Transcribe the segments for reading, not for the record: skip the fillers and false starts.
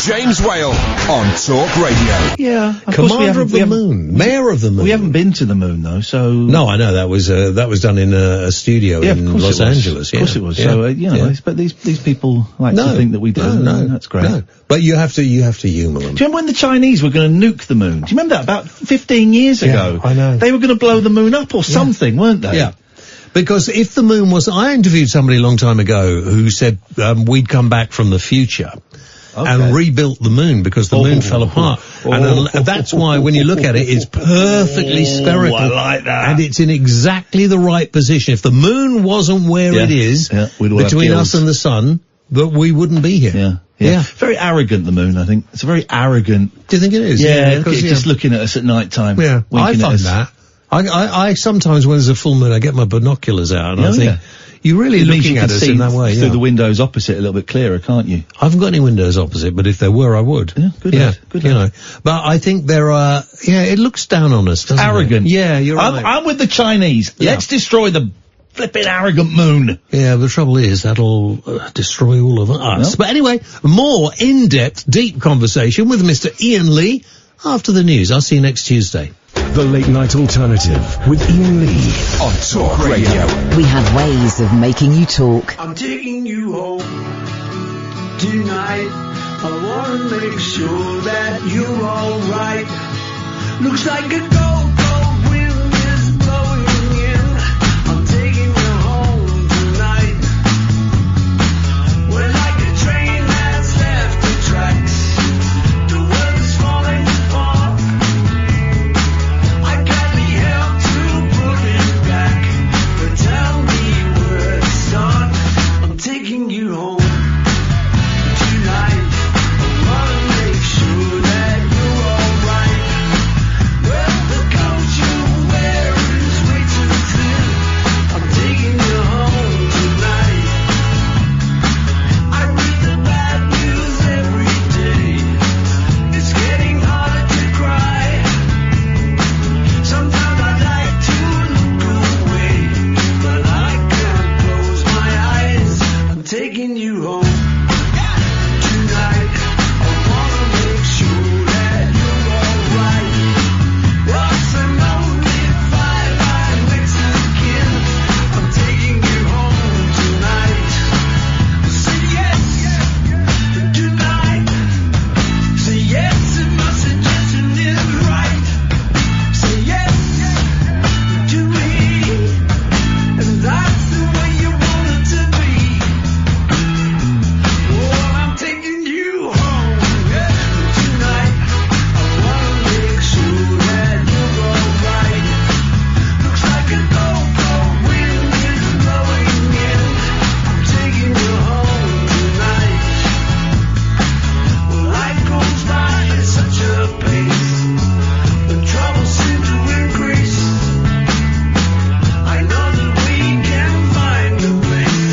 James Whale on Talk Radio. Yeah. Commander of the Moon. Mayor of the Moon. We haven't been to the moon, though, so... No, I know. That was done in a studio in Los Angeles. Of course it was. So, but these people like to think that we do. No, that's great. No. But you have to humour them. Do you remember when the Chinese were going to nuke the moon? Do you remember that? About 15 years ago. I know. They were going to blow the moon up or something, weren't they? Yeah. Because if the moon was... I interviewed somebody a long time ago who said we'd come back from the future and rebuilt the moon because the moon fell apart. And that's why when you look at it, it's perfectly spherical. I like that. And it's in exactly the right position. If the moon wasn't where it is, between us and the sun, that we wouldn't be here. Yeah. Very arrogant, the moon, I think. It's a very arrogant... Do you think it is? Yeah, because just looking at us at night time. Yeah, I find that. I sometimes, when there's a full moon, I get my binoculars out and I think, you're really looking at us in that way. Through the windows opposite a little bit clearer, can't you? I haven't got any windows opposite, but if there were, I would. Yeah, good lad. You know. But I think there are, it looks down on us, doesn't Arrogant. it? Yeah, you're right. I'm with the Chinese. Yeah. Let's destroy the flipping arrogant moon. Yeah, the trouble is that'll destroy all of us. But anyway, more in-depth, deep conversation with Mr. Iain Lee after the news. I'll see you next Tuesday. The Late Night Alternative with Iain Lee on Talk Radio. We have ways of making you talk. I'm taking you home tonight. I want to make sure that you're alright. Looks like a cold wind is blowing in. I'm taking you home tonight. We're like a train that's left the tracks. The world is falling apart. I got the help to put it back. But tell me where to start. I'm taking you home tonight. I wanna make sure that you're alright. Well, the coat you wear is way too thin. I'm taking you home tonight. I read the bad news every day. It's getting harder to cry. Sometimes I'd like to look away, but I can't close my eyes. I'm taking you home tonight. I wanna make sure that you're alright. What's a lonely firelight next to the kin? I'm taking you home tonight. Say yes tonight. Say yes if my suggestion is right. Say yes to me, and that's the way you want it to be. Oh, I'm taking you home tonight. I wanna make sure that you're alright. Looks like a cold wind is blowing in. I'm taking you home tonight. Well, life goes by at such a pace. The troubles seem to increase. I know that we can find a place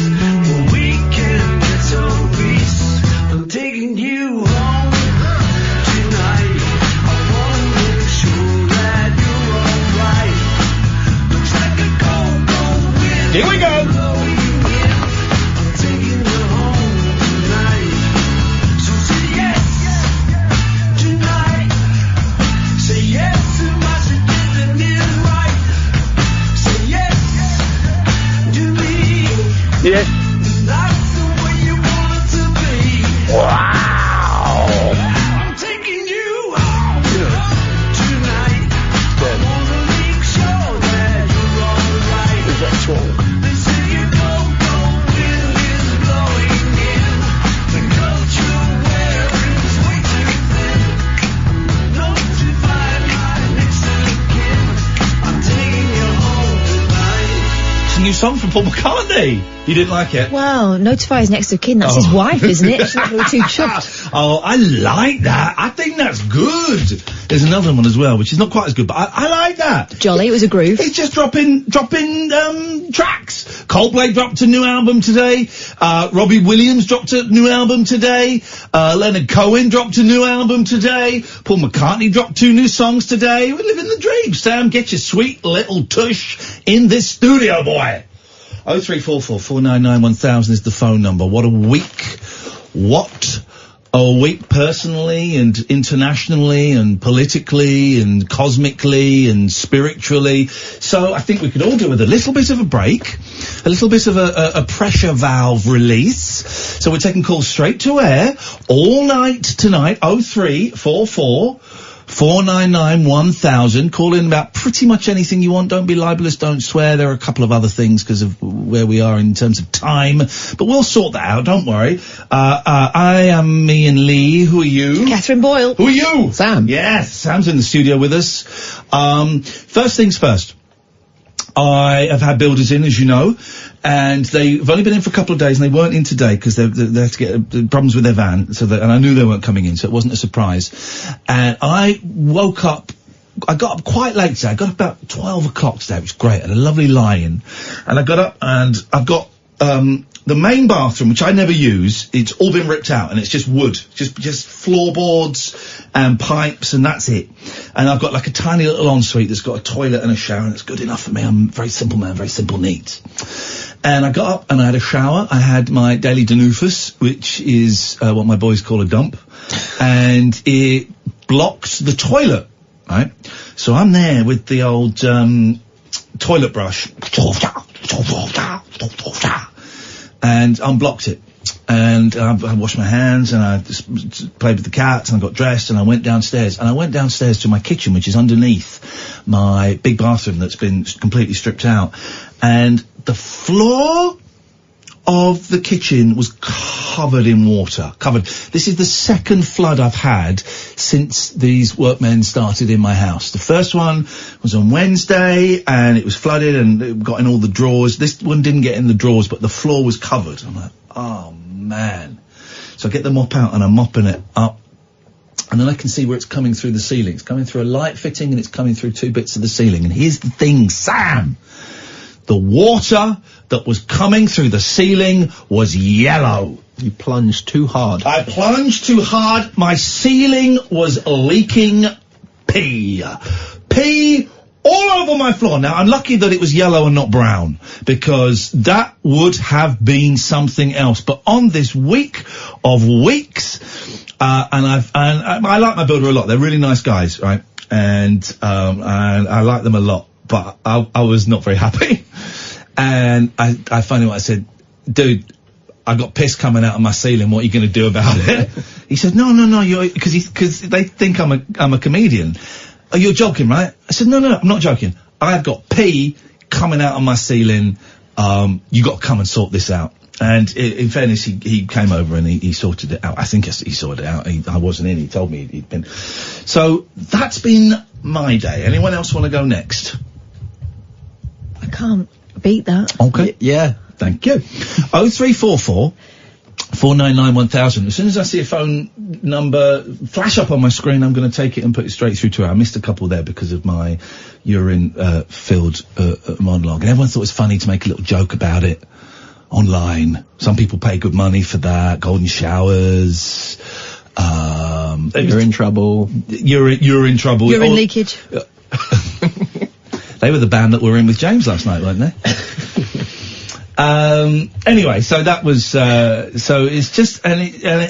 where we can get some peace. I'm taking you home tonight. I wanna make sure that you're alright. Looks like a cold wind. Here we go. Blowing in. I'm taking you home tonight. So say yes tonight. Say yes if my suggestion is right. Say yes to me. Yes. That's the way you want it to be. Wow. I'm taking you home tonight. I wanna make sure that you're alright. They say your cold wind is blowing in. The coat you wear is way too thin. No to find right next to the kin. I'm taking you home tonight. It's a new song from Paul McCartney. You didn't like it? Well, notifies next of kin. That's his wife, isn't it? She's not really too chuffed. Oh, I like that. I think that's good. There's another one as well, which is not quite as good, but I like that. Jolly, it was a groove. It's just dropping tracks. Coldplay dropped a new album today. Robbie Williams dropped a new album today. Leonard Cohen dropped a new album today. Paul McCartney dropped 2 new songs today. We're living the dream. Sam, get your sweet little tush in this studio, boy. 0344 499 1000 is the phone number. What a week. What a week personally and internationally and politically and cosmically and spiritually. So I think we could all do with a little bit of a break, a little bit of a pressure valve release. So we're taking calls straight to air all night tonight. 0344 499 1000. Call in about pretty much anything you want. Don't be libelous, don't swear. There are a couple of other things because of where we are in terms of time, but we'll sort that out, don't worry. I am Iain Lee. Who are you? Catherine Boyle. Who are you? Sam. Yes, Sam's in the studio with us. First things first. I have had builders in, as you know, and they've only been in for a couple of days, and they weren't in today because they had to get problems with their van. And I knew they weren't coming in, so it wasn't a surprise. And I woke up. I got up quite late today. I got up about 12 o'clock today, which was great. I had a lovely lie-in, and I got up and I've got the main bathroom, which I never use. It's all been ripped out, and it's just wood, just floorboards and pipes, and that's it. And I've got like a tiny little ensuite that's got a toilet and a shower, and it's good enough for me. I'm a very simple man, very simple needs. And I got up and I had a shower. I had my daily denufus, which is what my boys call a dump, and it blocks the toilet, right? So I'm there with the old toilet brush, and unblocked it. And I washed my hands, and I just played with the cats, and I got dressed, and I went downstairs. And I went downstairs to my kitchen, which is underneath my big bathroom that's been completely stripped out. And the floor of the kitchen was covered in water. Covered. This is the second flood I've had since these workmen started in my house. The first one was on Wednesday, and it was flooded, and it got in all the drawers. This one didn't get in the drawers, but the floor was covered. I'm like, oh man. So I get the mop out, and I'm mopping it up, and then I can see where it's coming through the ceiling. It's coming through a light fitting, and it's coming through two bits of the ceiling. And here's the thing, Sam. The water that was coming through the ceiling was yellow. You plunged too hard. I plunged too hard. My ceiling was leaking pee. Pee all over my floor. Now, I'm lucky that it was yellow and not brown, because that would have been something else. But on this week of weeks, and I like my builder a lot. They're really nice guys, right? And I like them a lot. But I was not very happy. And I finally I said, dude, I got piss coming out of my ceiling. What are you going to do about it? He said, no, because they think I'm a comedian. Oh, you're joking, right? I said, no, I'm not joking. I've got pee coming out of my ceiling. You got to come and sort this out. And in fairness, he came over and he sorted it out. I think he sorted it out. I wasn't in. He told me he'd been. So that's been my day. Anyone else want to go next? I can't beat that. Okay. Yeah. Thank you. 0344 499 1000. As soon as I see a phone number flash up on my screen, I'm going to take it and put it straight through to her. I missed a couple there because of my urine-filled monologue. And everyone thought it was funny to make a little joke about it online. Some people pay good money for that. Golden showers. You're in trouble. You're in trouble. Urine leakage. They were the band that were in with James last night, weren't they? Anyway, so that was, so it's just, and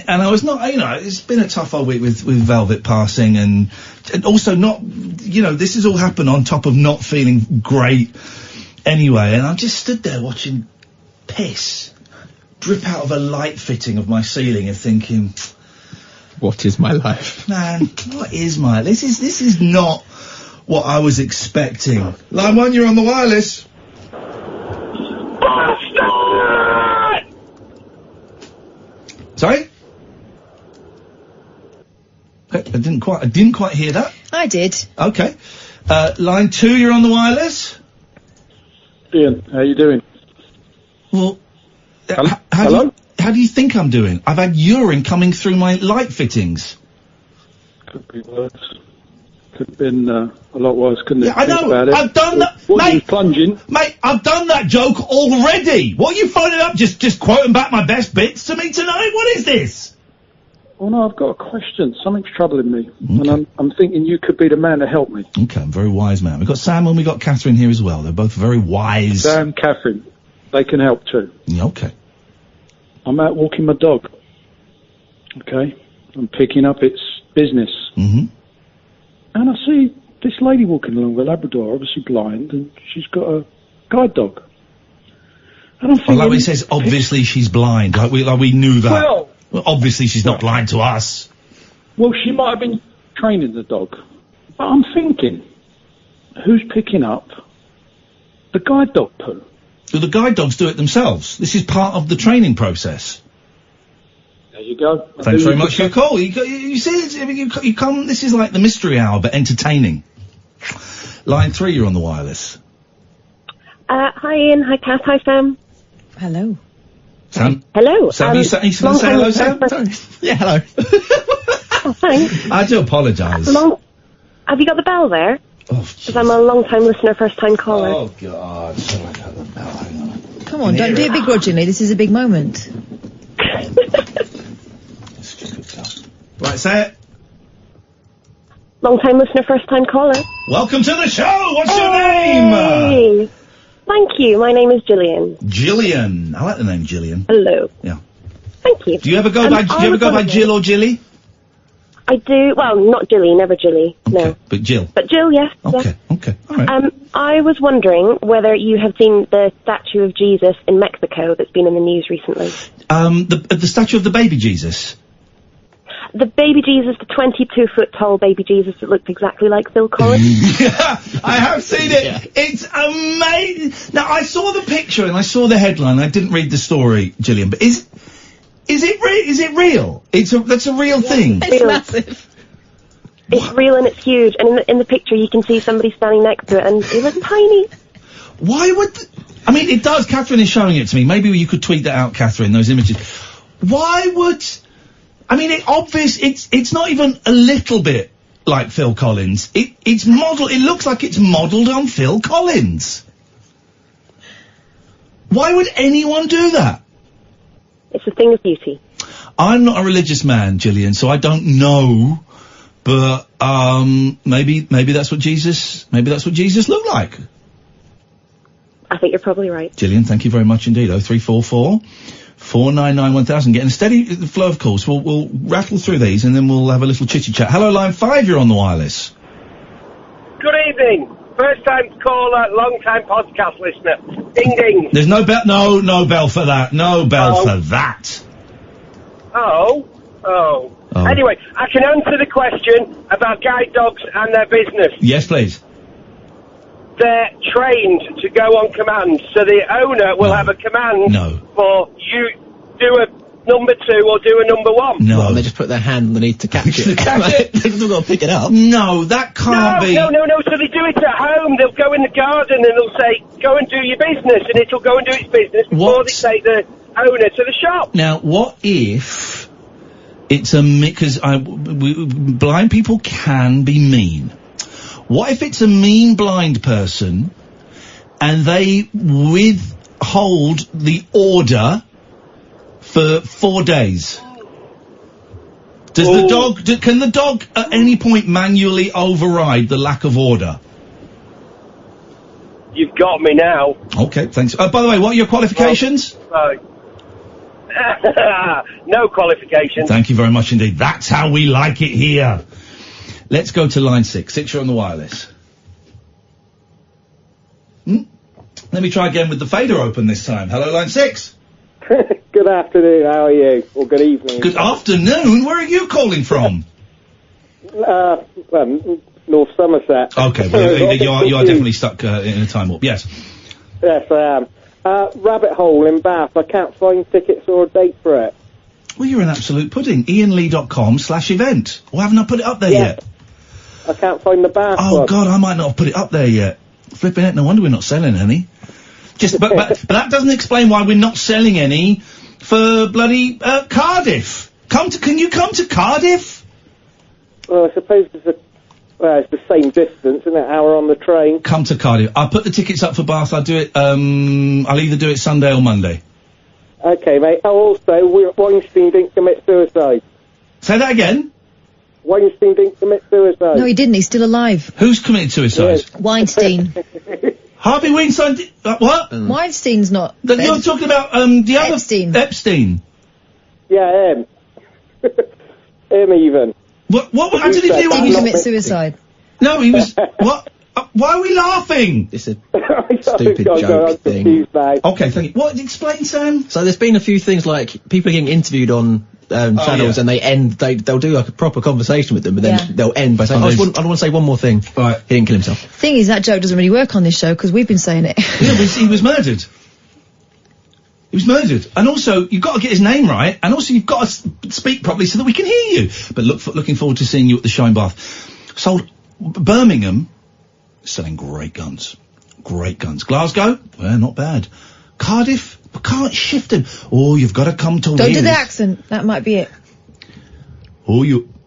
I was not, it's been a tough old week with Velvet passing, and also not, this has all happened on top of not feeling great anyway, and I just stood there watching piss drip out of a light fitting of my ceiling and thinking, what is my life? Man, what is my, this is not what I was expecting. Line 1, you're on the wireless. Sorry? Okay, I didn't quite hear that. I did. Okay. Line 2, you're on the wireless. Iain, how you doing? Well, Hello? How do you think I'm doing? I've had urine coming through my light fittings. Could be worse. Could have been a lot worse, couldn't it? Yeah, I know. Think about it. I've done that, What, you mate. was plunging? Mate, I've done that joke already. What are you phoning up? Just quoting back my best bits to me tonight? What is this? Oh no, I've got a question. Something's troubling me, Okay. and I'm thinking you could be the man to help me. Okay, I'm a very wise man. We've got Sam and we've got Katherine here as well. They're both very wise. Sam, Catherine, they can help too. Yeah, okay. I'm out walking my dog. Okay, I'm picking up its business. Mm-hmm. And I see this lady walking along with a Labrador, obviously blind, and she's got a guide dog. And I'm thinking... Well, like it says, obviously she's blind. Like we knew that. Well, obviously she's not blind to us. Well, she might have been training the dog. But I'm thinking, who's picking up the guide dog poo? Do the guide dogs do it themselves? This is part of the training process. There you go. Thanks very much for your call. You see, you come. This is like the mystery hour, but entertaining. Line 3, you're on the wireless. Hi Ian, hi Kath, hi Sam. Hello. Sam? Hello. Sam, you going to say hello, Sam? Yeah, hello. Oh, thanks. I do apologise. Have you got the bell there? Oh, because I'm a long-time listener, first-time caller. Oh, God. Shall I got the bell? Hang on. Come on, don't do it begrudgingly. This is a big moment. Right, say it. Long-time listener, first-time caller. Welcome to the show. What's your Hey! name? Thank you. My name is Gillian. Gillian. I like the name Gillian. Hello. Yeah. Thank you. Do you ever go by? Do you ever go by Jill or Jilly? I do. Well, not Jilly, never Jilly. Okay, No. but Jill. But Jill, yes. Okay. Okay. All right. I was wondering whether you have seen the statue of Jesus in Mexico that's been in the news recently. The statue of the baby Jesus. The baby Jesus, the 22-foot-tall baby Jesus that looked exactly like Phil Collins. Yeah, I have seen it. Yeah. It's amazing. Now, I saw the picture and I saw the headline. I didn't read the story, Gillian, but is it real? That's a real thing. It's massive. It's real and it's huge. And in the picture, you can see somebody standing next to it, and it looks tiny. Why would... I mean, it does. Catherine is showing it to me. Maybe you could tweet that out, Catherine, those images. Why would... I mean, it's not even a little bit like Phil Collins. It's modelled... It looks like it's modelled on Phil Collins. Why would anyone do that? It's a thing of beauty. I'm not a religious man, Gillian, so I don't know, but maybe that's what Jesus looked like. I think you're probably right. Gillian, thank you very much indeed. 0344 499 1000. Getting a steady flow of calls. We'll rattle through these and then we'll have a little chitty chat. Hello, line 5. You're on the wireless. Good evening. First time caller, long time podcast listener. Ding ding. There's no bell. No bell for that. No bell for that. Oh. Anyway, I can answer the question about guide dogs and their business. Yes, please. They're trained to go on command, so the owner will have a command for you do a number 2 or do a number 1. No. Well, they just put their hand underneath to catch it. They've still got to pick it up. No, that can't be. No. So they do it at home. They'll go in the garden and they'll say, go and do your business, and it'll go and do its business before they take the owner to the shop. Now, what if it's a... Because blind people can be mean. What if it's a mean blind person and they withhold the order for 4 days? Does the dog... Can the dog at any point manually override the lack of order? You've got me now. Okay, thanks. By the way, what are your qualifications? No qualifications. Thank you very much indeed. That's how we like it here. Let's go to line 6. 6, you're on the wireless. Let me try again with the fader open this time. Hello, line 6. Good afternoon, how are you? Or good evening. Good afternoon. Where are you calling from? North Somerset. Okay, well, you are definitely stuck in a time warp. Yes. Yes, I am. Rabbit Hole in Bath. I can't find tickets or a date for it. Well, you're an absolute pudding. IanLee.com/event. Well, haven't I put it up there yet? I can't find the Bath Oh, one. God, I might not have put it up there yet. Flipping it, no wonder we're not selling any. But that doesn't explain why we're not selling any for bloody Cardiff. Can you come to Cardiff? Well, I suppose it's the same distance, isn't it? Hour on the train. Come to Cardiff. I'll put the tickets up for Bath. I'll do it, I'll either do it Sunday or Monday. Okay, mate. Oh, also, Weinstein didn't commit suicide. Say that again? Weinstein didn't commit suicide. No, he didn't. He's still alive. Who's committed suicide? Yes. Weinstein. Harvey Weinstein what? Weinstein's not... You're talking about, the other... Epstein. Epstein. Yeah, Him even. What? How did he do? Did he commit suicide? No, he was. What? Why are we laughing? It's a stupid joke thing. Okay, thank you. What? Explain, Sam. So there's been a few things like people getting interviewed on channels, and they'll do like a proper conversation with them, but then they'll end by saying, I want to say one more thing. Right. He didn't kill himself. Thing is, that joke doesn't really work on this show because we've been saying it. Yeah, but he was murdered. He was murdered. And also, you've got to get his name right, and also you've got to speak properly so that we can hear you. But looking forward to seeing you at the show in Bath. Sold Birmingham, selling great guns. Great guns. Glasgow, well, not bad. Cardiff, we can't shift him. Oh, you've got to come to Wales. Don't do the accent. That might be it.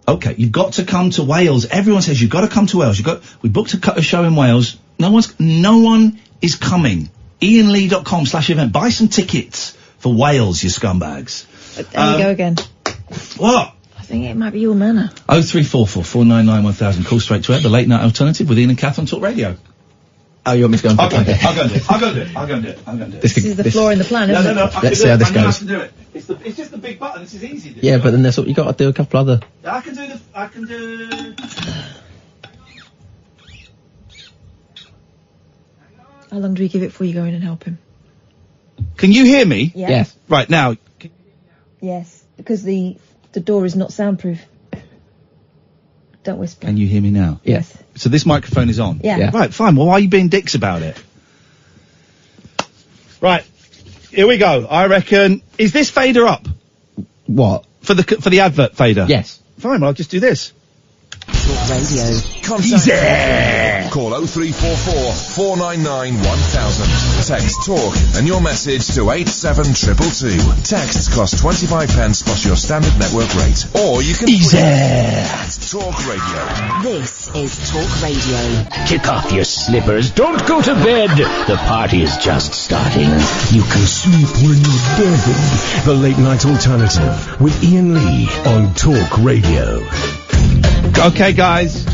Okay, you've got to come to Wales. Everyone says you've got to come to Wales. We booked a show in Wales. No one is coming. IainLee.com/event. Buy some tickets for Wales, you scumbags. There you go again. What? I think it might be your manner. 0344 499 1000. Call straight to it. The Late Night Alternative with Iain and Katherine Talk Radio. Oh, you want me to go and I'll go and do it. This is the flaw in the plan, isn't it? No. Let's see how this goes. I can do it. It's just the big button. This is easy. Yeah, but then there's you got to do a couple other. I can do. How long do we give it before you go in and help him? Can you hear me? Yeah. Yes. Right now. Yes, because the door is not soundproof. Don't whisper. Can you hear me now? Yes. So this microphone is on? Yeah. Right, fine. Well, why are you being dicks about it? Right. Here we go. I reckon. Is this fader up? What? For the advert fader? Yes. Fine, well, I'll just do this. Talk Radio. Contact. Call 0344 499 1000. Text talk and your message to 87222. Texts cost 25 pence plus your standard network rate. Or you can tweet at Talk Radio. This is Talk Radio. Kick off your slippers. Don't go to bed. The party is just starting. You can sleep when you're dead. The Late Night Alternative with Iain Lee on Talk Radio. Okay, guys.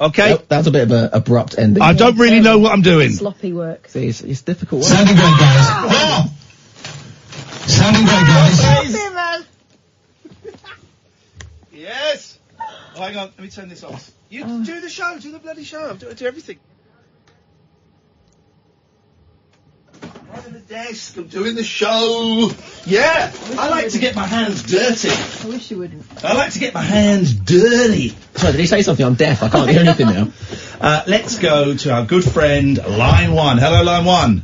Okay. That was a bit of an abrupt ending. I don't really know what I'm doing. Sloppy work. See, it's difficult work. Sounding great, guys. Sounding great, guys. Yes. Oh, hang on. Let me turn this off. You do the show. Do the bloody show. Do everything. Right on the desk. I'm doing the show. Yeah. I like to get my hands dirty. I wish you wouldn't. I like to get my hands dirty. Sorry, did he say something? I'm deaf. I can't hear anything now. Let's go to our good friend, Line 1. Hello, Line 1.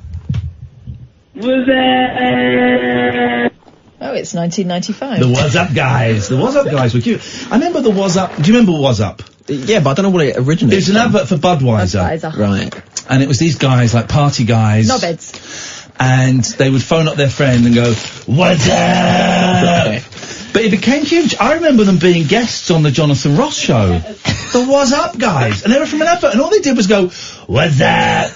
Oh, it's 1995. The What's Up Guys. The What's Up Guys were cute. I remember the What's Up. Do you remember What's Up? Yeah, but I don't know what it originated. It was an advert for Budweiser. Right. And it was these guys, like party guys. Knobheads. And they would phone up their friend and go, "What's up?" But it became huge. I remember them being guests on the Jonathan Ross show. The What's Up Guys. And they were from an advert, and all they did was go, "What's up?"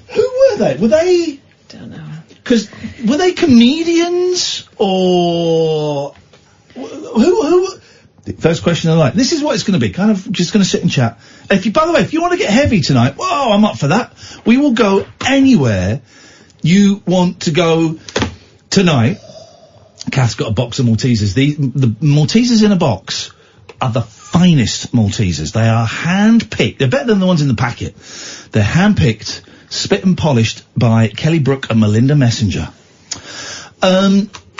Who were they? Were they... Don't know. Because, were they comedians? Or... Who... First question of the night. This is what it's going to be. Kind of just going to sit and chat. If you, by the way, if you want to get heavy tonight, whoa, I'm up for that. We will go anywhere you want to go tonight. Kath's got a box of Maltesers. The Maltesers in a box are the finest Maltesers. They are hand-picked. They're better than the ones in the packet. They're hand-picked, spit and polished by Kelly Brook and Melinda Messenger.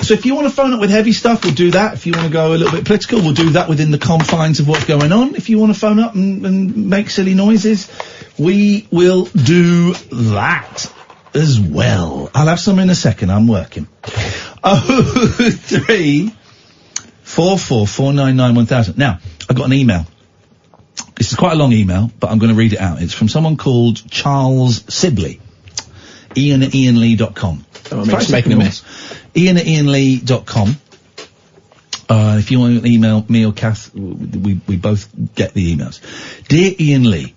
So if you want to phone up with heavy stuff, we'll do that. If you want to go a little bit political, we'll do that within the confines of what's going on. If you want to phone up and make silly noises, we will do that as well. I'll have some in a second. I'm working. 0344 499 1000. Now, I got an email. This is quite a long email, but I'm going to read it out. It's from someone called Charles Sibley. Iain at IainLee.com. Oh, making a mess. Iain at IainLee.com. If you want to email me or Kath, we both get the emails. Dear Iain Lee,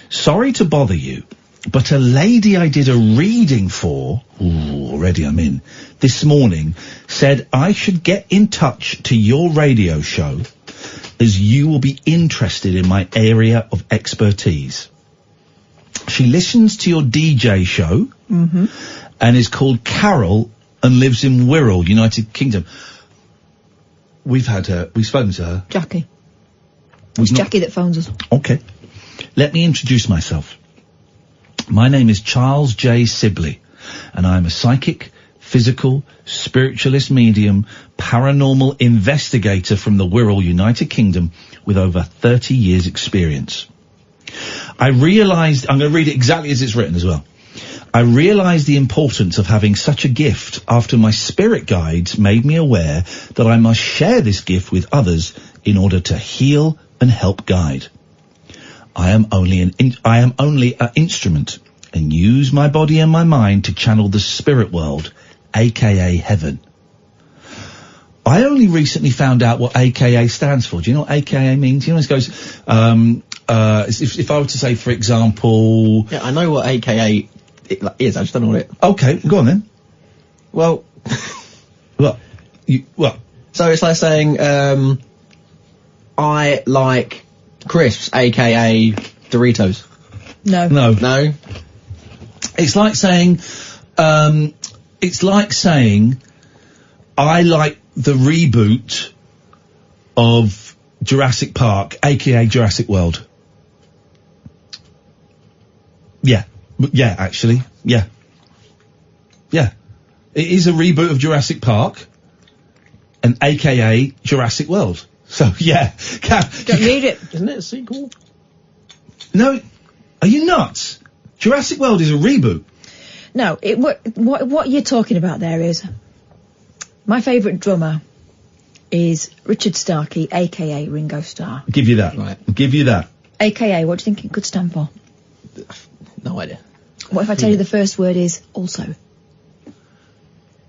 sorry to bother you, but a lady I did a reading for, already I'm in, this morning, said I should get in touch to your radio show as you will be interested in my area of expertise. She listens to your DJ show and is called Carol and lives in Wirral, United Kingdom. we've spoken to her. Jackie. It's Jackie that phones us. Okay. Let me introduce myself. My name is Charles J. Sibley, and I'm a psychic, physical, spiritualist medium, paranormal investigator from the Wirral, United Kingdom, with over 30 years' experience. I'm going to read it exactly as it's written as well. I realised the importance of having such a gift after my spirit guides made me aware that I must share this gift with others in order to heal and help guide. I am only an instrument and use my body and my mind to channel the spirit world, aka heaven. I only recently found out what AKA stands for. Do you know what AKA means? You know, it goes, if I were to say, for example... Yeah, I know what AKA is, I just don't know what it... Okay, go on then. Well... What? So it's like saying, I like crisps, AKA Doritos. No. No? It's like saying, I like the reboot of Jurassic Park, aka Jurassic World. Yeah, actually. Yeah. It is a reboot of Jurassic Park, and aka Jurassic World. So, yeah. Don't need it. Isn't it a sequel? No, are you nuts? Jurassic World is a reboot. No, what you're talking about there is... My favourite drummer is Richard Starkey, a.k.a. Ringo Starr. Give you that. Right. Give you that. A.k.a. what do you think it could stand for? No idea. What if I tell you the first word is also?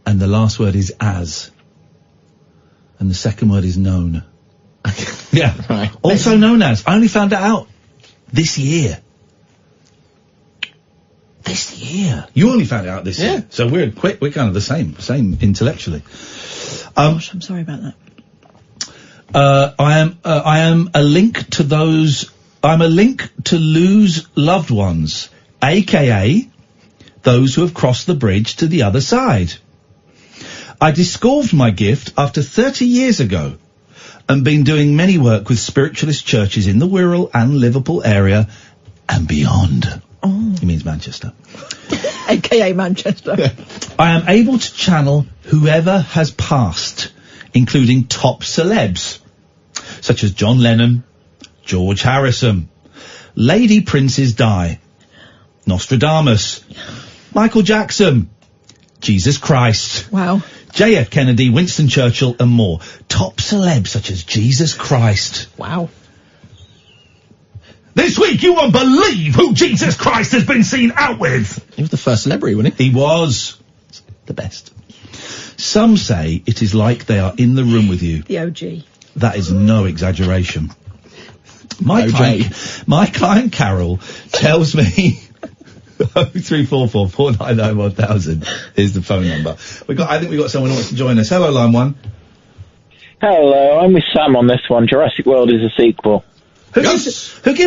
And the last word is as. And the second word is known. Yeah. Right. Also known as. I only found that out this year. This year. You only found it out this year. So we're kind of the same intellectually. Gosh, I'm sorry about that. I am a link to those, I'm a link to lose loved ones, aka those who have crossed the bridge to the other side. I discovered my gift after 30 years ago and been doing many work with spiritualist churches in the Wirral and Liverpool area and beyond. Oh. He means Manchester. A.k.a. Manchester. I am able to channel whoever has passed, including top celebs, such as John Lennon, George Harrison, Lady Princes Di, Nostradamus, Michael Jackson, Jesus Christ. Wow. J.F. Kennedy, Winston Churchill, and more. Top celebs such as Jesus Christ. Wow. This week you won't believe who Jesus Christ has been seen out with. He was the first celebrity, wasn't he? He was. The best. Some say it is like they are in the room with you. The OG. That is no exaggeration. My client Carol tells me 0344 499 1000 is the phone number. I think we've got someone who wants to join us. Hello, line one. Hello, I'm with Sam on this one. Jurassic World is a sequel. Who gives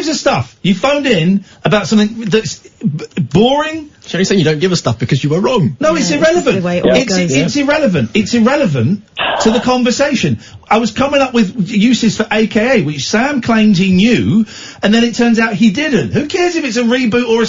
us stuff? You phoned in about something that's boring. So you're saying you don't give us stuff because you were wrong? No, it's irrelevant. It's irrelevant. It's irrelevant to the conversation. I was coming up with uses for AKA, which Sam claimed he knew, and then it turns out he didn't. Who cares if it's a reboot or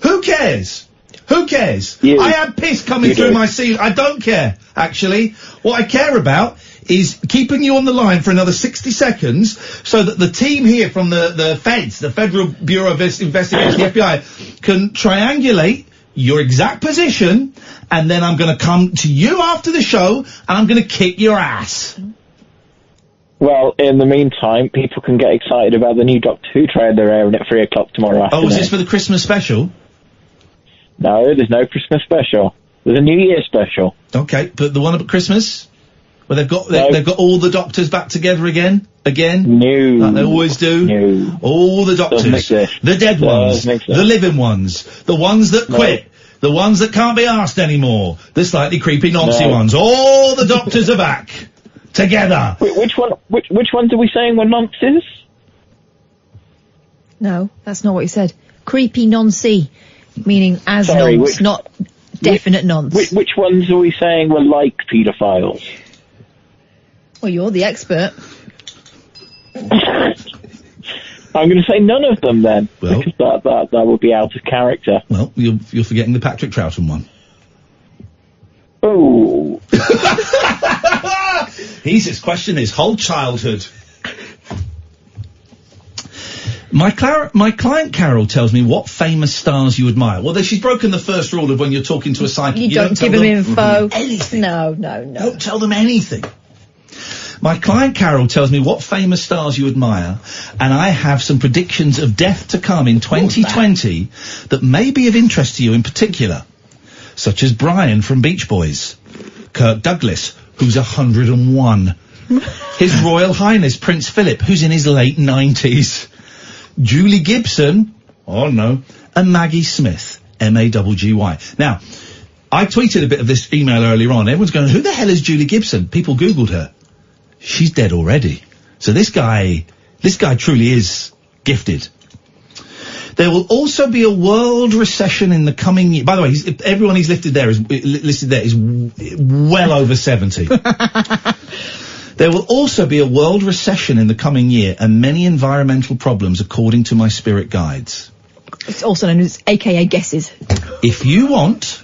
who cares? Who cares? I had piss coming through my ceiling. I don't care, actually. What I care about is keeping you on the line for another 60 seconds so that the team here from the feds, the Federal Bureau of Investigation, the FBI, can triangulate your exact position, and then I'm going to come to you after the show, and I'm going to kick your ass. Well, in the meantime, people can get excited about the new Doctor Who trailer airing at 3 o'clock tomorrow afternoon. Oh, is this for the Christmas special? No, there's no Christmas special. There's a New Year special. Okay, but the one about Christmas? Where they've got all the doctors back together again? No. Like they always do? No. All the doctors. The dead ones. The living ones. The ones that quit. The ones that can't be asked anymore. The slightly creepy Nazi ones. All the doctors are back. Together. Which ones are we saying were nonces? No, that's not what he said. Creepy nonce. Meaning as Sorry, nonce, not definite nonce. Which ones are we saying were like paedophiles? Well, you're the expert. I'm going to say none of them then, because that would be out of character. Well, you're forgetting the Patrick Troughton one. Oh. His question his whole childhood. My client Carol tells me what famous stars you admire. Well, she's broken the first rule of when you're talking to a psychic. You don't tell give them them info. anything. No. Don't tell them anything. My client Carol tells me what famous stars you admire, and I have some predictions of death to come in 2020 that may be of interest to you in particular, such as Brian from Beach Boys, Kirk Douglas, who's 101, His Royal Highness Prince Philip, who's in his late 90s, Julie Gibson, oh no, and Maggie Smith, M-A-G-G-Y. Now, I tweeted a bit of this email earlier on. Everyone's going, who the hell is Julie Gibson? People Googled her. She's dead already. So this guy truly is gifted. There will also be a world recession in the coming year. By the way, everyone he's listed there is well over 70. There will also be a world recession in the coming year and many environmental problems according to my spirit guides. It's also known as AKA guesses. If you want,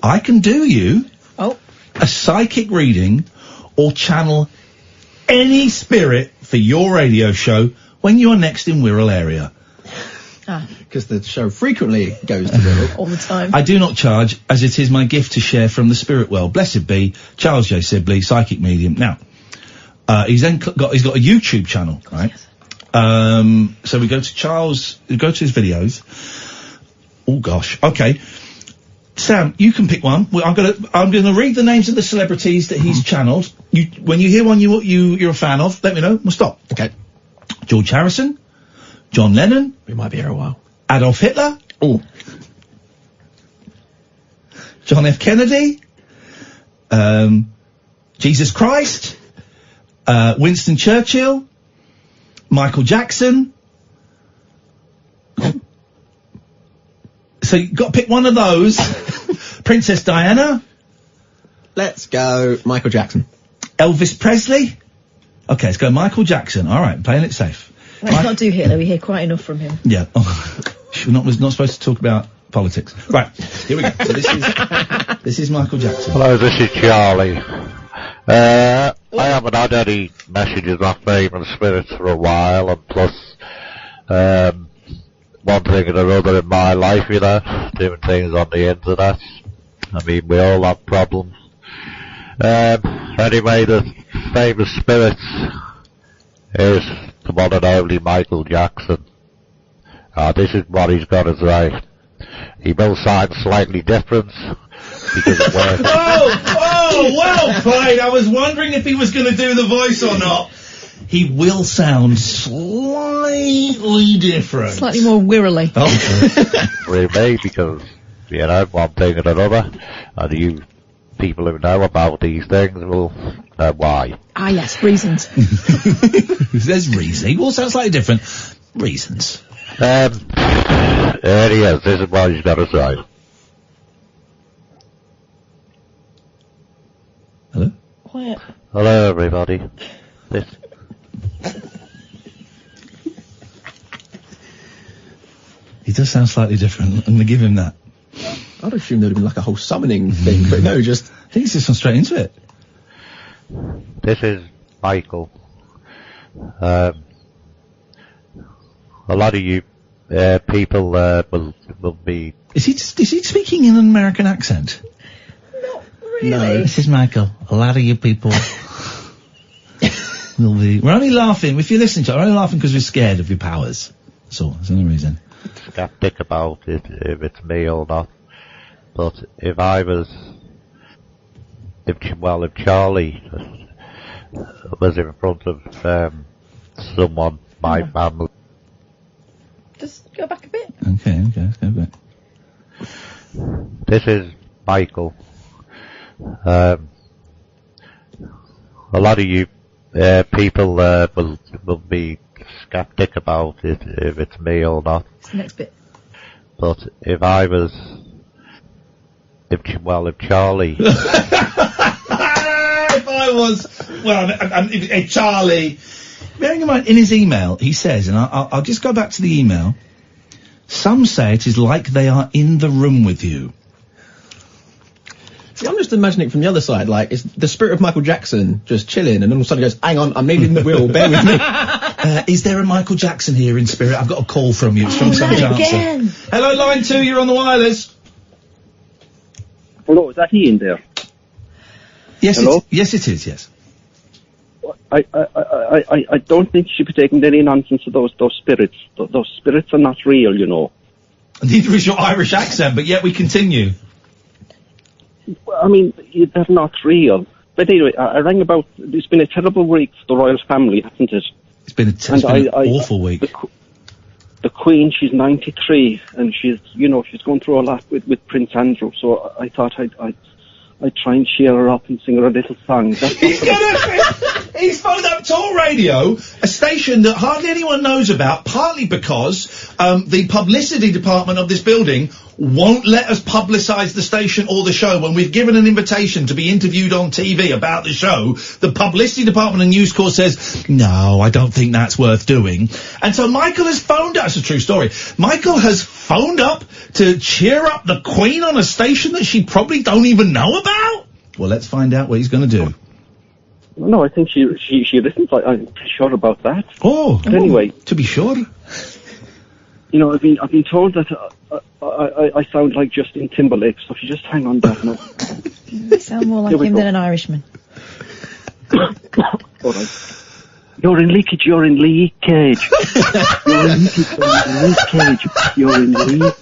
I can do you a psychic reading or channel any spirit for your radio show when you are next in Wirral area. Because the show frequently goes to Wirral. All the time. I do not charge, as it is my gift to share from the spirit world. Blessed be Charles J. Sibley, psychic medium. Now, he's got a YouTube channel, right? Yes. So we go to his videos. Oh gosh. Okay. Sam, you can pick one. I'm going to read the names of the celebrities that he's channeled. When you hear one you're a fan of, let me know. We'll stop. Okay. George Harrison, John Lennon. We might be here a while. Adolf Hitler. Oh. John F. Kennedy. Jesus Christ. Winston Churchill. Michael Jackson. So you've got to pick one of those. Princess Diana. Let's go Michael Jackson. Elvis Presley. Okay, let's go Michael Jackson. All right, playing it safe. Let's not do Hitler. We hear quite enough from him. Yeah. We're not supposed to talk about politics. Right. Here we go. So this is Michael Jackson. Hello, this is Charlie. I haven't had any messages off famous spirits for a while, and plus, one thing and another in my life, doing things on the internet. I mean, we all have problems. Anyway, the famous spirits is the one and only Michael Jackson. This is what he's got to say. He will sound slightly different because it works. Oh, well played. I was wondering if he was going to do the voice or not. He will sound slightly different. Slightly more wirrily. Oh. Really, because, one thing and another, and you people who know about these things will know why. Ah, yes, reasons. There's reason. He will sound slightly different. Reasons. There he is. This is what he's got to say. Hello? Quiet. Hello, everybody. He does sound slightly different. I'm going to give him that. I'd assume there'd have been like a whole summoning thing, but no, just... I think he's just gone straight into it. This is Michael. A lot of you people will be... Is he speaking in an American accent? Not really. No. This is Michael. A lot of you people will be... We're only laughing. If you're listening to it, we're only laughing because we're scared of your powers. That's all. That's the only reason. Skeptic about it, if it's me or not. But if Charlie was in front of someone, my family. Just go back a bit. Okay, let's go back. This is Michael. A lot of you people will be skeptic about it, if it's me or not. It's the next bit. But if Charlie... If I there was. Well, Charlie. Bearing in mind, in his email, he says, and I'll just go back to the email. Some say it is like they are in the room with you. See, I'm just imagining it from the other side, like, it's the spirit of Michael Jackson just chilling, and then all of a sudden goes, hang on, I'm needing the wheel, bear with me. Is there a Michael Jackson here in spirit? I've got a call from you. It's from some chancer. Hello, line 2, you're on the wireless. Hello, is that Iain there? Yes, Hello? Yes, it is, yes. I don't think you should be taking any nonsense of those spirits. Those spirits are not real, you know. Neither is your Irish accent, but yet we continue. I mean, they're not real. But anyway, I rang about, it's been a terrible week for the royal family, hasn't it? It's been an awful week. The Queen, she's 93, and she's going through a lot with Prince Andrew, so I thought I'd try and cheer her up and sing her a little song. He's phoned up Talk Radio, a station that hardly anyone knows about, partly because the publicity department of this building won't let us publicise the station or the show. When we've given an invitation to be interviewed on TV about the show, the publicity department and News Corps says, no, I don't think that's worth doing. And so Michael has phoned up, it's a true story, Michael has phoned up to cheer up the Queen on a station that she probably don't even know about? Well, let's find out what he's going to do. No, I think she listens. I'm pretty sure about that. Oh, but anyway, to be sure. You know, I've been told that I sound like Justin Timberlake. So if you just hang on that note. You sound more like him than an Irishman. All right. You're in leakage. You're in leakage. You're in leakage. You're in leakage.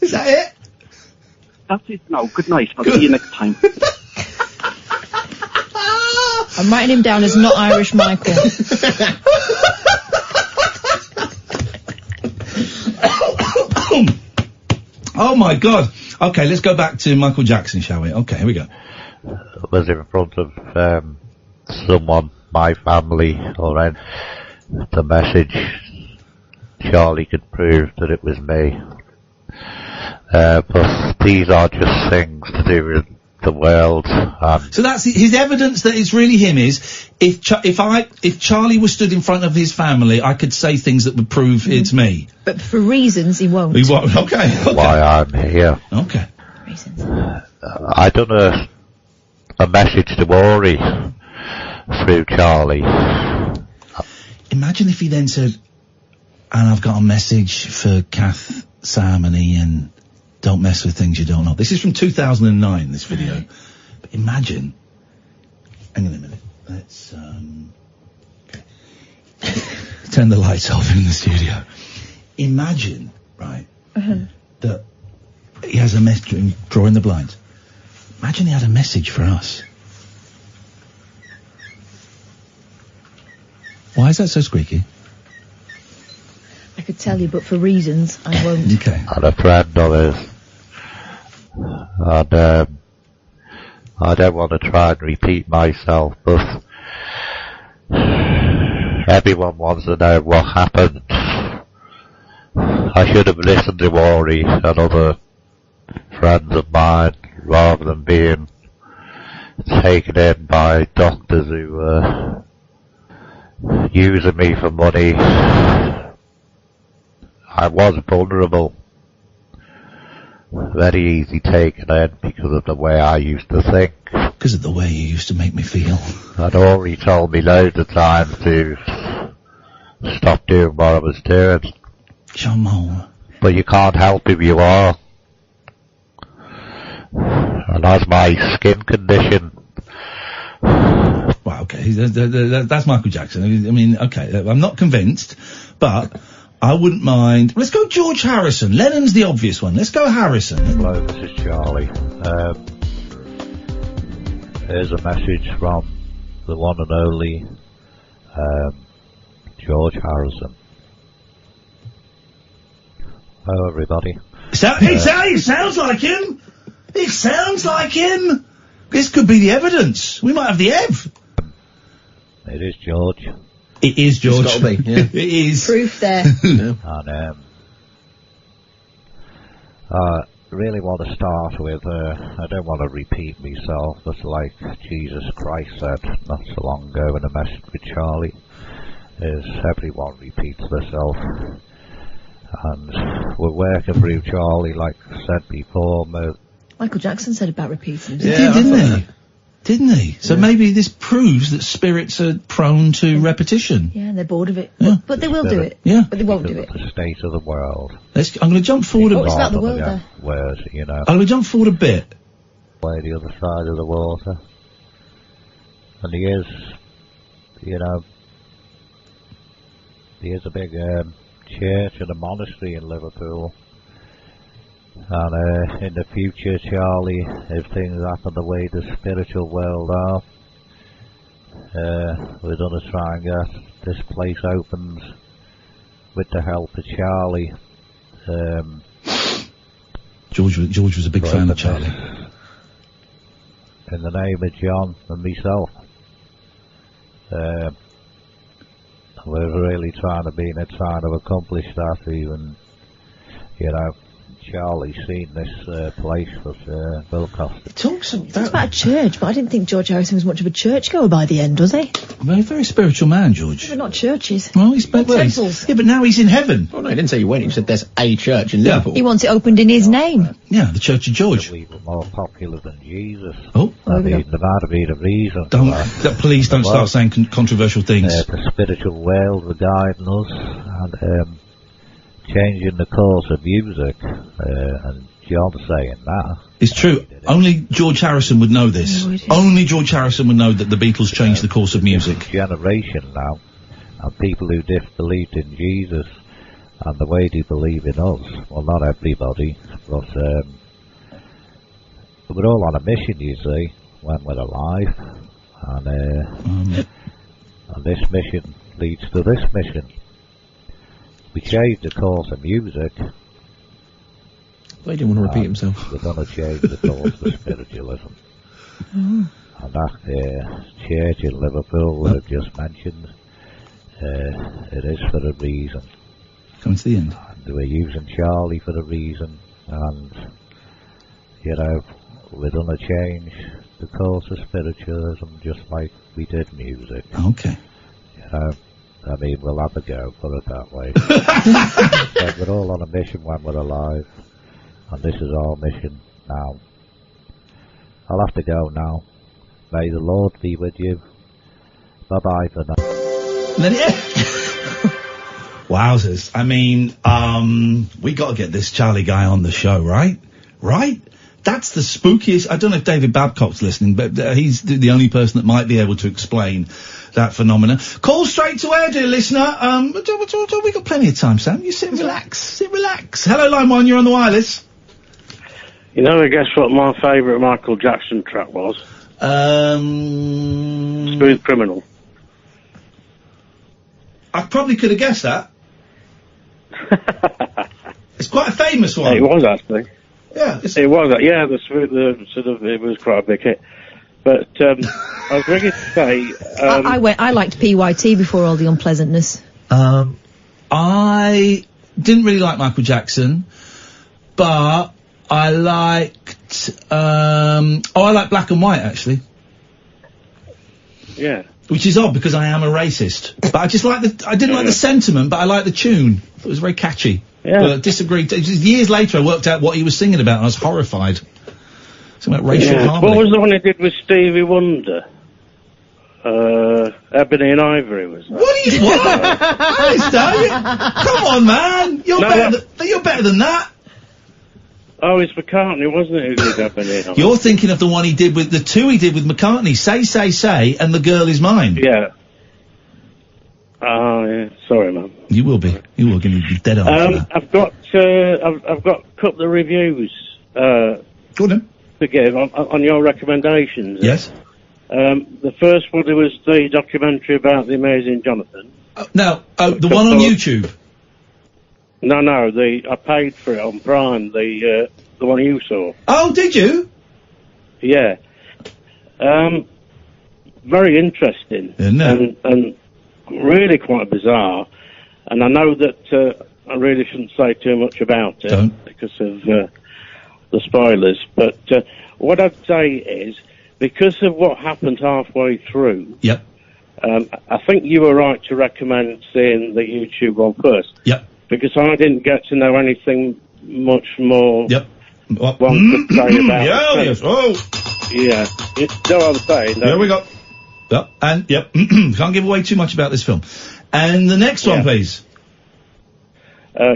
Is that it? That's it now. Good night. I'll see you next time. I'm writing him down as not Irish Michael. Oh my God. Okay, let's go back to Michael Jackson, shall we? Okay, here we go. Was in front of someone, my family, alright. The message, Charlie could prove that it was me. But these are just things to do with the world. So that's his evidence that it's really him. Is if Charlie was stood in front of his family, I could say things that would prove it's me. But for reasons he won't. He won't. Okay. Why I'm here. Okay. Reasons. I done a message to Ori through Charlie. Imagine if he then said, "And I've got a message for Kath, Sam, and Iain. Don't mess with things you don't know." This is from 2009, this video. But imagine... Hang on a minute. Let's, okay. Turn the lights off in the studio. Imagine, right, that he has a message, drawing the blinds. Imagine he had a message for us. Why is that so squeaky? I could tell you, but for reasons, I won't. Okay. And a friend of his. And, I don't want to try and repeat myself, but everyone wants to know what happened. I should have listened to Ori and other friends of mine, rather than being taken in by doctors who were using me for money. I was vulnerable, very easy taken in because of the way I used to think. Because of the way you used to make me feel. I'd already told me loads of times to stop doing what I was doing. But you can't help who you are. And that's my skin condition. Well, okay, that's Michael Jackson. I mean, okay, I'm not convinced, but I wouldn't mind. Let's go George Harrison. Lennon's the obvious one. Let's go Harrison. Hello, this is Charlie. Here's a message from the one and only George Harrison. Hello, everybody. It sounds like him. It sounds like him. This could be the evidence. We might have the Ev. It is George. It is George. It's gotta be, yeah. It is. Proof there. And really want to start with, I don't want to repeat myself, but like Jesus Christ said not so long ago in a message with Charlie, is everyone repeats themselves. And we're working through Charlie, like I said before. Michael Jackson said about repeating. Yeah, didn't he? So maybe this proves that spirits are prone to repetition. Yeah, they're bored of it. Yeah. But they will do it. Yeah. But they won't do it. The state of the world. I'm going to jump forward a bit. It's about the world there. Whereas, you know. I'm going to jump forward a bit. Way the other side of the water. And he is, you know, he is a big church and a monastery in Liverpool. And in the future, Charlie, if things happen the way the spiritual world are, we're going to try and get this place opened with the help of Charlie. George was a big fan of Charlie. In the name of John and myself. We're really trying to accomplish that, even, you know, Charlie's seen this place that will cost. It talks about a church, but I didn't think George Harrison was much of a churchgoer by the end, was he? Very, very spiritual man, George. But not churches. Well, he's temples. Yeah, but now he's in heaven. Oh no, he didn't say he went. He said there's a church in Liverpool. He wants it opened in his name. Yeah, the Church of George. We were more popular than Jesus. Oh, I mean, there might have been a reason. Please don't start saying controversial things. The spiritual world were guiding us, and changing the course of music, and John saying that. It's true. Only George Harrison would know this. Only George Harrison would know that the Beatles changed the course of music. Generation now, and people who disbelieved in Jesus, and the way they believe in us. Well, not everybody, but we're all on a mission, you see, when we're alive, and this mission leads to this mission. We changed the course of music. Well, he didn't want to repeat himself. We're going to change the course of spiritualism. And that church in Liverpool that I've just mentioned, it is for a reason. Coming to the end. And we're using Charlie for a reason, and, you know, we're going to change the course of spiritualism just like we did music. Okay. You know, I mean, we'll have a go, put it that way. But we're all on a mission when we're alive, and this is our mission now. I'll have to go now. May the Lord be with you. Bye-bye for now. Wowzers. I mean, we got to get this Charlie guy on the show, right? Right? That's the spookiest. I don't know if David Babcock's listening, but he's the only person that might be able to explain that phenomena. Call straight to air, dear listener. We got plenty of time, Sam. You sit and relax. Hello, line 1, you're on the wireless. You know, guess what my favourite Michael Jackson track was? Smooth Criminal. I probably could have guessed that. It's quite a famous one. It was, actually. Yeah. It was, yeah, it was quite a big hit. But, I was going to say, I liked PYT before all the unpleasantness. I didn't really like Michael Jackson, but I liked, I like Black and White, actually. Yeah. Which is odd because I am a racist. But I just I didn't like the sentiment, but I liked the tune. It was very catchy. Yeah. But disagreed. Years later I worked out what he was singing about and I was horrified. Something about racial harmony. What was the one he did with Stevie Wonder? Ebony and Ivory was that. What? Alistair, come on, man. You're better than that. Oh, it's McCartney, wasn't it, who did Ebony and Ivory? You're thinking of the one he did with the two he did with McCartney. Say, and The Girl Is Mine. Yeah. Oh, yeah. Sorry, man. You will be. You will give me dead on for that. I've got a couple of reviews. Go on then. To give on your recommendations. Yes. The first one was the documentary about the amazing Jonathan. The one on YouTube. No, I paid for it on Prime. The one you saw. Oh, did you? Yeah. Very interesting. And really quite bizarre. And I know that I really shouldn't say too much about it. Don't. Because of the spoilers. But what I'd say is, because of what happened halfway through, Yep. I think you were right to recommend seeing the YouTube one first. Yep. Because I didn't get to know anything much more. Yep. One could say about Yeah, the yes. film. Oh. Yeah. You know what I'm saying? There we go. Yep. And, yep. Can't give away too much about this film. And the next one, please.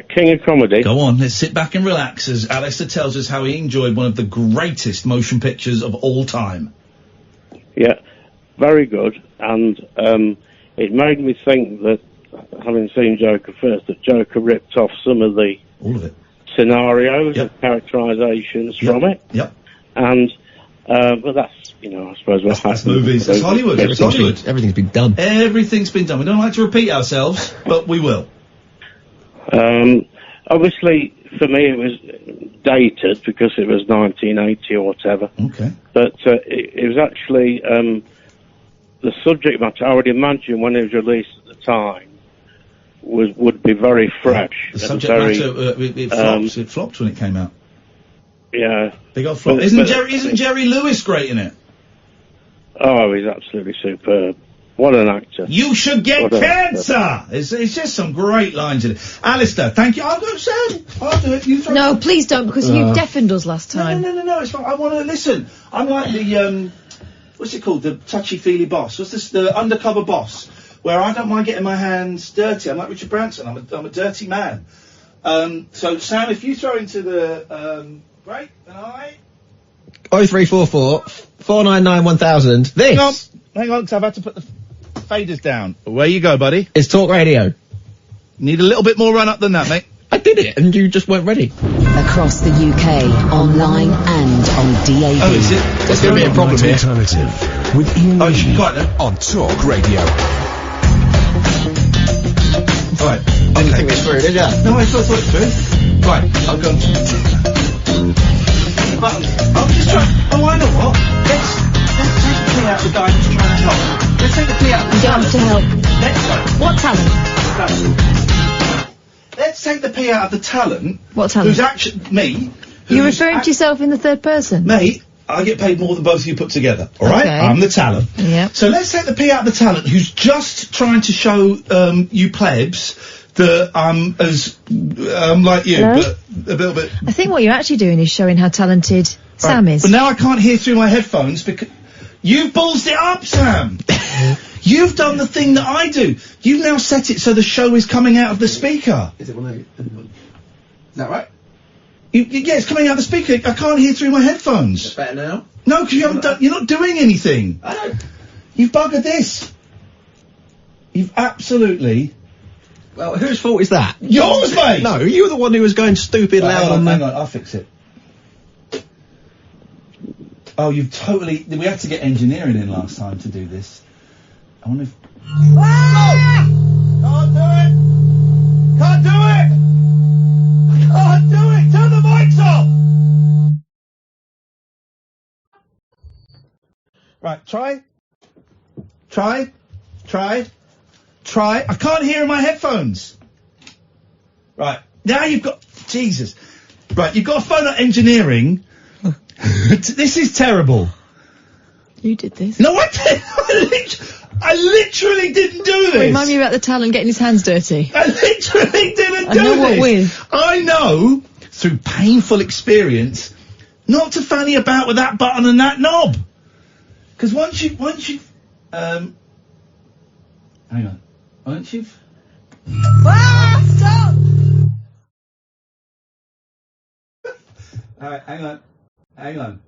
King of Comedy. Go on, let's sit back and relax as Alistair tells us how he enjoyed one of the greatest motion pictures of all time. Yeah, very good. And it made me think that, having seen Joker first, that Joker ripped off some of the all of it scenarios and characterizations from it. Yep. And but that's, I suppose what happens. That's movies. That's Hollywood. It's Hollywood. Everything's been done. Everything's been done. We don't like to repeat ourselves, but we will. Obviously, for me, it was dated because it was 1980 or whatever. Okay. But it was actually the subject matter. I would imagine when it was released at the time would be very fresh. The subject matter, it flopped when it came out. Yeah. Big old flop. Isn't Jerry Lewis great in it? Oh, he's absolutely superb. What an actor. You should get What an cancer! actor. It's just some great lines in it. Alistair, thank you. I'll go, Sam. I'll do it. You try. No, please don't, because you deafened us last time. No, it's fine. I want to listen. I'm like the, what's it called? The touchy-feely boss. What's this? The undercover boss. Where I don't mind getting my hands dirty. I'm like Richard Branson. I'm a dirty man. So, Sam, if you throw into the, right, and I... 0344 499 1000. This! Hang on, because I've had to put the faders down. Where you go, buddy? It's Talk Radio. Need a little bit more run up than that, mate. I did it, and you just weren't ready. Across the UK, online and on DAB. Oh, is it? There's going to be a problem here. Alternative with Iain on Talk Radio. Alright, Didn't think this through, did ya? No, I thought it through. Right, I'll go. I'm just trying. Oh, I know what. Let's take the plea out of the guy who's trying to help. Let's take the plea out of the You don't have to help. Let's go. What talent? Let's take the pee out of the talent. What talent? Who's actually me. You're referring to yourself in the third person? Mate, I get paid more than both of you put together. All right, Okay. I'm the talent. Yeah. So let's take the pee out of the talent who's just trying to show you plebs that I'm as like you, Hello? but a little bit. I think what you're actually doing is showing how talented Sam is. But now I can't hear through my headphones because you've ballsed it up, Sam. You've done the thing that I do. You've now set it so the show is coming out of the speaker. Is it one of Is that right? Yeah, it's coming out of the speaker. I can't hear through my headphones. It's better now? No, because you haven't done. You're not doing anything. I don't. You've buggered this. You've absolutely. Well, whose fault is that? Yours, mate! No, you were the one who was going stupid loud on hang on, I'll fix it. Oh, you've totally... We had to get engineering in last time to do this. I wonder if... Ah! Can't do it! Can't do it! Can't do it! Turn the mics off! Right, try. I can't hear in my headphones. Right, now you've got... Jesus. Right, you've got to phone up engineering. This is terrible. You did this. No, I didn't. I literally didn't do this. Remind me about the talent getting his hands dirty. I literally didn't do this. I know what with. I know, through painful experience, not to fanny about with that button and that knob. Because once you, hang on. Once you've... Stop! Alright, hang on.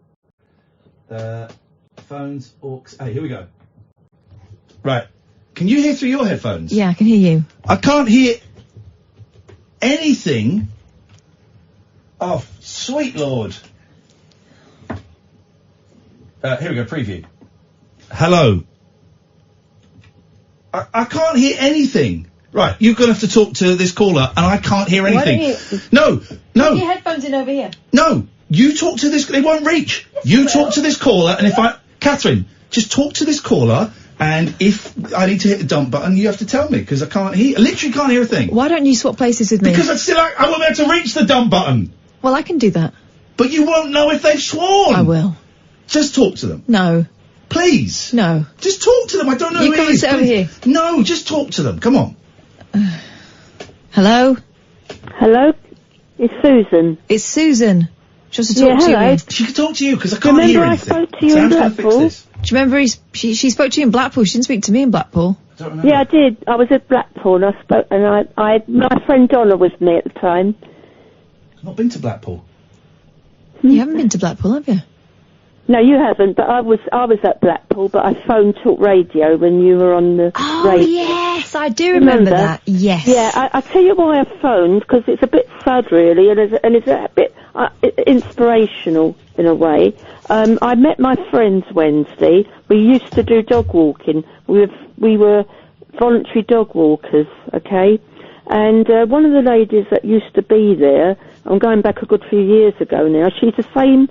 Phones, aux... Hey, here we go. Right. Can you hear through your headphones? Yeah, I can hear you. I can't hear anything. Oh, sweet Lord. Here we go, preview. Hello. I can't hear anything. Right, you're going to have to talk to this caller, and I can't hear anything. No. Put your headphones in over here. No, you talk to this... They won't reach. Yes, you talk to this caller, and if I... Catherine, just talk to this caller, and if I need to hit the dump button, you have to tell me, because I can't hear... I literally can't hear a thing. Why don't you swap places with me? Because I won't be able to reach the dump button. Well, I can do that. But you won't know if they've sworn. I will. Just talk to them. No. Please. No. Just talk to them. I don't know You who come it and is. sit over Please. here. No, just talk to them. Come on. Hello? Hello? It's Susan. It's Susan. She wants to talk to you. hello. Ian. She can talk to you because I can't Remember hear I anything. spoke to you in Sam's gonna fix Blackpool? this. Do you remember she spoke to you in Blackpool? She didn't speak to me in Blackpool. Yeah, I did. I was at Blackpool and I spoke, and my friend Donna was with me at the time. I've not been to Blackpool. You haven't been to Blackpool, have you? No, you haven't, but I was at Blackpool, but I phoned Talk Radio when you were on the Oh, radio. yes, I do remember that. Yes. Yeah, I tell you why I phoned, because it's a bit sad, really, and it's a bit inspirational in a way. I met my friends Wednesday. We used to do dog walking. We were voluntary dog walkers, okay? And one of the ladies that used to be there, I'm going back a good few years ago now, she's the same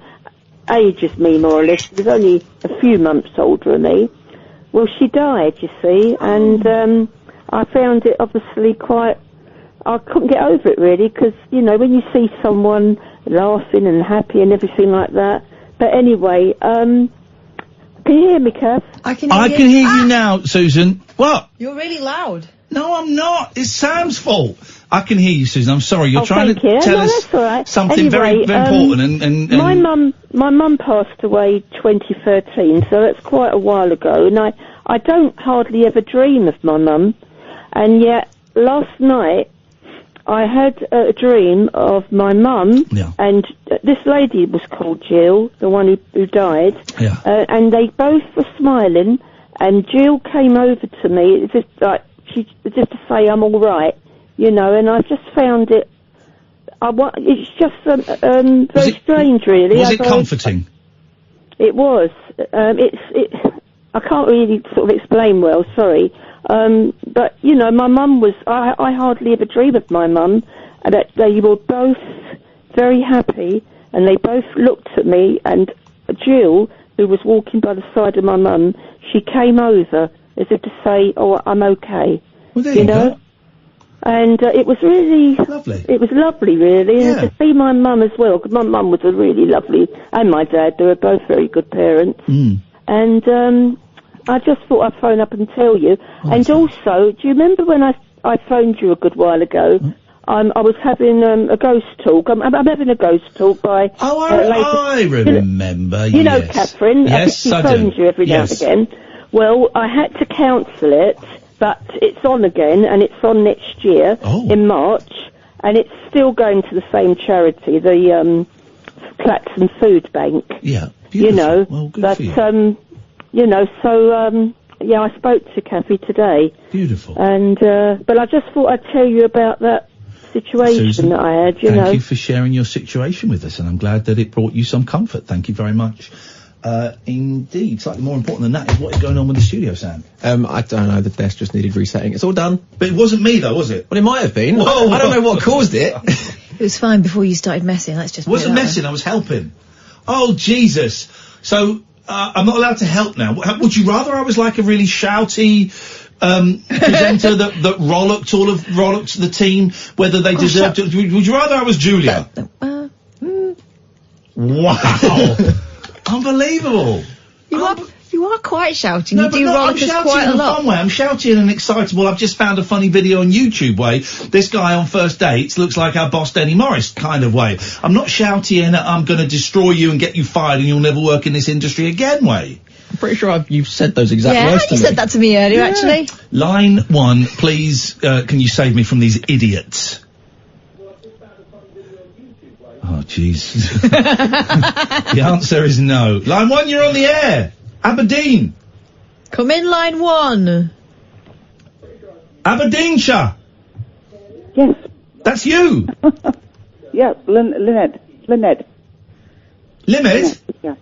age as me, more or less. She was only a few months older than me. Well, she died, you see, and I found it obviously quite... I couldn't get over it, really, because, you know, when you see someone laughing and happy and everything like that. But anyway, can you hear me, Kath? I can hear you now, Susan. What? You're really loud. No, I'm not. It's Sam's fault. I can hear you, Susan. I'm sorry. You're trying to thank you. tell No, us that's all right. something Anyway, very important. And my mum passed away 2013, so that's quite a while ago. And I don't hardly ever dream of my mum, and yet last night I had a dream of my mum, and this lady was called Jill, the one who died, and they both were smiling, and Jill came over to me, just to say I'm all right, you know, and I just found it. It's just very strange, really. Was it comforting? It was. I can't really sort of explain well. Sorry. But, you know, my mum was... I hardly ever dream of my mum. And that they were both very happy, and they both looked at me, and Jill, who was walking by the side of my mum, she came over as if to say, oh, I'm okay. Well, there you know? go. And it was really... Lovely. It was lovely, really. And to see my mum as well, because my mum was a really lovely... And my dad, they were both very good parents. And... I just thought I'd phone up and tell you. And also, do you remember when I phoned you a good while ago? I was having a ghost talk. I'm having a ghost talk by... I remember, You know Katherine. Yes, I think she phones you every now and again. Well, I had to cancel it, but it's on again, and it's on next year, in March, and it's still going to the same charity, the Claxon Food Bank. Yeah, beautiful. You know, well, good but... for you. You know, so, yeah, I spoke to Kathy today. Beautiful. And, but I just thought I'd tell you about that situation Susan, that I had, you know. Thank you for sharing your situation with us, and I'm glad that it brought you some comfort. Thank you very much. Indeed. Slightly more important than that is what is going on with the studio, Sam. I don't know, the desk just needed resetting. It's all done. But it wasn't me, though, was it? Well, it might have been. Whoa, I don't know what caused it. It was fine before you started messing. Let's just... Wasn't messing, I was helping. Oh, Jesus. So... I'm not allowed to help now. Would you rather I was like a really shouty presenter that rollicked the team, whether they deserved it? Would you rather I was Julia? Wow. Unbelievable. You are quite shouting. No, you but do no, rollick I'm us shouting quite in a a lot. fun way. I'm shouting in an excitable, I've just found a funny video on YouTube way. This guy on first dates looks like our boss Denny Morris kind of way. I'm not shouting in a I'm going to destroy you and get you fired and you'll never work in this industry again way. I'm pretty sure you've said those exact words to you me. said that to me earlier, actually. Line 1, please, can you save me from these idiots? Oh, jeez. The answer is no. Line 1, you're on the air. Aberdeen. Come in, line 1. Aberdeenshire. Yes. That's you. Yeah, Linette. Linette? Yeah.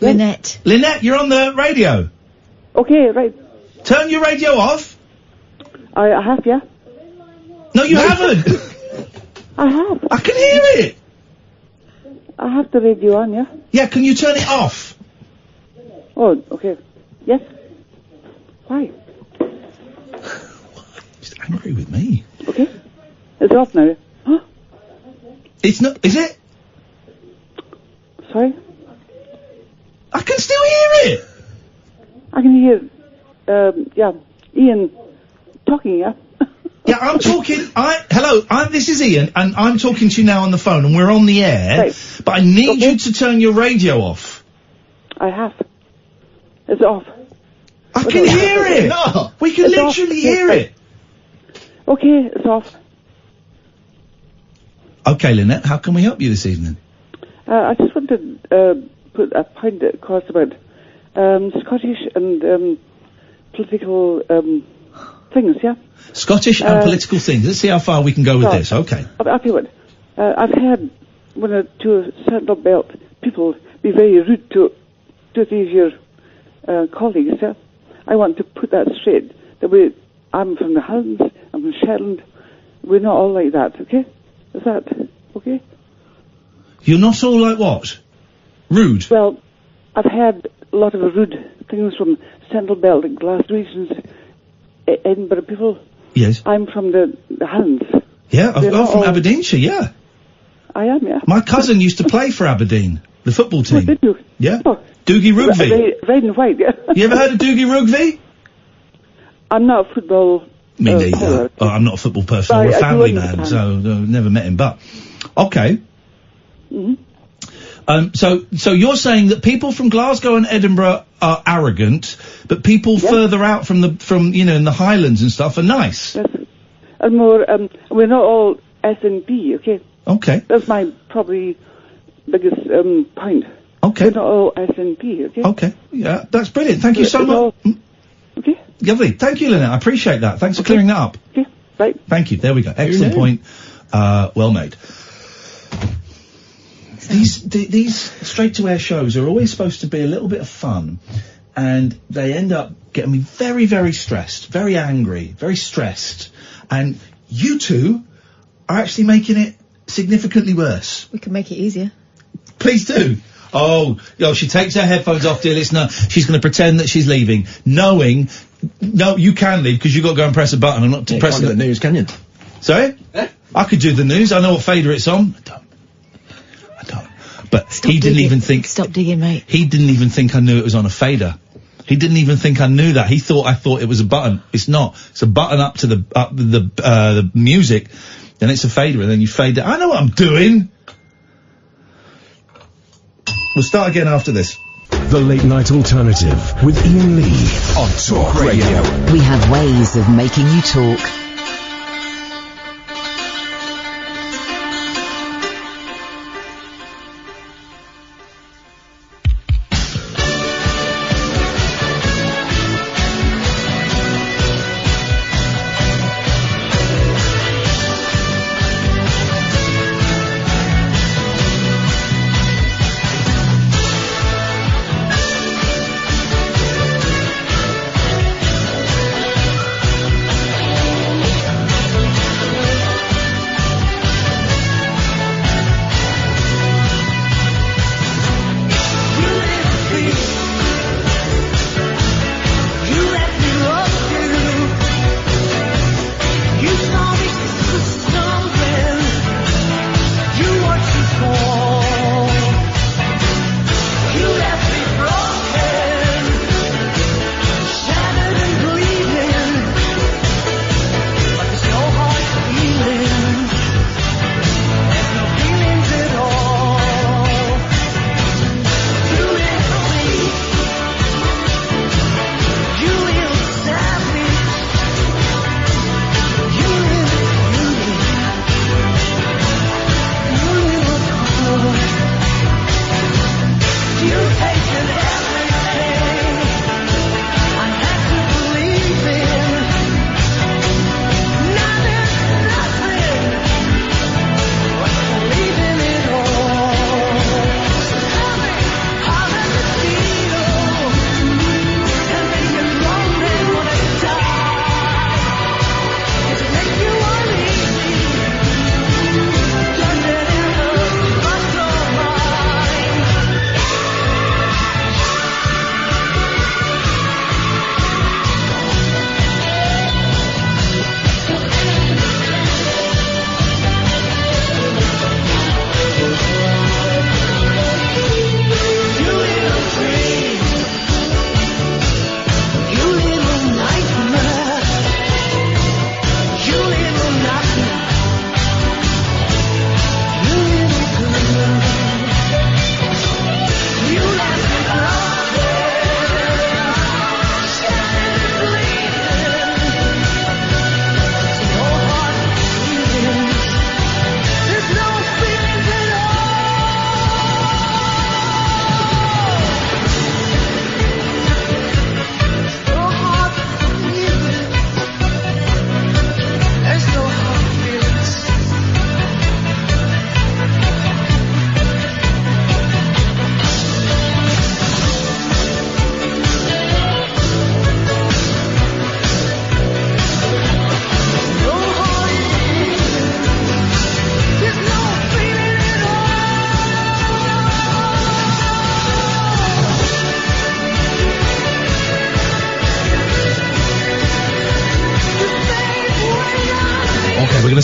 Linette. Linette, you're on the radio. Okay, right. Turn your radio off. I have, yeah. No, you haven't. I have. I can hear it. I have the radio on, yeah. Yeah, can you turn it off? Oh, okay. Yes. Why? He's angry with me. Okay. It's off now. Huh? It's not, is it? Sorry? I can still hear it! I can hear, Ian talking, yeah? Yeah, I'm talking. This is Ian, and I'm talking to you now on the phone, and we're on the air. Right. But I need you to turn your radio off. I have. It's off. I can hear it. No, we can literally hear it. Okay, it's off. Okay, Linette, how can we help you this evening? I just want to put a point across about Scottish and political things, yeah? Scottish and political things. Let's see how far we can go with this. Okay. I'll tell you what. I've had one or two central belt people be very rude to these your colleagues, yeah? I want to put that straight. I'm from the Highlands, I'm from Shetland. We're not all like that, okay? Is that okay? You're not all like what? Rude? Well, I've had a lot of rude things from Central Belt and Glass regions, Edinburgh people. Yes. I'm from the Highlands. Yeah, I'm from Aberdeenshire, yeah. I am, yeah. My cousin used to play for Aberdeen, the football team. Oh, did you? Yeah. Oh. Doogie Rugby. Red and white, yeah. You ever heard of Doogie Rugby? I'm not a football... Me neither. Oh, I'm not a football person. I'm a family man, so never met him. But okay. So you're saying that people from Glasgow and Edinburgh are arrogant, but people further out from in the Highlands and stuff are nice. Yes. And more. We're not all SNP, okay? Okay. That's my probably biggest point. Okay. We're not all SNP, okay? Okay. Yeah, that's brilliant. Thank you so much. Okay. Lovely. Thank you, Linette. I appreciate that. Thanks for clearing that up. Okay. Right. Thank you. There we go. Excellent point. Well made. These straight-to-air shows are always supposed to be a little bit of fun, and they end up getting me very, very stressed, very angry, very stressed, and you two are actually making it significantly worse. We can make it easier. Please do. Oh, she takes her headphones off, dear listener. She's going to pretend that she's leaving, knowing... No, you can leave, because you've got to go and press a button. I'm not pressing the news, can you? Sorry? I could do the news. I know what fader it's on. I don't. But he didn't even think... Stop digging, mate. He didn't even think I knew it was on a fader. He didn't even think I knew that. He thought I thought it was a button. It's not. It's a button up to the music, then it's a fader, and then you fade it. I know what I'm doing! We'll start again after this. The Late Night Alternative with Iain Lee on Talk Radio. We have ways of making you talk.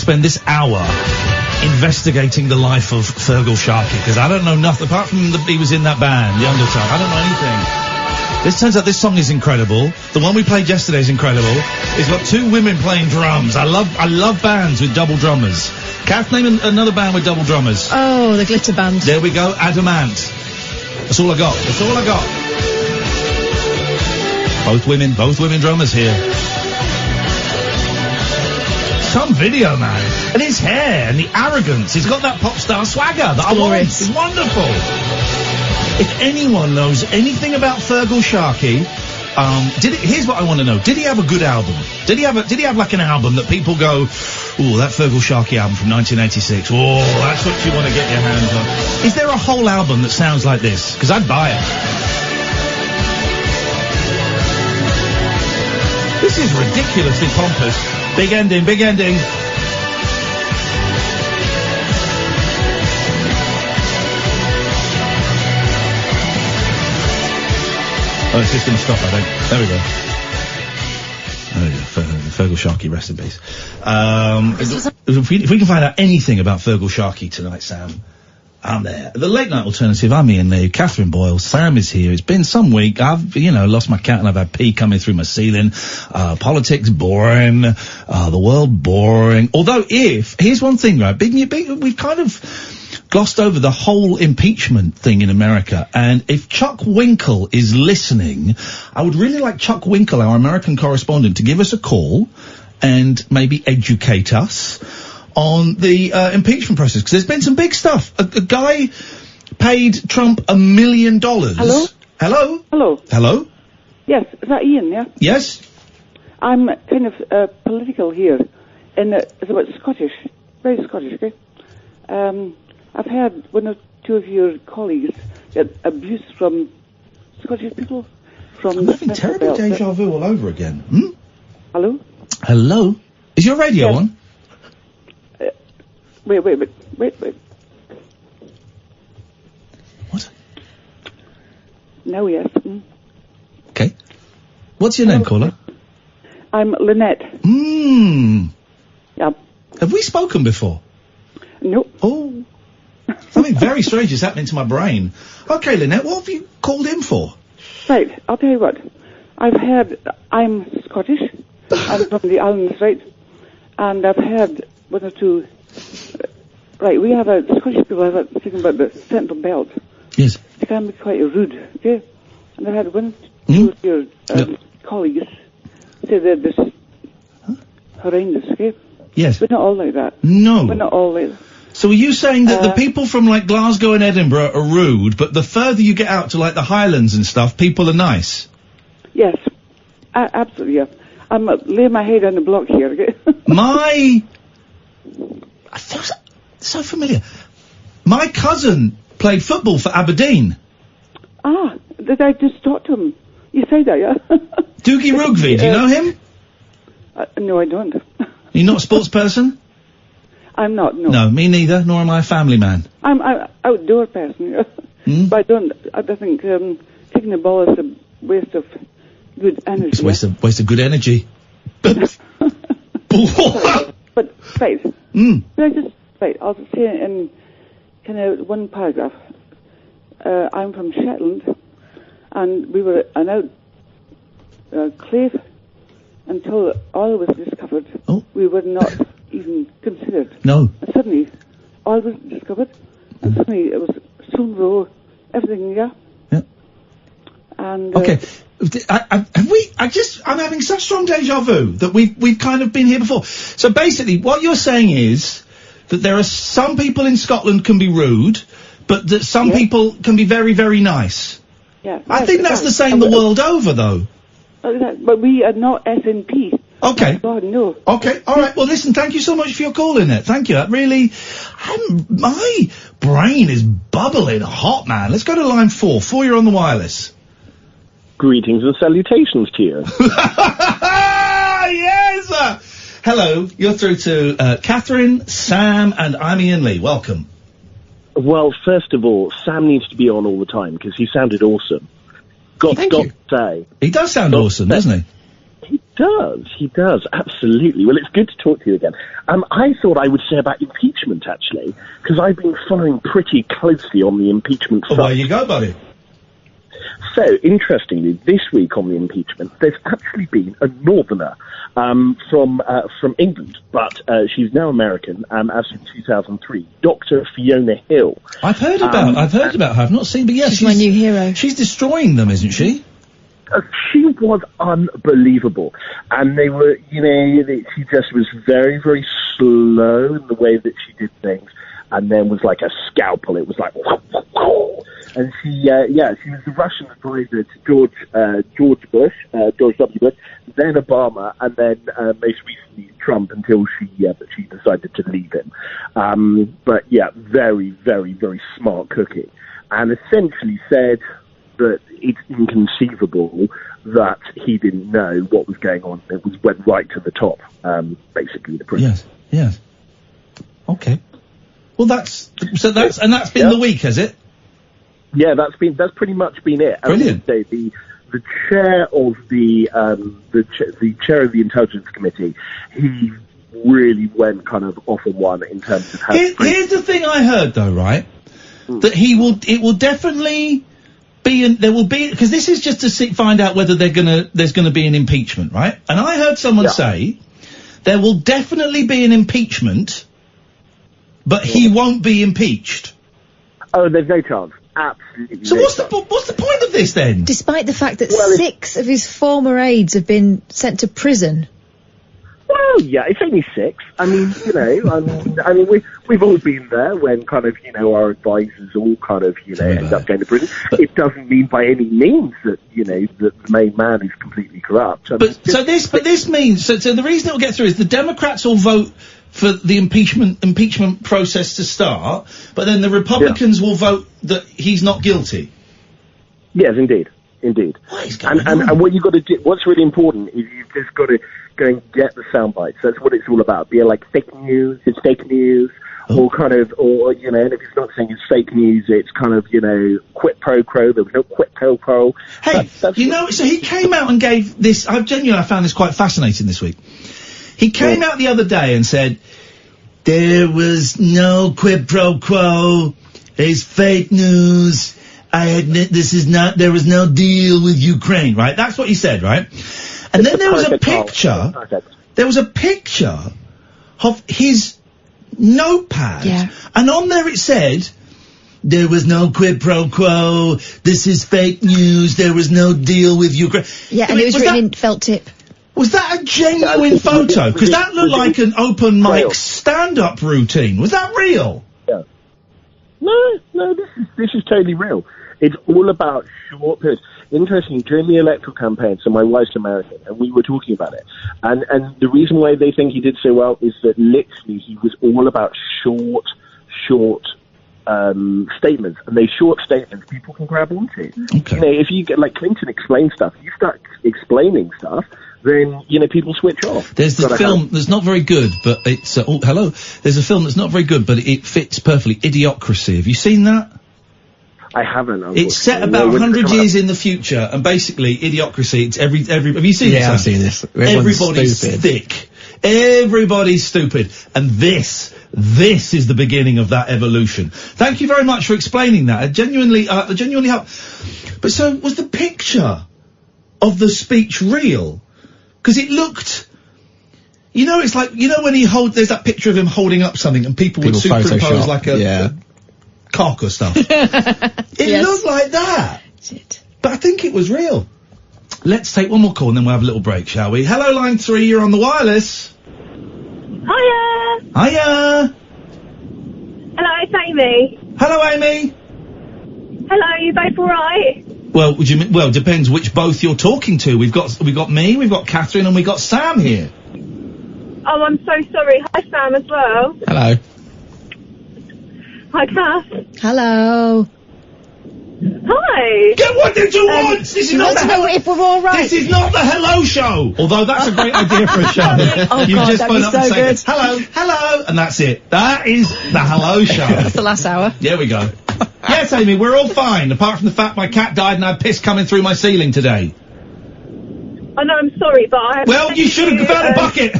spend this hour investigating the life of Fergal Sharkey, because I don't know nothing, apart from he was in that band, The Undertow. I don't know anything. This turns out this song is incredible. The one we played yesterday is incredible. It's got two women playing drums. I love bands with double drummers. Kath, name another band with double drummers. Oh, the Glitter Band. There we go, Adamant. That's all I got. That's all I got. Both women drummers here. Some video, man. And his hair and the arrogance. He's got that pop star swagger that I want. It's wonderful. If anyone knows anything about Fergal Sharkey, here's what I want to know. Did he have a good album? Did he have like an album that people go, ooh, that Fergal Sharkey album from 1986. Oh, that's what you want to get your hands on. Is there a whole album that sounds like this? Because I'd buy it. This is ridiculously pompous. Big ending, big ending. Oh, it's just going to stop, I think. There we go. There we go. Fergal Sharkey, rest in peace. If we can find out anything about Fergal Sharkey tonight, Sam, I'm there. The Late Night Alternative, I'm Iain Lee, Catherine Boyle, Sam is here. It's been some week. I've, lost my cat and I've had pee coming through my ceiling. Politics boring. The world boring. Although here's one thing, right? We've kind of glossed over the whole impeachment thing in America, and if Chuck Winkle is listening, I would really like Chuck Winkle, our American correspondent, to give us a call and maybe educate us on the impeachment process, because there's been some big stuff. A guy paid Trump $1 million. Hello? Hello? Hello? Hello? Yes, is that Iain, yeah? Yes? I'm kind of political here, and it's about Scottish, very Scottish, okay? I've had one or two of your colleagues get abuse from Scottish people. I'm having terrible deja vu all over again. Hello? Hello? Is your radio on? Wait. What? No, yes. Okay. What's your name, caller? I'm Linette. Yeah. Have we spoken before? No. Oh. Something very strange is happening to my brain. Okay, Linette, what have you called in for? Right, I'll tell you what. I'm Scottish. I'm from the islands, right? And I've had one or two. Right, we have Scottish people have a thing about the central belt. Yes. They can be quite rude, okay? And I had one or two of your colleagues say that this horrendous, okay? Yes. We're not all like that. No. We're not all like that. So are you saying that the people from like Glasgow and Edinburgh are rude, but the further you get out to like the Highlands and stuff, people are nice? Yes. Absolutely, yeah. I'm laying my head on the block here, okay? I feel so familiar. My cousin played football for Aberdeen. Ah, did I just talk to him? You say that, yeah? Doogie Rugby, do you know him? No, I don't. You're not a sports person? I'm not, no. No, me neither, nor am I a family man. I'm an outdoor person, yeah. But I think kicking the ball is a waste of good energy. It's a waste of good energy. But, right. I'll say in kind of one paragraph. I'm from Shetland, and we were an cliff until oil was discovered. Oh. We were not even considered. No. And suddenly, oil was discovered, and suddenly it was Sunro, everything, yeah? Yeah. And... okay. I'm having such strong deja vu that we've kind of been here before. So basically, what you're saying is that there are some people in Scotland can be rude, but that some people can be very, very nice. Yeah. I think that's the same the world over, though. But we are not SNP. Okay. God, no. Okay, alright, well listen, thank you so much for your call, Linette. Thank you, that really... my brain is bubbling hot, man. Let's go to line 4. 4, you're on the wireless. Greetings and salutations to you. Yes! Hello, you're through to Katherine, Sam, and I'm Iain Lee. Welcome. Well, first of all, Sam needs to be on all the time because he sounded awesome. Got to say. He does sound awesome, doesn't he? He He does, absolutely. Well, it's good to talk to you again. I thought I would say about impeachment, actually, because I've been following pretty closely on the impeachment stuff. There you go, buddy. So, interestingly, this week on the impeachment, there's actually been a northerner from England, but she's now American, as in 2003, Dr. Fiona Hill. I've heard about her. I've not seen, but yes, She's my new hero. She's destroying them, isn't she? She was unbelievable, and they were, she just was very, very slow in the way that she did things, and then was like a scalpel. It was like, and she was the Russian advisor to George W. Bush, then Obama, and then most recently Trump, until she decided to leave him. But yeah, very, very, very smart cookie, and essentially said that it's inconceivable that he didn't know what was going on. It went right to the top, basically, the prison. Yes. Okay. Well, that's been the week, has it? Yeah, that's pretty much been it. Brilliant. I would say the chair of the chair of the Intelligence Committee, he really went kind of off on one in terms of how. Here's the thing I heard, though, right? That it will definitely be, there will be, because this is just to find out whether there's gonna be an impeachment, right? And I heard someone say there will definitely be an impeachment, but he won't be impeached. Oh, there's no chance. Absolutely. So what's the point of this then? Despite the fact that 6 of his former aides have been sent to prison. Well, yeah, it's only 6. I mean, we've all been there when kind of, our advisors all kind of, end up going to prison. It doesn't mean by any means that, that the main man is completely corrupt. This means, so the reason it will get through is the Democrats will vote for the impeachment process to start, but then the Republicans will vote that he's not guilty. Yes, indeed. And what you've got to do, what's really important is you've just got to go and get the sound bites. That's what it's all about. Be like fake news, it's fake news, or and if it's not saying it's fake news, it's kind of, quid pro quo. There was no quid pro quo. Hey, so he came out and gave this, I found this quite fascinating this week. He came out the other day and said, there was no quid pro quo, it's fake news, there was no deal with Ukraine, right? That's what he said, right? And then there was a picture of his notepad, and on there it said, there was no quid pro quo, this is fake news, there was no deal with Ukraine. Yeah, and it was written in felt tip. Was that a genuine photo? Because that looked like an open mic stand-up routine. Was that real? Yeah. No, this is totally real. It's all about short periods. Interesting, during the electoral campaign, so my wife's American, and we were talking about it. And the reason why they think he did so well is that literally he was all about short statements. And those short statements people can grab onto. Okay. If you get, like Clinton explains stuff, you start explaining stuff, then, people switch off. There's the film that's not very good, but it's, hello. There's a film that's not very good, but it fits perfectly. Idiocracy. Have you seen that? I haven't. It's set about 100 years in the future, and basically, Idiocracy, it's every, have you seen this? Yeah, I've seen this. Everybody's thick. Everybody's stupid. And this is the beginning of that evolution. Thank you very much for explaining that. It genuinely helped. But so, was the picture of the speech real? Because it looked, it's like, when there's that picture of him holding up something and people would superimpose like a cock or stuff. It looked like that. But I think it was real. Let's take one more call and then we'll have a little break, shall we? Hello, line 3, you're on the wireless. Hiya! Hello, it's Amy. Hello, Amy. Hello, you both alright? Well, depends which both you're talking to. We've got me, we've got Katherine, and we've got Sam here. Oh, I'm so sorry. Hi, Sam, as well. Hello. Hi, Kath. Hello. Hi. What did you want? This is not the know if we're all right. This is not the Hello Show. Although that's a great idea for a show. You just phone up and say, hello, and that's it. That is the Hello Show. That's the last hour. There we go. Yes, Amy, we're all fine, apart from the fact my cat died and I had piss coming through my ceiling today. I know, I'm sorry, but I... Well, you should have found a bucket!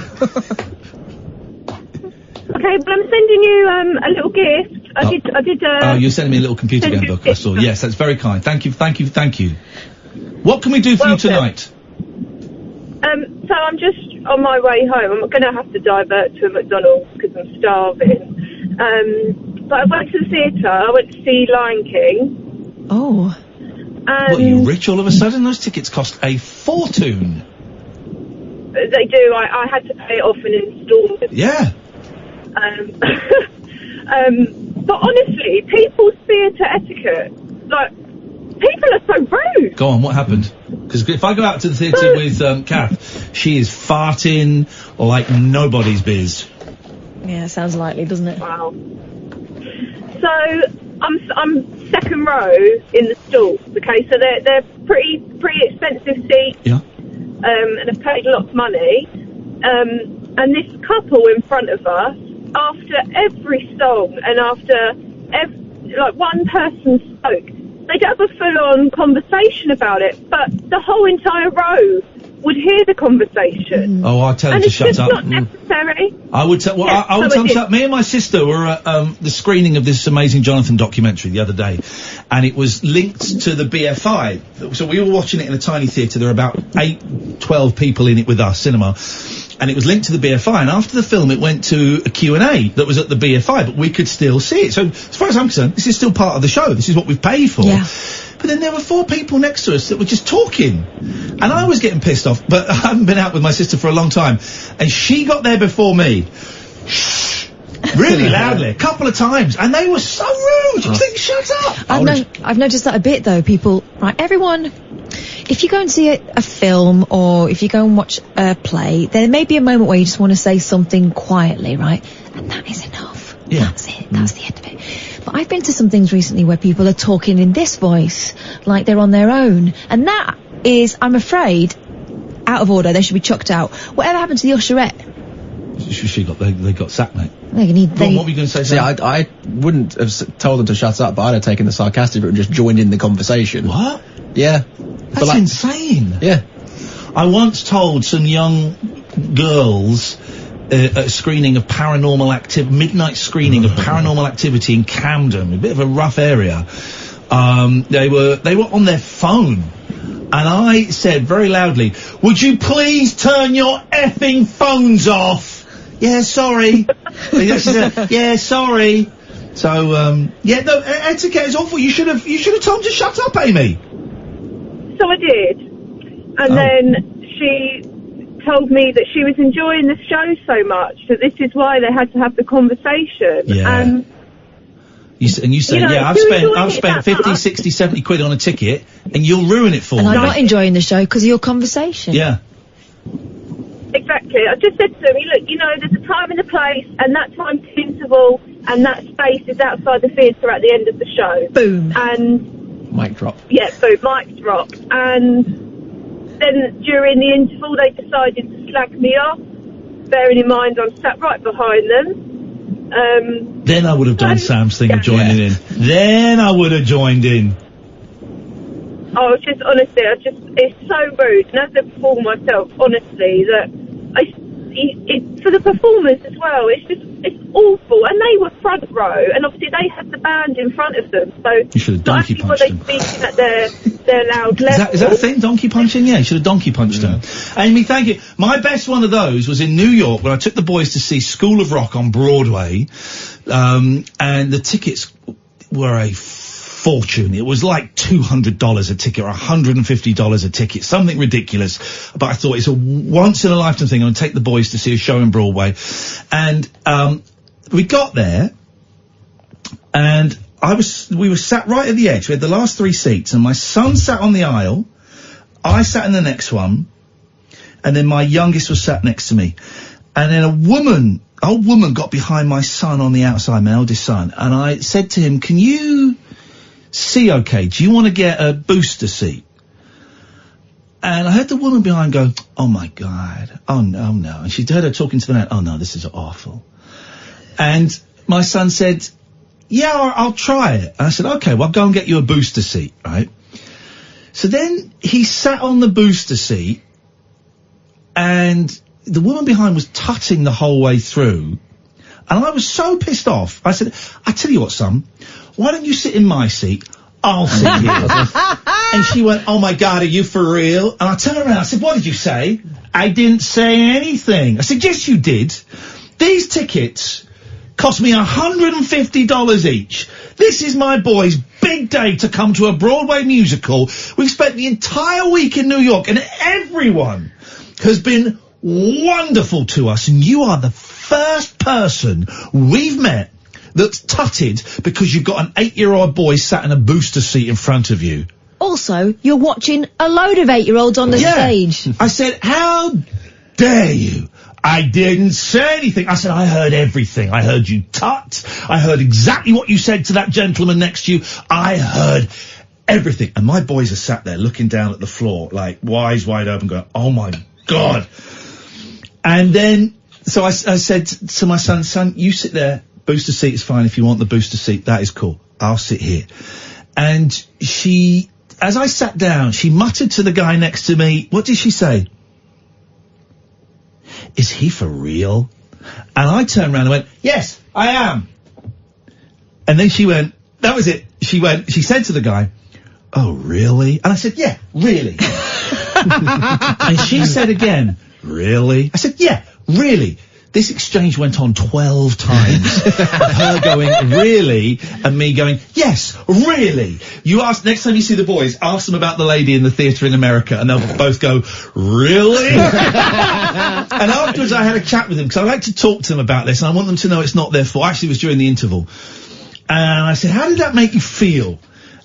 Okay, but I'm sending you a little gift. I did. Oh, you're sending me a little computer game book, I saw. Yes, that's very kind. Thank you. What can we do for you tonight? So I'm just on my way home. I'm going to have to divert to a McDonald's because I'm starving. But I went to the theatre. I went to see Lion King. Oh. What, are you rich all of a sudden? Those tickets cost a fortune. They do. I had to pay it off in instalments. Yeah. But honestly, people's theatre etiquette, like, people are so rude. Go on, what happened? Because if I go out to the theatre with Kath, she is farting like nobody's biz. Yeah, sounds likely, doesn't it? Wow. So I'm second row in the stalls. Okay, so they're pretty expensive seats. Yeah. And I've paid lots of money. And this couple in front of us, after every song and after one person spoke, they'd have a full-on conversation about it, but the whole entire row would hear the conversation. Oh, I'll tell them And to it's shut just up. not necessary. I would tell. Well, Yes, I would so tell it them. is. Me and my sister were at the screening of this amazing Jonathan documentary the other day, and it was linked to the BFI. So we were watching it in a tiny theatre. There were about 12 people in it with our cinema, and it was linked to the BFI. And after the film, it went to a Q&A that was at the BFI, but we could still see it. So as far as I'm concerned, this is still part of the show. This is what we've paid for. Yeah. But then there were 4 people next to us that were just talking. And I was getting pissed off, but I haven't been out with my sister for a long time. And she got there before me. Really loudly, a couple of times. And they were so rude. You think, shut up. I've noticed that a bit, though. People, right, everyone, if you go and see a film or if you go and watch a play, there may be a moment where you just want to say something quietly, right? And that is enough. Yeah. That's it. That's the end of it. But I've been to some things recently where people are talking in this voice, like they're on their own. And that is, I'm afraid, out of order. They should be chucked out. Whatever happened to the usherette? They got sacked, mate. What were you going to say? See, I wouldn't have told them to shut up, but I'd have taken the sarcastic route and just joined in the conversation. What? Yeah. That's insane. Yeah. I once told some young girls at a screening of Paranormal Activity, midnight screening of Paranormal Activity in Camden, a bit of a rough area. They were on their phone. And I said very loudly, "Would you please turn your effing phones off?" Yeah, sorry. Yeah, sorry. So, etiquette is awful. You should have told them to shut up, Amy. So I did. And then she told me that she was enjoying the show so much that this is why they had to have the conversation. Yeah. You say, I've spent 50, 60, 70 quid on a ticket, and you'll ruin it for me. And I'm not enjoying the show because of your conversation. Yeah. Exactly. I just said to me, look, there's a time and a place, and that time's interval, and that space is outside the theatre at the end of the show. Boom. And... Mic drop. Yeah, boom, mic drop. And then during the interval, they decided to slag me off, bearing in mind I'm sat right behind them. Then I would have done Sam's thing of joining in. Then I would have joined in. Oh, just honestly, it's so rude. And as a performer myself, honestly, that for the performers as well, it's awful. And they were front row, and obviously they had the band in front of them. So you should have donkey punched them. Speaking at their loud level. Is that a thing? Donkey punching? Yeah, you should have donkey punched them. Amy, thank you. My best one of those was in New York when I took the boys to see School of Rock on Broadway, and the tickets were a fortune. It was like $200 a ticket or $150 a ticket, something ridiculous. But I thought it's a once in a lifetime thing. I'm going to take the boys to see a show in Broadway. And we got there, and we were sat right at the edge. We had the last 3 seats, and my son sat on the aisle. I sat in the next one, and then my youngest was sat next to me. And then old woman got behind my son on the outside, my eldest son, and I said to him, "Can you see okay? Do you want to get a booster seat?" And I heard the woman behind go, "Oh my God, oh no." And she heard her talking to the man, "Oh no, this is awful." And my son said, "Yeah, I'll try it." And I said, "Okay, well, go and get you a booster seat," right? So then he sat on the booster seat, and the woman behind was tutting the whole way through. And I was so pissed off. I said, I tell you what, son, why don't you sit in my seat? I'll sit here. And she went, oh my God, are you for real? And I turned around, I said, what did you say? I didn't say anything. I said, yes, you did. These tickets cost me $150 each. This is my boy's big day to come to a Broadway musical. We've spent the entire week in New York, and everyone has been wonderful to us, and you are the first person we've met that's tutted because you've got an 8-year-old boy sat in a booster seat in front of you. Also, you're watching a load of 8-year-olds on the stage. I said, how dare you? I didn't say anything. I said, I heard everything. I heard you tut. I heard exactly what you said to that gentleman next to you. I heard everything. And my boys are sat there looking down at the floor, like, eyes wide open, going, oh my God. And then, so I said to my son, you sit there. Booster seat is fine. If you want the booster seat, that is cool. I'll sit here. And she, as I sat down, she muttered to the guy next to me, what did she say? Is he for real? And I turned around and went, yes, I am. And then she went, that was it. She said to the guy, oh, really? And I said, yeah, really. And she said again, really? I said, yeah, really. This exchange went on 12 times of her going, really, and me going, yes, really. You ask, next time you see the boys, ask them about the lady in the theatre in America, and they'll both go, really? And afterwards I had a chat with them, because I like to talk to them about this, and I want them to know it's not their fault. Actually, it was during the interval. And I said, how did that make you feel?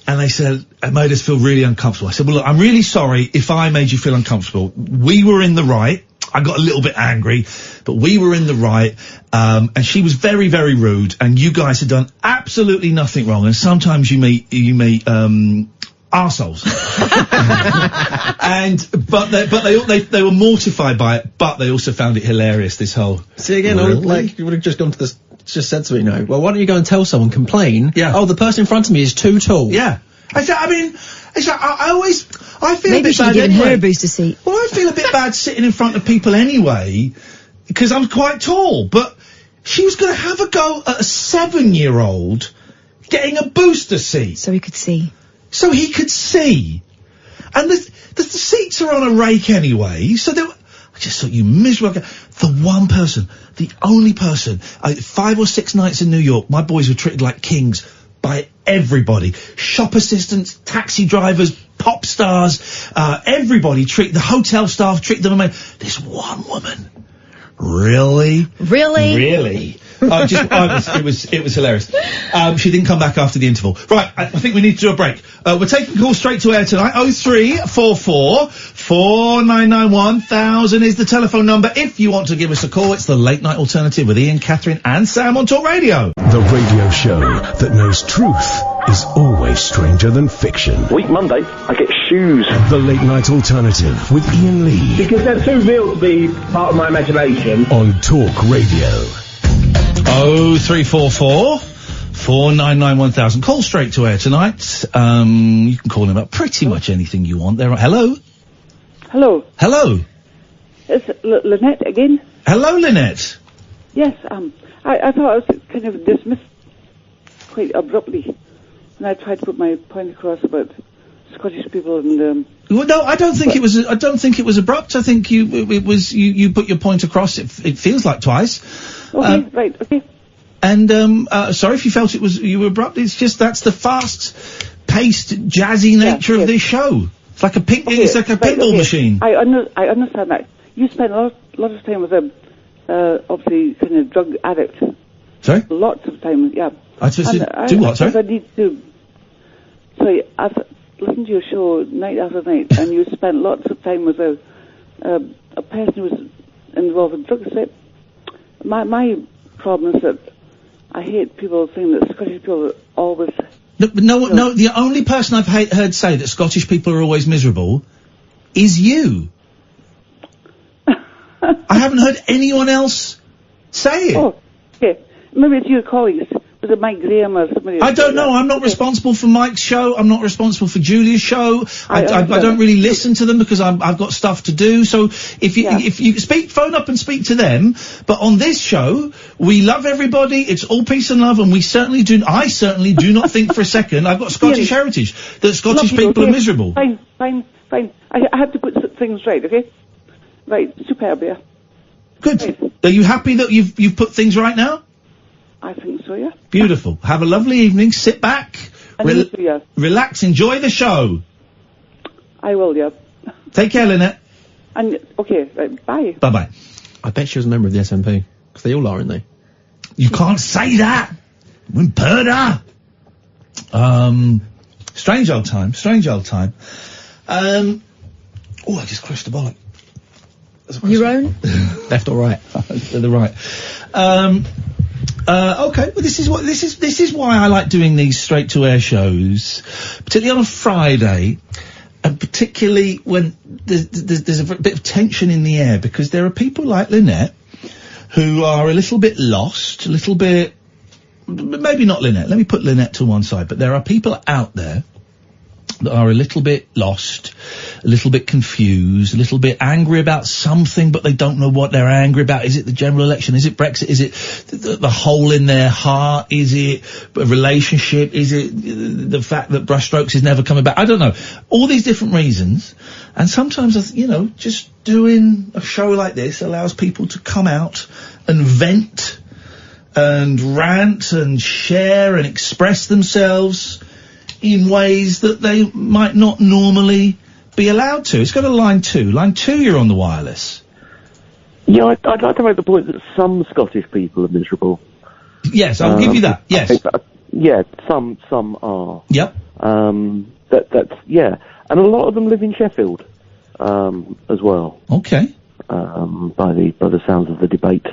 And they said, it made us feel really uncomfortable. I said, well, look, I'm really sorry if I made you feel uncomfortable. We were in the right. I got a little bit angry, but we were in the right, and she was very, very rude, and you guys had done absolutely nothing wrong, and sometimes you meet arseholes. But they were mortified by it, but they also found it hilarious, this whole... See, again, really? you would have just gone to this, just said to me, well, why don't you go and tell someone, complain, oh, the person in front of me is too tall. Yeah. I feel Maybe a bit she bad given anyway. her a booster seat. Well, I feel a bit bad sitting in front of people anyway, because I'm quite tall, but she was going to have a go at a 7-year-old getting a booster seat. So he could see. And the seats are on a rake anyway, so I just thought, you miserable guy. The only person, 5 or 6 nights in New York, my boys were treated like kings by everybody. Shop assistants, taxi drivers, pop stars, everybody the hotel staff treat them amazing. This one woman. Really? It was hilarious. She didn't come back after the interval. Right, I think we need to do a break. We're taking calls straight to air tonight. 0344 499 1000 is the telephone number. If you want to give us a call, it's the Late Night Alternative with Iain, Katherine and Sam on Talk Radio. The radio show that knows truth is always stranger than fiction. Week Monday, I get shoes. The Late Night Alternative with Iain Lee. Because they're too real to be part of my imagination. On Talk Radio. 0344 499 1000. Call straight to air tonight. You can call in about pretty much anything you want. Hello? Hello. It's Linette again. Hello, Linette. Yes, I thought I was kind of dismissed quite abruptly when I tried to put my point across about Scottish people and well, no, I don't think it was. I don't think it was abrupt. I think you put your point across. It feels like twice. Okay, right. Okay. And sorry if you felt you were abrupt. It's just that's the fast-paced, jazzy nature of this show. It's like a it's like a pinball machine. I understand that. You spent a lot of time with obviously kind of drug addict. Sorry. Lots of time. Yeah. Do what? Sorry. I need to. Sorry, I've listened to your show night after night, and you spent lots of time with a person who was involved in drugs. My problem is that I hate people saying that Scottish people are always... No, the only person I've heard say that Scottish people are always miserable is you. I haven't heard anyone else say it. Oh, okay. Maybe it's your colleagues, Was it Mike Graham or somebody? I don't know. I'm not responsible for Mike's show. I'm not responsible for Julia's show. I don't really listen to them because I've got stuff to do. So if you phone up and speak to them. But on this show, we love everybody. It's all peace and love, and I certainly do not think for a second I've got Scottish heritage that Scottish people are miserable. Fine. I had to put things right. Okay. Right. Superb. Yeah. Good. Right. Are you happy that you've put things right now? I think so, yeah. Beautiful. Have a lovely evening. Sit back. Relax. Enjoy the show. I will, yeah. Take care, Linette. And, okay, right, bye. Bye-bye. I bet she was a member of the SNP. Because they all are, aren't they? You can't say that. Wimperda. Strange old time. I just crushed the bollock. Your own? Left or right? To the right. Okay, well this is why I like doing these straight to air shows, particularly on a Friday, and particularly when there's a bit of tension in the air, because there are people like Linette who are a little bit lost, maybe not Linette, let me put Linette to one side, but there are people out there that are a little bit lost, a little bit confused, a little bit angry about something, but they don't know what they're angry about. Is it the general election? Is it Brexit? Is it the hole in their heart? Is it a relationship? Is it the fact that brushstrokes is never coming back? I don't know. All these different reasons. And sometimes, just doing a show like this allows people to come out and vent and rant and share and express themselves in ways that they might not normally be allowed to. It's got a line 2. Line 2, you're on the wireless. Yeah, I'd like to make the point that some Scottish people are miserable. Yes, I'll give you that. Yes. Some are. Yep. Yeah. And a lot of them live in Sheffield, as well. Okay. By the sounds of the debate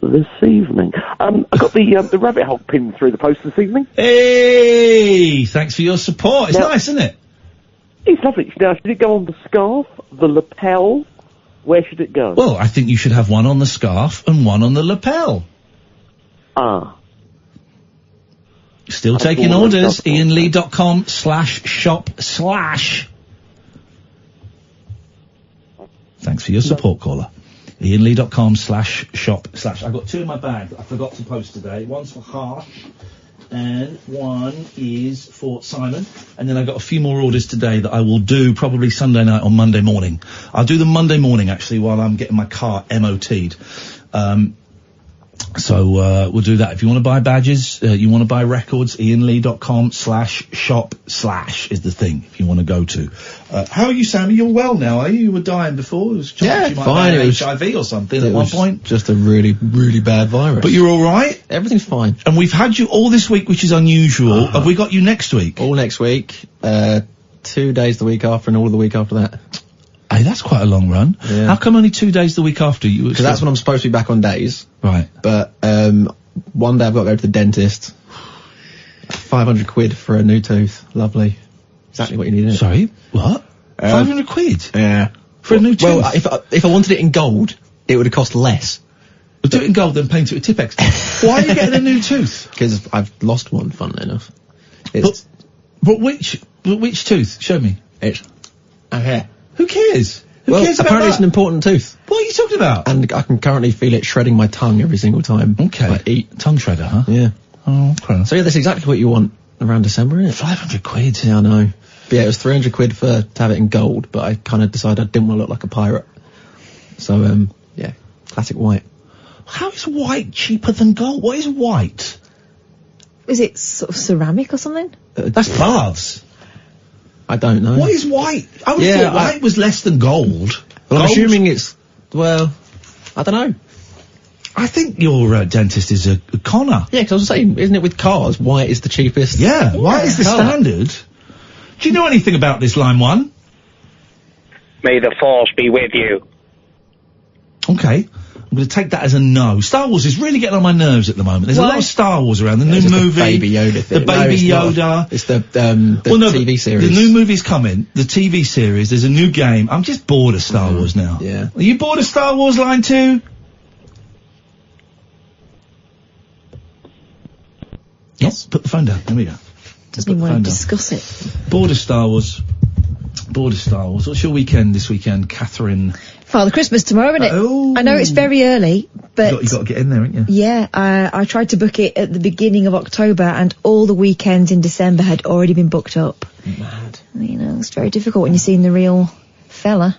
this evening. I got the rabbit hole pinned through the post this evening. Hey, thanks for your support. It's nice, isn't it? It's lovely. Now, should it go on the scarf, the lapel? Where should it go? Well, I think you should have one on the scarf and one on the lapel. Still taking orders. IainLee.com/shop/. Thanks for your support, caller. IainLee.com/shop/. I got 2 in my bag that I forgot to post today. One's for Harsh, and one is for Simon. And then I got a few more orders today that I will do probably Sunday night or Monday morning. I'll do them Monday morning, actually, while I'm getting my car MOT'd. So we'll do that. If you want to buy badges, you want to buy records, IainLee.com/shop/ is the thing if you want to go to. How are you, Sammy? You're well now, are you? You were dying before. It was fine. It was HIV or something at one point. Just a really, really bad virus. But you're all right? Everything's fine. And we've had you all this week, which is unusual. Have we got you next week? All next week. 2 days the week after and all the week after that. Hey, that's quite a long run. Yeah. How come only 2 days the week after you? Because that's when I'm supposed to be back on days. Right. But one day I've got to go to the dentist. 500 quid for a new tooth. Lovely. Exactly what you need. Sorry, what? 500 quid? Yeah. For a new tooth? Well, if I wanted it in gold, it would have cost less. Well, do it in gold, then paint it with Tipex. Why are you getting a new tooth? Because I've lost one, funnily enough. But which tooth? Show me. It's okay. Who cares? Who cares about apparently that? it's an important tooth. What are you talking about? And I can currently feel it shredding my tongue every single time. Okay. I eat. Tongue shredder, huh? Yeah. Oh, okay. So yeah, that's exactly what you want around December, isn't it? 500 quid. Yeah, I know. But yeah, it was 300 quid to have it in gold, but I kind of decided I didn't want to look like a pirate. So, yeah, classic white. How is white cheaper than gold? What is white? Is it sort of ceramic or something? That's baths. I don't know. What is white? I would have thought white was less than gold. Well, I'm assuming it's, well, I don't know. I think your dentist is a conner. Yeah, because I was saying, isn't it with cars, white is the cheapest? Yeah, white is the standard. Do you know anything about this, line 1? May the force be with you. Okay. I'm going to take that as a no. Star Wars is really getting on my nerves at the moment. There's a lot of Star Wars around. The new movie. The Baby Yoda thing. The Baby Yoda. It's the TV series. The new movie's coming. The TV series. There's a new game. I'm just bored of Star Wars now. Yeah. Are you bored of Star Wars, line 2? Yes. Put the phone down. There we go. Doesn't even want to discuss it. Bored of Star Wars. What's your weekend this weekend, Catherine? Father Christmas tomorrow, isn't it? I know it's very early, but... You got to get in there, haven't you? Yeah, I tried to book it at the beginning of October, and all the weekends in December had already been booked up. Mad. You know, it's very difficult when you're seeing the real fella.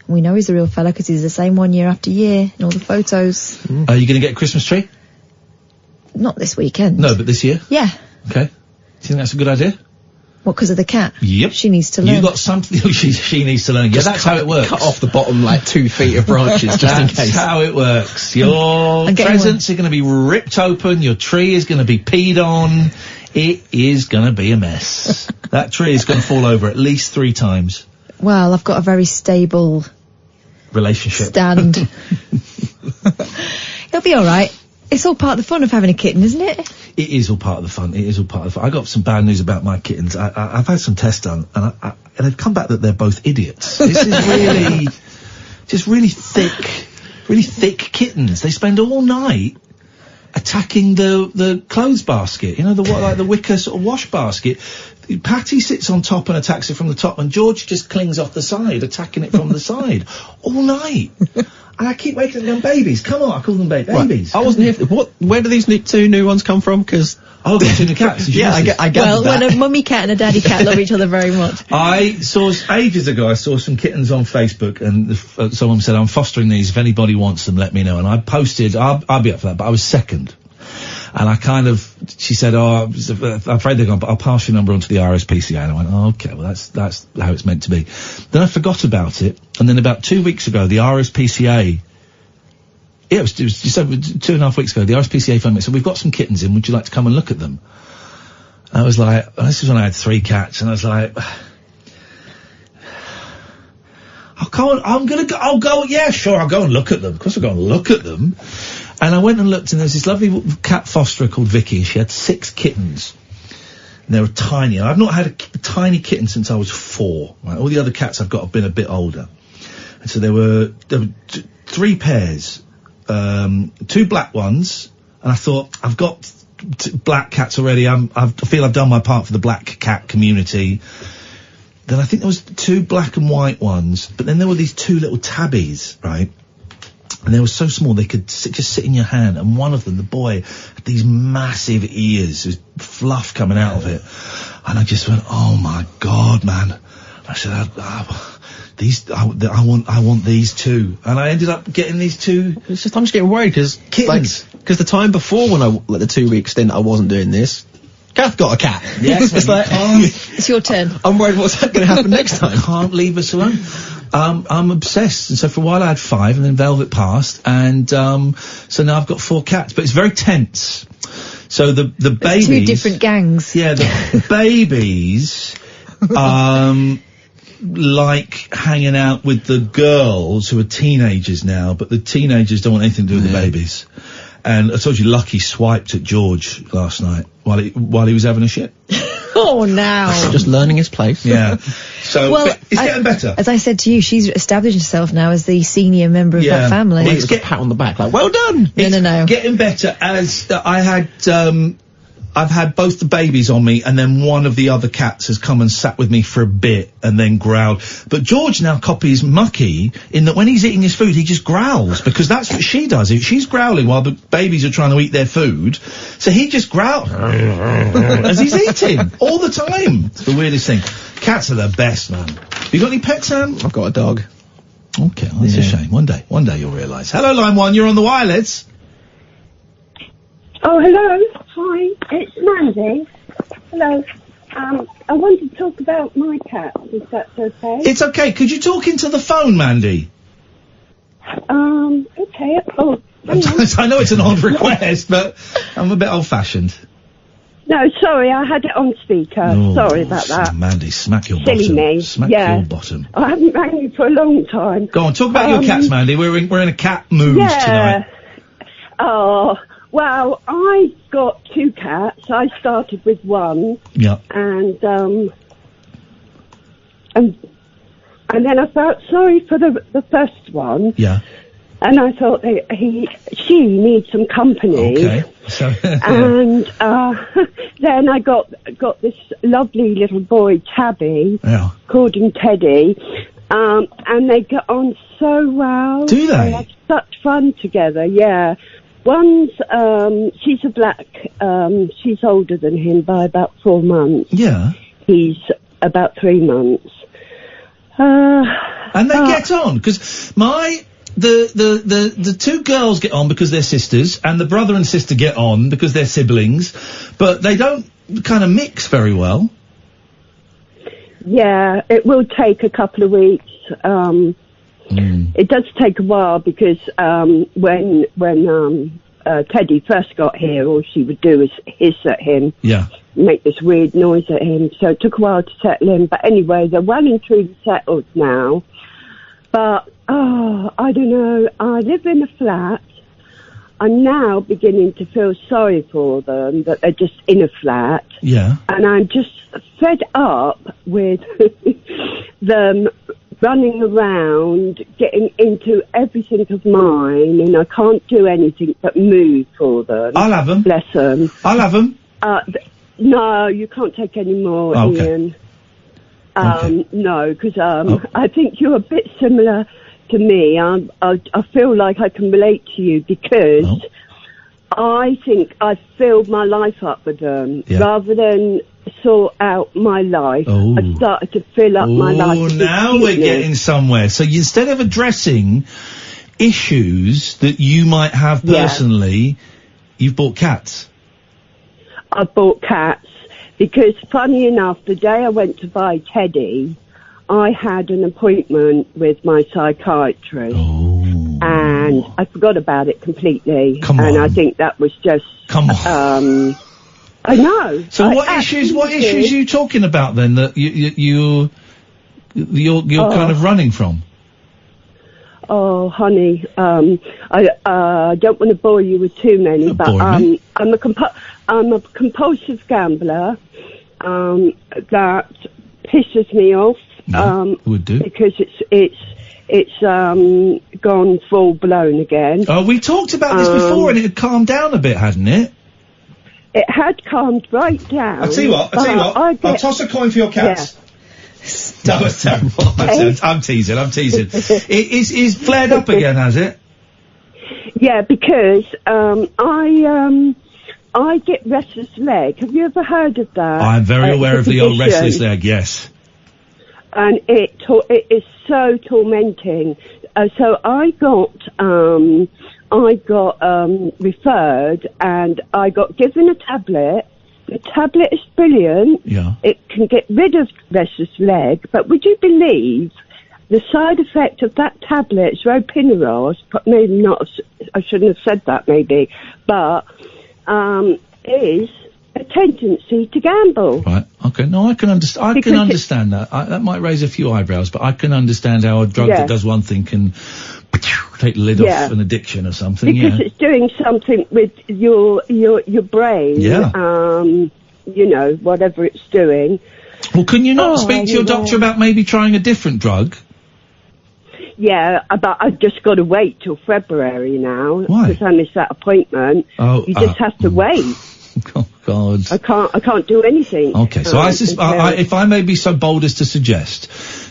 We know he's the real fella because he's the same one year after year in all the photos. Are you going to get a Christmas tree? Not this weekend. No, but this year? Yeah. Okay. Do you think that's a good idea? What, because of the cat? Yep. She needs to learn. You got something she needs to learn. Yeah, that's how it works. Cut off the bottom, 2 feet of branches, just in case. That's how it works. Your presents are going to be ripped open, your tree is going to be peed on, it is going to be a mess. That tree is going to fall over at least 3 times. Well, I've got a very stable... relationship. Stand. It'll be alright. It's all part of the fun of having a kitten, isn't it? It is all part of the fun. I got some bad news about my kittens. I've had some tests done, and they've come back that they're both idiots. This is really, just really thick kittens. They spend all night attacking the clothes basket. You know, the wicker sort of wash basket. Patty sits on top and attacks it from the top, and George just clings off the side, attacking it from the side all night. And I keep waking up going, babies, come on, I call them babies. I wasn't here. Where do these 2 new ones come from? Because the 2 new cats. Yeah, I get well, that. when a mummy cat and a daddy cat love each other very much. Ages ago, I saw some kittens on Facebook, and someone said, I'm fostering these. If anybody wants them, let me know. And I posted, I'll be up for that, but I was second. And she said, I'm afraid they're gone, but I'll pass your number on to the RSPCA. And I went, okay, well, that's how it's meant to be. Then I forgot about it. And then about 2 weeks ago, the RSPCA, it was just over 2.5 weeks ago, the RSPCA phoned me and said, we've got some kittens in, would you like to come and look at them? And I was like, this is when I had 3 cats, and I was like, I'll go, yeah, sure, I'll go and look at them. Of course I'll go and look at them. And I went and looked, and there was this lovely cat fosterer called Vicky, and she had 6 kittens. And they were tiny. And I've not had a tiny kitten since I was 4. Right? All the other cats I've got have been a bit older. And so there were 3 pairs, 2 black ones, and I thought, I've got black cats already. I feel I've done my part for the black cat community. Then I think there was 2 black and white ones, but then there were these 2 little tabbies, right? And they were so small they could just sit in your hand, and one of them, the boy, had these massive ears, there's fluff coming out of it. And I just went, oh my God, man. I said, I want these 2. And I ended up getting these 2. It's just, I'm just getting worried, because the time before when the 2-week stint I wasn't doing this, Kath got a cat. Yes, it's your turn. I'm worried what's going to happen next time. Can't leave us alone. I'm obsessed, and so for a while I had 5, and then Velvet passed, and so now I've got 4 cats, but it's very tense. So the babies, 2 different gangs. Yeah, the babies like hanging out with the girls who are teenagers now, but the teenagers don't want anything to do with the babies. And I told you, Lucky swiped at George last night while he was having a shit. Oh, now. Just learning his place. Yeah. So, but it's getting better. As I said to you, she's established herself now as the senior member of that family. Well, it's a pat on the back, well done. No. Getting better, as I've had both the babies on me, and then one of the other cats has come and sat with me for a bit and then growled. But George now copies Mucky in that when he's eating his food, he just growls, because that's what she does. She's growling while the babies are trying to eat their food, so he just growls as he's eating all the time. It's the weirdest thing. Cats are the best, man. You got any pets, Sam? I've got a dog. Okay, well, that's a shame. One day you'll realise. Hello, line 1, you're on the wireless. Oh, hello. Hi, it's Mandy. Hello. I wanted to talk about my cat, if that's okay. It's okay. Could you talk into the phone, Mandy? Okay. Oh, hang on. I know it's an odd request, but I'm a bit old-fashioned. No, sorry, I had it on speaker. Sorry about that. Mandy, smack your Silly bottom. me. Smack your bottom. I haven't rang you for a long time. Go on, talk about your cats, Mandy. We're in a cat mood tonight. Oh, well, I got 2 cats. I started with 1. Yeah. And then I felt sorry for the first one. Yeah. And I thought she needs some company. Okay. So And then I got this lovely little boy, Tabby, called him Teddy, and they get on so well. Do they? They have such fun together, yeah. One's, she's a black, she's older than him by about 4 months. Yeah. He's about 3 months. And they get on, because the two girls get on because they're sisters, and the brother and sister get on because they're siblings, but they don't kind of mix very well. Yeah, it will take a couple of weeks. It does take a while because when Teddy first got here, all she would do is hiss at him. Yeah. Make this weird noise at him. So it took a while to settle in. But anyway, they're well and truly settled now. But, I don't know. I live in a flat. I'm now beginning to feel sorry for them, that they're just in a flat. Yeah. And I'm just fed up with them running around, getting into everything of mine, and I can't do anything but move for them. I'll have them. Bless them. I'll have them. No, you can't take any more, Ian. No, because I think you're a bit similar to me. I feel like I can relate to you because I think I filled my life up with them rather than sort out my life. I started to fill up my life. Oh, now we're getting somewhere. So instead of addressing issues that you might have personally, you've bought cats. I bought cats because, funny enough, the day I went to buy Teddy, I had an appointment with my psychiatrist, and I forgot about it completely. And I think that was just I know. So what issues are you talking about then that you're kind of running from? Oh, honey, I don't want to bore you with too many, but I'm a compulsive gambler. That pisses me off. Would do. Because it's gone full blown again. Oh, we talked about this before, and it had calmed down a bit, hadn't it? It had calmed right down. I'll tell you what. I'll toss a coin for your cats. Yeah. That was terrible. I'm teasing. It's flared up again, has it? Yeah, because I get restless leg. Have you ever heard of that? I'm very aware of the old restless leg. Yes. And it is so tormenting. So I got referred, and I got given a tablet. The tablet is brilliant. Yeah. It can get rid of restless leg, but would you believe the side effect of that tablet is ropinirose, but maybe not, I shouldn't have said that maybe, but is a tendency to gamble. Right. Okay. No, I can understand. I can understand that. That might raise a few eyebrows, but I can understand how a drug that does one thing can take the lid off an addiction or something. Because it's doing something with your brain. Yeah. You know, whatever it's doing. Well, can you not speak to your doctor about maybe trying a different drug? Yeah, but I've just got to wait till February now. Why? Because I missed that appointment. You just have to wait. Oh God! I can't do anything. Okay, so if I may be so bold as to suggest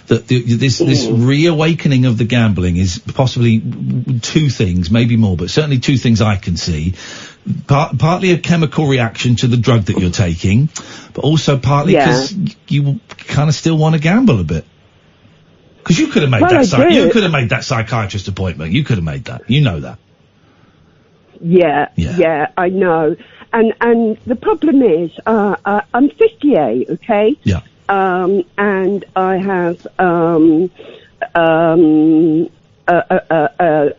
that this reawakening of the gambling is possibly two things, maybe more, but certainly two things I can see. Partly a chemical reaction to the drug that you're taking, but also partly because you kind of still want to gamble a bit. Because you could have made you could have made that psychiatrist appointment. You could have made that. You know that. Yeah, I know. And the problem is, I'm 58, okay? Yeah. And I have an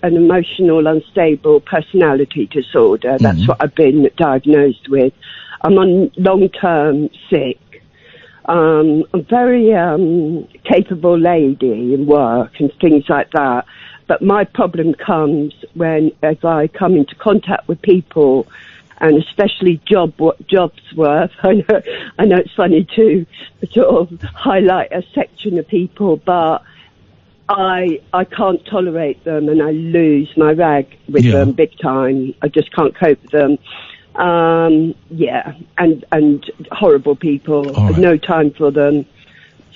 emotional unstable personality disorder. That's what I've been diagnosed with. I'm on long-term sick. I'm a very capable lady in work and things like that. But my problem comes as I come into contact with people, and especially jobs worth. I know it's funny to sort of highlight a section of people, but I can't tolerate them, and I lose my rag with them big time. I just can't cope with them. And horrible people. Right. No time for them.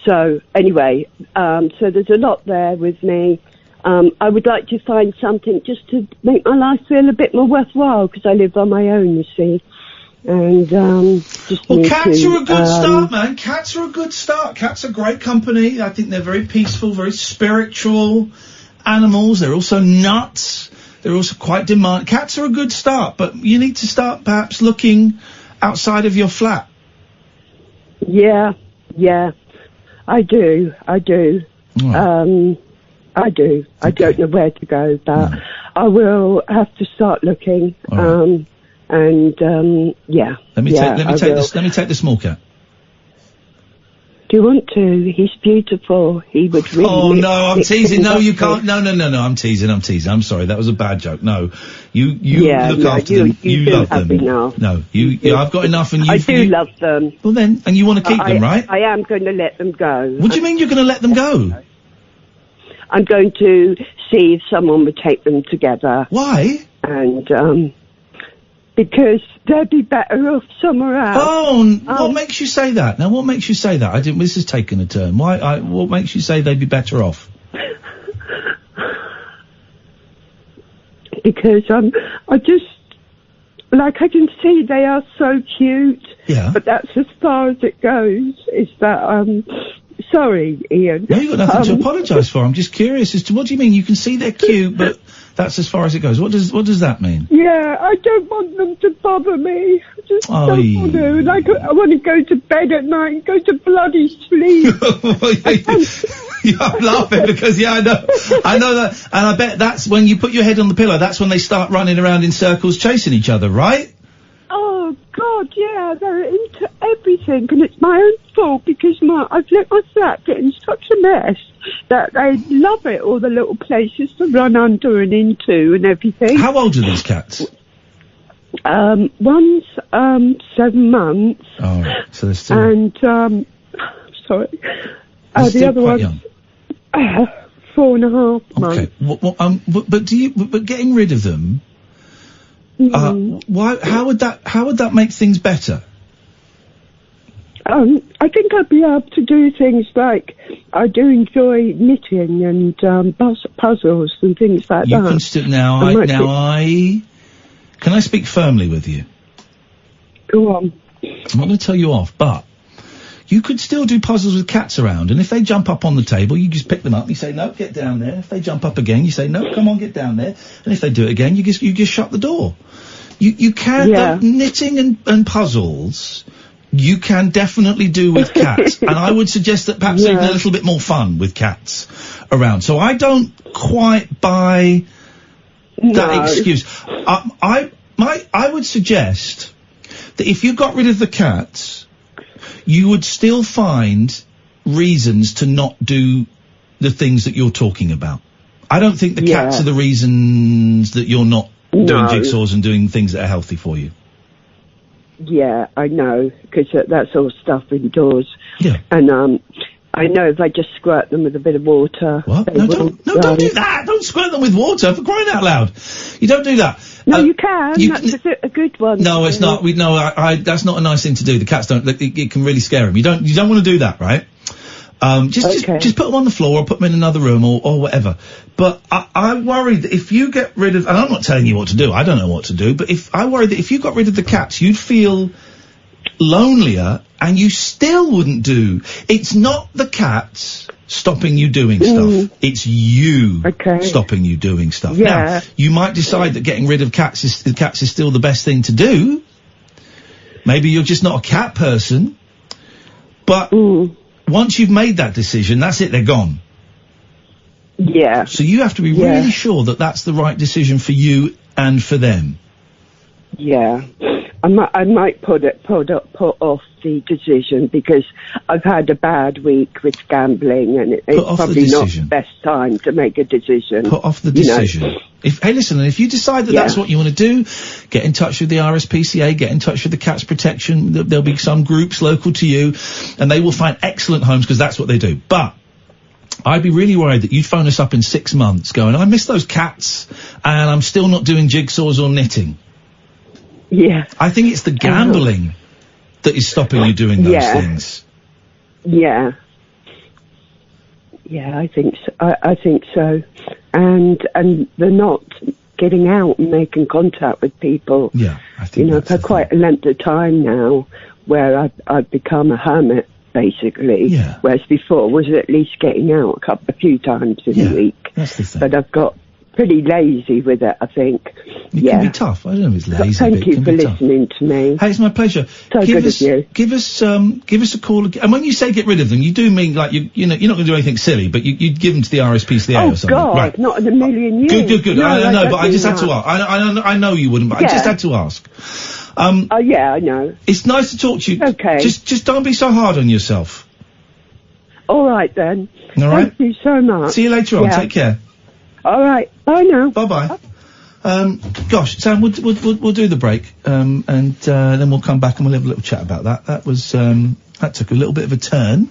So anyway, so there's a lot there with me. I would like to find something just to make my life feel a bit more worthwhile, because I live on my own, you see. And cats are a good start, man. Cats are a good start. Cats are great company. I think they're very peaceful, very spiritual animals. They're also nuts. They're also quite demanding. Cats are a good start, but you need to start perhaps looking outside of your flat. Yeah, I do. I do. I don't know where to go, but I will have to start looking. Let me take the small cat. Do you want to? He's beautiful. He would really... Oh, no, I'm teasing. No, you can't. No, I'm teasing. I'm sorry. That was a bad joke. No. You look after them. You love them. Now. No, I've got enough and I do love them. Well then, and you want to keep them, right? I am going to let them go. What do you mean you're going to let them go? I'm going to see if someone would take them together. Why? And, because they'd be better off somewhere else. Oh, what makes you say that? Now, what makes you say that? This has taken a turn. What makes you say they'd be better off? Because I can see they are so cute. Yeah. But that's as far as it goes. Is that sorry, Ian. No, you've got nothing to apologise for. I'm just curious as to what do you mean? You can see they're cute, but that's as far as it goes. What does that mean? Yeah, I don't want them to bother me. I just don't want to. And I want to go to bed at night and go to bloody sleep. I'm laughing because, I know that, and I bet that's when you put your head on the pillow, that's when they start running around in circles chasing each other, right? Oh, God, yeah, they're into everything, and it's my own fault because I've let my flat get in such a mess that they love it, all the little places to run under and into and everything. How old are these cats? One's 7 months. Oh, right. So they're still... And, sorry. The other one's 4.5 months. Okay. But getting rid of them... How would that make things better? I think I'd be able to do things like I do enjoy knitting and puzzles and things like that. You can still can I speak firmly with you? Go on. I'm not going to tell you off, but you could still do puzzles with cats around, and if they jump up on the table, you just pick them up. You say no, get down there. If they jump up again, you say no, come on, get down there. And if they do it again, you just shut the door. You can knitting and puzzles. You can definitely do with cats, and I would suggest that perhaps even a little bit more fun with cats around. So I don't quite buy that excuse. I would suggest that if you got rid of the cats, you would still find reasons to not do the things that you're talking about. I don't think the cats are the reasons that you're not doing jigsaws and doing things that are healthy for you. Yeah, I know, because that's all stuff indoors. Yeah. And I know if I just squirt them with a bit of water... What? No, don't do that! Don't squirt them with water, for crying out loud! You don't do that. No, you can. That's a good one. No, it's not. That's not a nice thing to do. The cats don't... It can really scare them. You don't want to do that, right? Just put them on the floor or put them in another room or whatever. But I worry that if you get rid of, and I'm not telling you what to do, I don't know what to do, but I worry that if you got rid of the cats, you'd feel lonelier and you still wouldn't do. It's not the cats stopping you doing stuff. It's you stopping you doing stuff. Yeah. Now, you might decide that getting rid of cats is still the best thing to do. Maybe you're just not a cat person. But once you've made that decision, that's it, they're gone. Yeah. So you have to be really sure that that's the right decision for you and for them. Yeah. I might put off the decision because I've had a bad week with gambling and it's probably not the best time to make a decision. Put off the decision. Hey, listen, if you decide that that's what you want to do, get in touch with the RSPCA, get in touch with the Cats Protection. There'll be some groups local to you and they will find excellent homes because that's what they do. But I'd be really worried that you'd phone us up in 6 months going, I miss those cats, and I'm still not doing jigsaws or knitting. Yeah. I think it's the gambling that is stopping you doing those things. Yeah. Yeah, I think so. I think so. And they're not getting out and making contact with people. Yeah, I think for quite a length of time now, where I've become a hermit, basically. Yeah. Whereas before was at least getting out a few times in a week. That's the thing. But I've got pretty lazy with it, I think. It can be tough. I don't know if it's lazy. Thank you for listening to me. Hey, it's my pleasure. So good of you. Give us a call again. And when you say get rid of them, you do mean like you're not going to do anything silly, but you'd give them to the RSPCA or something. Oh God, right. not in a million years. Good. No, I know, but I just had definitely to ask. I know you wouldn't, but I just had to ask. Yeah, I know. It's nice to talk to you. Okay. Just don't be so hard on yourself. All right then. All right. Thank you so much. See you later on. Take care. All right. Bye now. Bye. Gosh, Sam, we'll do the break, and then we'll come back and we'll have a little chat about that. That was that took a little bit of a turn.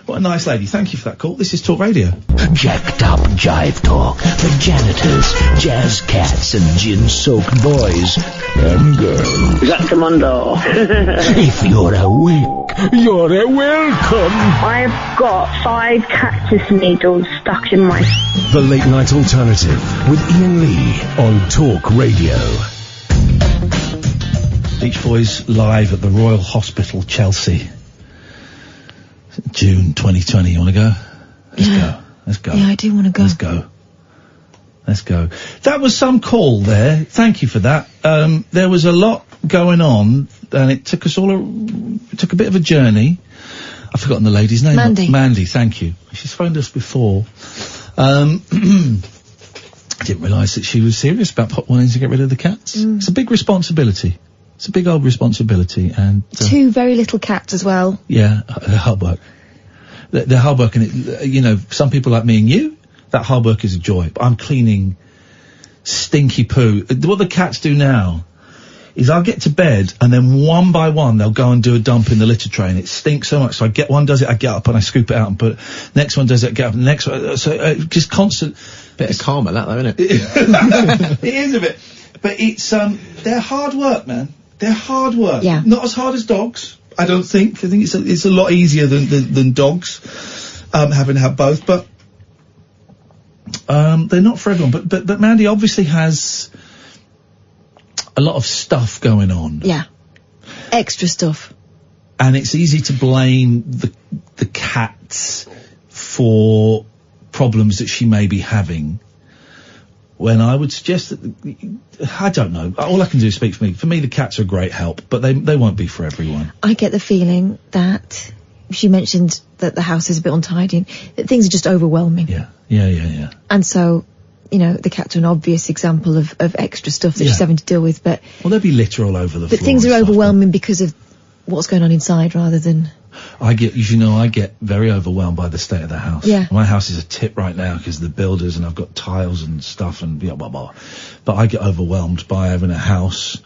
What a nice lady. Thank you for that call. This is Talk Radio. Jacked up jive talk for janitors, jazz cats, and gin-soaked boys and girls. Is that Commando? If you're awake, you're welcome. I've got 5 cactus needles stuck in my... The Late Night Alternative with Iain Lee on Talk Radio. Beach Boys live at the Royal Hospital, Chelsea. June 2020. You want to go? Let's go. Yeah, I do want to go. Let's go. That was some call there. Thank you for that. There was a lot going on, and it took us took a bit of a journey. I've forgotten the lady's name. Mandy, thank you. She's phoned us before. I didn't realise that she was serious about wanting to get rid of the cats. It's a big responsibility. It's a big old responsibility, and 2 very little cats as well. Yeah, they're hard work. They're hard work, and some people like me and you, that hard work is a joy. But I'm cleaning stinky poo. What the cats do now is I'll get to bed, and then one by one they'll go and do a dump in the litter tray, and it stinks so much. So one does it, I get up and I scoop it out and put it. Next one does it, I get up, and the next one. So just constant. Bit of karma, that though, isn't it? It is a bit, but it's they're hard work, man. They're hard work. Yeah. Not as hard as dogs, I don't think. I think it's a lot easier than dogs, having to have both, but they're not for everyone. But Mandy obviously has a lot of stuff going on. Yeah. Extra stuff. And it's easy to blame the cats for problems that she may be having. When I would suggest that, I don't know, all I can do is speak for me. For me, the cats are a great help, but they won't be for everyone. I get the feeling that, she mentioned that the house is a bit untidy, that things are just overwhelming. Yeah. And so, the cats are an obvious example of extra stuff that she's having to deal with, but... Well, there'll be litter all over the floor. But things are overwhelming because of what's going on inside rather than... I get very overwhelmed by the state of the house. Yeah. My house is a tip right now because of the builders, and I've got tiles and stuff and blah, blah, blah. But I get overwhelmed by having a house,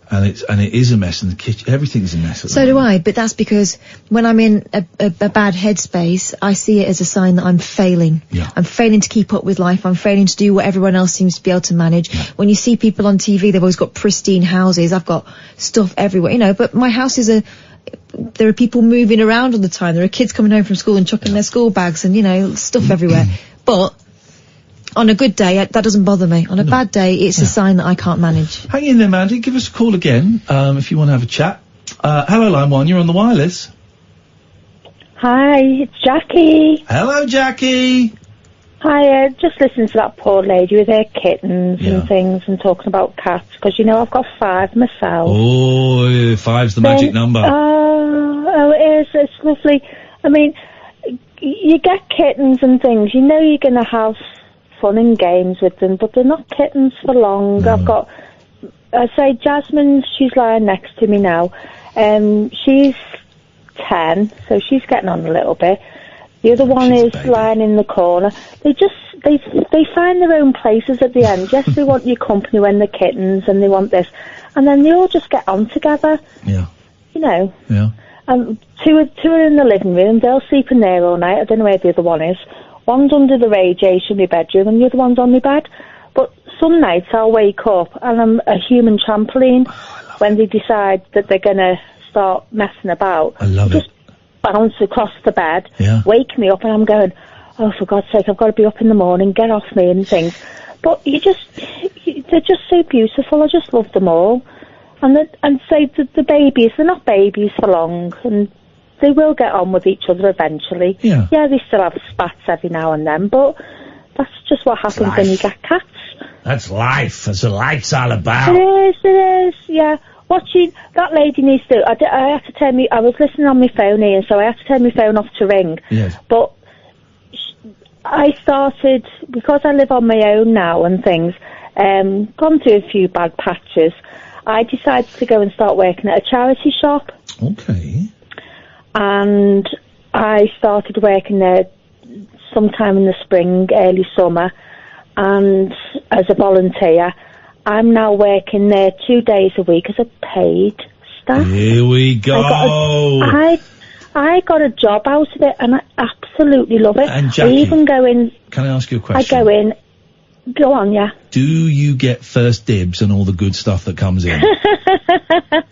and it is a mess, and the kitchen, everything's a mess. So do I, but that's because when I'm in a bad headspace, I see it as a sign that I'm failing. Yeah. I'm failing to keep up with life. I'm failing to do what everyone else seems to be able to manage. Yeah. When you see people on TV, they've always got pristine houses. I've got stuff everywhere, but my house is there are people moving around all the time. There are kids coming home from school and chucking their school bags and, stuff everywhere. But on a good day, that doesn't bother me. On a bad day, it's a sign that I can't manage. Hang in there, Mandy. Give us a call again, if you want to have a chat. Hello, Line 1. You're on the wireless. Hi, it's Jackie. Hello, Jackie. Hi, just listening to that poor lady with her kittens and things and talking about cats, because, I've got 5 myself. Oh, 5's the magic number. Oh, it is. It's lovely. I mean, you get kittens and things, you're going to have fun and games with them, but they're not kittens for long. No. I say Jasmine, she's lying next to me now. She's 10, so she's getting on a little bit. The other one is lying in the corner. They find their own places at the end. Yes, they want your company when they're kittens, and they want this, and then they all just get on together. Yeah. Yeah. Two are in the living room. They'll sleep in there all night. I don't know where the other one is. One's under the radiation in my bedroom and the other one's on my bed. But some nights I'll wake up and I'm a human trampoline when they decide that they're going to start messing about. I love it. Bounce across the bed, Yeah. wake me up, and I'm going, oh, for God's sake, I've got to be up in the morning, get off me and things. But they're just so beautiful. I just love them all. And say the babies, they're not babies for long, and they will get on with each other eventually. Yeah. Yeah, they still have spats every now and then, but that's just what happens when you get cats. That's life. That's what life's all about. It is, yeah. That lady needs to, I had to I was listening on my phone here, so I had to turn my phone off to ring. Yes. But I started, because I live on my own now and things, gone through a few bad patches, I decided to go and start working at a charity shop. Okay. And I started working there sometime in the spring, early summer, and as a volunteer. I'm now working there 2 days a week as a paid staff. Here we go. I got a job out of it, and I absolutely love it. And Jackie, I even go in. Can I ask you a question? I go in. Go on, yeah. Do you get first dibs on all the good stuff that comes in?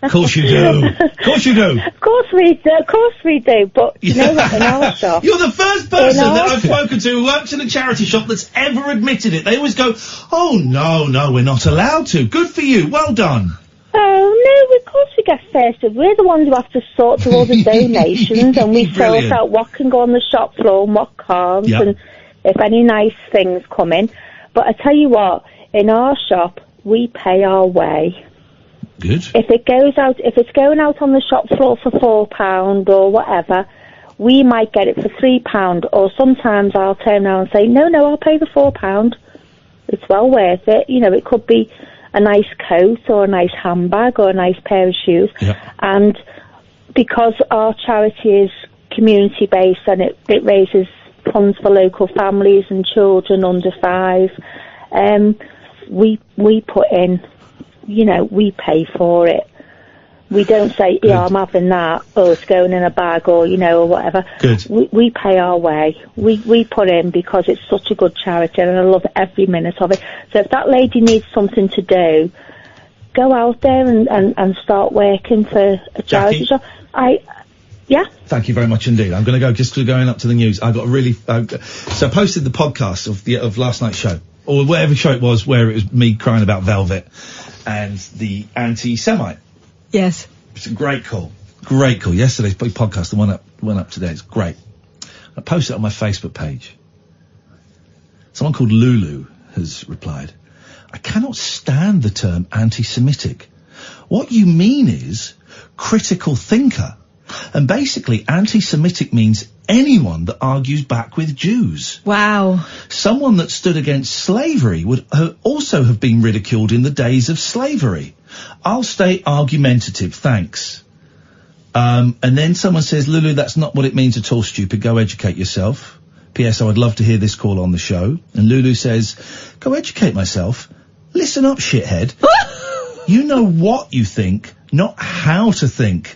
Of course you do. Of course you do. Of course we do. But you know what? In our shop, you're the first person that I've spoken to who works in a charity shop that's ever admitted it. They always go, "Oh no, we're not allowed to." Good for you. Well done. Oh, no, of course we get first. We're the ones who have to sort through all the donations, and we sort out what can go on the shop floor and what can't, and if any nice things come in. But I tell you what, in our shop, we pay our way. Good. If it's going out on the shop floor for £4 or whatever, we might get it for £3, or sometimes I'll turn around and say, no, I'll pay the £4. It's well worth it. You know, it could be a nice coat or a nice handbag or a nice pair of shoes. Yeah. And because our charity is community-based and it raises funds for local families and children under 5, we put in, you know, we pay for it. We don't say, yeah, I'm having that, or it's going in a bag, or, you know, or whatever. Good. We pay our way. We put in because it's such a good charity, and I love every minute of it. So if that lady needs something to do, go out there and start working for a charity shop. Yeah. Thank you very much indeed. I'm going to go, going up to the news. I got a really, so I posted the podcast of last night's show, or whatever show it was, where it was me crying about Velvet and the anti-Semite. Yes. It's a great call. Great call. Yesterday's podcast, the one went up today. It's great. I posted it on my Facebook page. Someone called Lulu has replied, I cannot stand the term anti-Semitic. What you mean is critical thinker. And basically, anti-Semitic means anyone that argues back with Jews. Wow. Someone that stood against slavery would also have been ridiculed in the days of slavery. I'll stay argumentative, thanks. And then someone says, Lulu, that's not what it means at all, stupid. Go educate yourself. P.S. I would love to hear this call on the show. And Lulu says, go educate myself. Listen up, shithead. You know what you think, not how to think.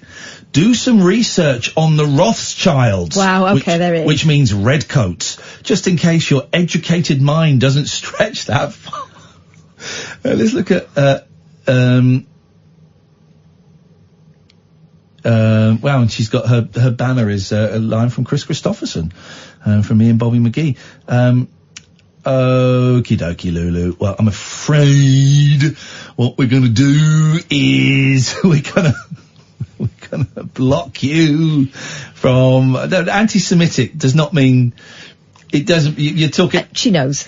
Do some research on the Rothschilds. Wow, okay, there it is. Which means redcoats, just in case your educated mind doesn't stretch that far. Let's look at, wow, and she's got her banner is a line from Chris Christopherson, from me and Bobby McGee. Okie dokie, Lulu. Well, I'm afraid what we're going to do is we're going to block you from... No, anti-Semitic does not mean... It doesn't... You're talking... She knows.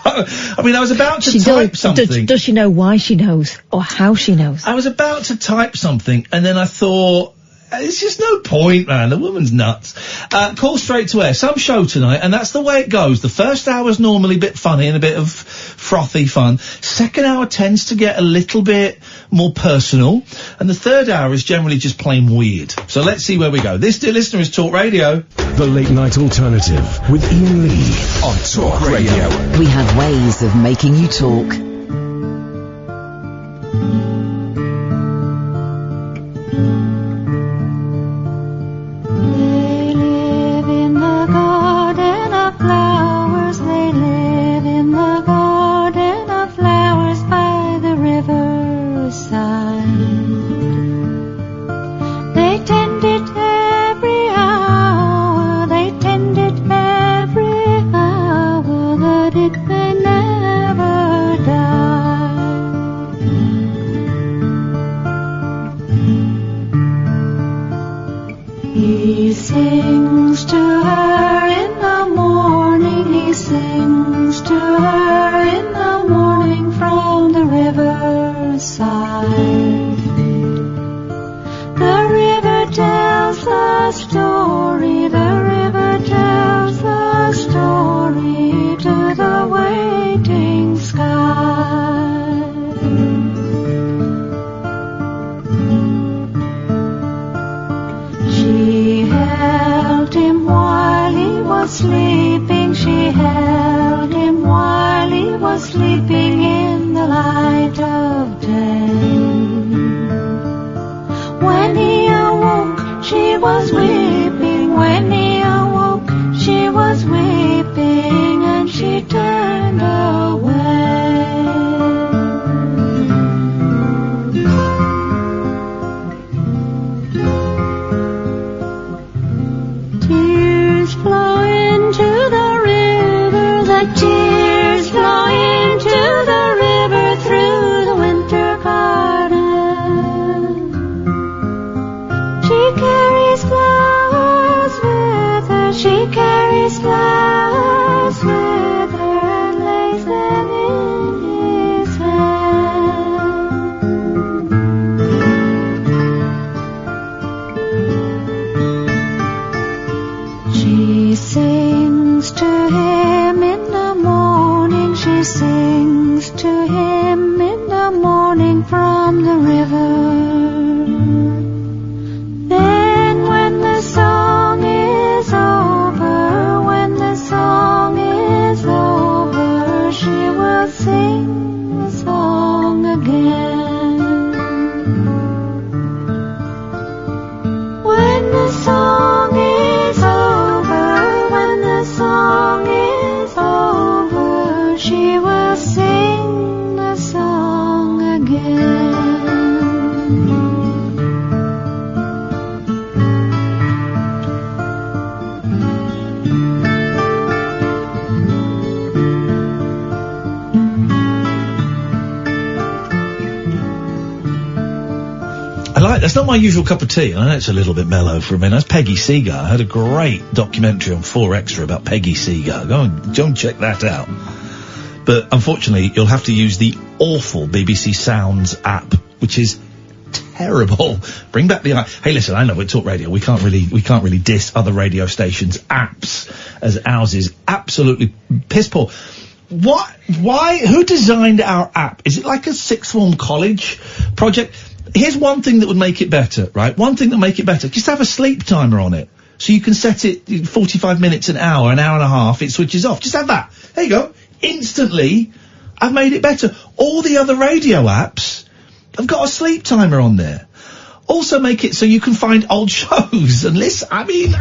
I mean, I was about to type something. Does she know why she knows? Or how she knows? I was about to type something, and then I thought... It's just no point, man. The woman's nuts. Call straight to air. Some show tonight, and that's the way it goes. The first hour's normally a bit funny and a bit of frothy fun. Second hour tends to get a little bit more personal, and the third hour is generally just plain weird. So let's see where we go. This, dear listener, is Talk Radio. The Late Night Alternative with Iain Lee on Talk Radio. We have ways of making you talk. Fly weeping in the light of day. When he awoke, she was weeping. When he awoke, she was weeping, and she turned away. Tears flow into the river, the tears flow into the river through the winter garden. She carries flowers with her, she carries flowers with her, and lays them in his hand. She sings to him in the morning, she sings to him in the morning from the river. Then when the song is over, when the song is over, she will sing the song again. When the song is over, when the song is over, she will sing the song again. That's not my usual cup of tea. I know it's a little bit mellow for a minute. That's Peggy Seeger. I had a great documentary on 4Extra about Peggy Seeger. Go and check that out. But unfortunately, you'll have to use the awful BBC Sounds app, which is terrible. Bring back the... Hey, listen, I know we're Talk Radio. We can't really diss other radio stations' apps, as ours is absolutely piss poor. What? Why? Who designed our app? Is it like a sixth form college project? Here's one thing that would make it better, right? One thing that would make it better. Just have a sleep timer on it. So you can set it 45 minutes, an hour and a half, it switches off. Just have that. There you go. Instantly, I've made it better. All the other radio apps have got a sleep timer on there. Also make it so you can find old shows and listen. I mean,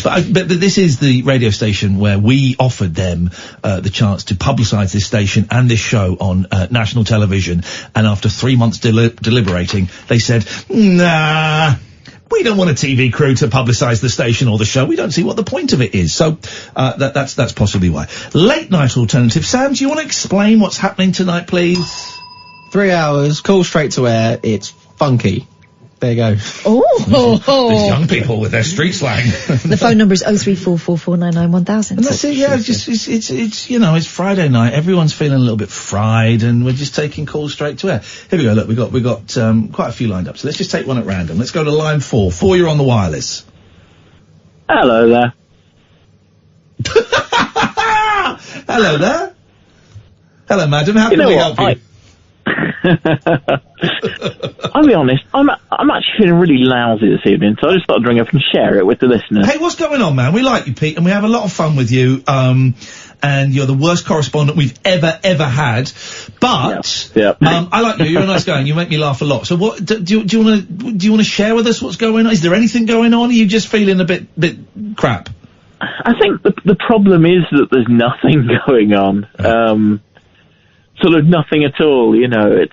but this is the radio station where we offered them the chance to publicise this station and this show on national television. And after 3 months deliberating, they said, nah, we don't want a TV crew to publicise the station or the show. We don't see what the point of it is. So that's possibly why. Late night alternative. Sam, do you want to explain what's happening tonight, please? 3 hours, call straight to air. It's funky. There you go. These young people with their street slang. The phone number is 03444991000. And that's it, yeah, it's, you know, it's Friday night, everyone's feeling a little bit fried, and we're just taking calls straight to air. Here we go, look, we got quite a few lined up, so let's just take one at random. Let's go to line 4. 4, you're on the wireless. Hello there. Hello there. Hello, madam, how can we help you? I'll be honest, I'm actually feeling really lousy this evening, so I just thought I'd ring up and share it with the listeners. Hey, what's going on, man? We like you, Pete, and we have a lot of fun with you, and you're the worst correspondent we've ever had, but, I like you, you're a nice guy, and you make me laugh a lot. So what, do you wanna share with us what's going on? Is there anything going on, or are you just feeling a bit crap? I think the problem is that there's nothing going on. Sort of nothing at all, you know,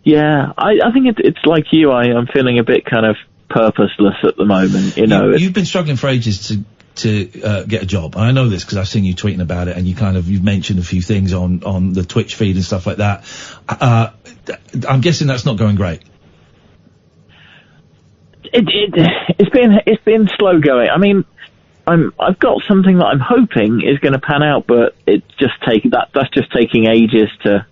I think it's like you, I'm feeling a bit kind of purposeless at the moment, you know. You've been struggling for ages to get a job. I know this because I've seen you tweeting about it, and you've mentioned a few things on the Twitch feed and stuff like that. I'm guessing that's not going great. It's been slow going. I mean, I've got something that I'm hoping is going to pan out, but it's just that's just taking ages to,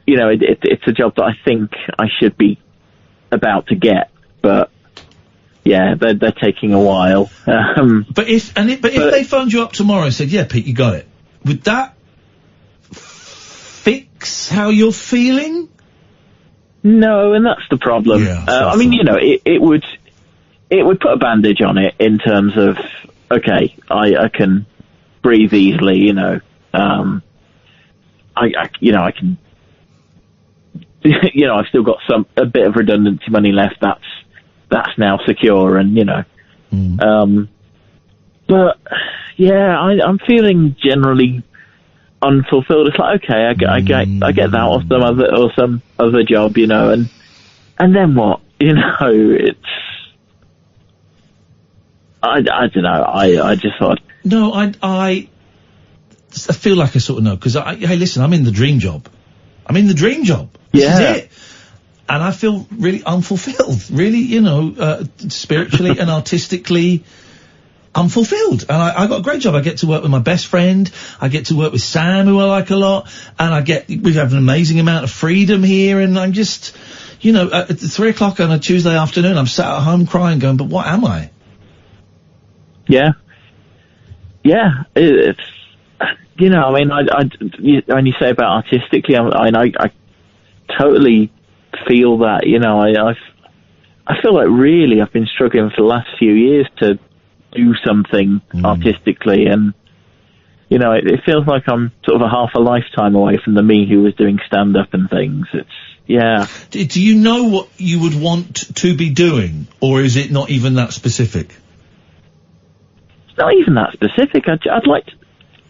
you know, it's a job that I think I should be about to get, but yeah, they're taking a while. But if they phoned you up tomorrow and said, yeah, Pete, you got it, would that fix how you're feeling? No, and that's the problem. Yeah, I mean, you know, it would put a bandage on it in terms of, okay, I can breathe easily, you know. I can, I've still got a bit of redundancy money left. That's now secure, and but yeah, I'm feeling generally unfulfilled. It's like, okay, I get that or some other job, and then what? It's, I don't know. I just thought. No, I feel like I sort of know, because hey, listen, I'm in the dream job. This is it. And I feel really unfulfilled, really, spiritually and artistically unfulfilled. And I got a great job. I get to work with my best friend. I get to work with Sam, who I like a lot. And we have an amazing amount of freedom here. And I'm just, at 3 o'clock on a Tuesday afternoon, I'm sat at home crying, going, but what am I? Yeah. Yeah. It's, when you say about artistically, I totally feel that, I feel like really I've been struggling for the last few years to do something artistically, and it feels like I'm sort of half a lifetime away from the me who was doing stand-up and things. Do you know what you would want to be doing, or is it not even that specific? It's not even that specific. I'd like to,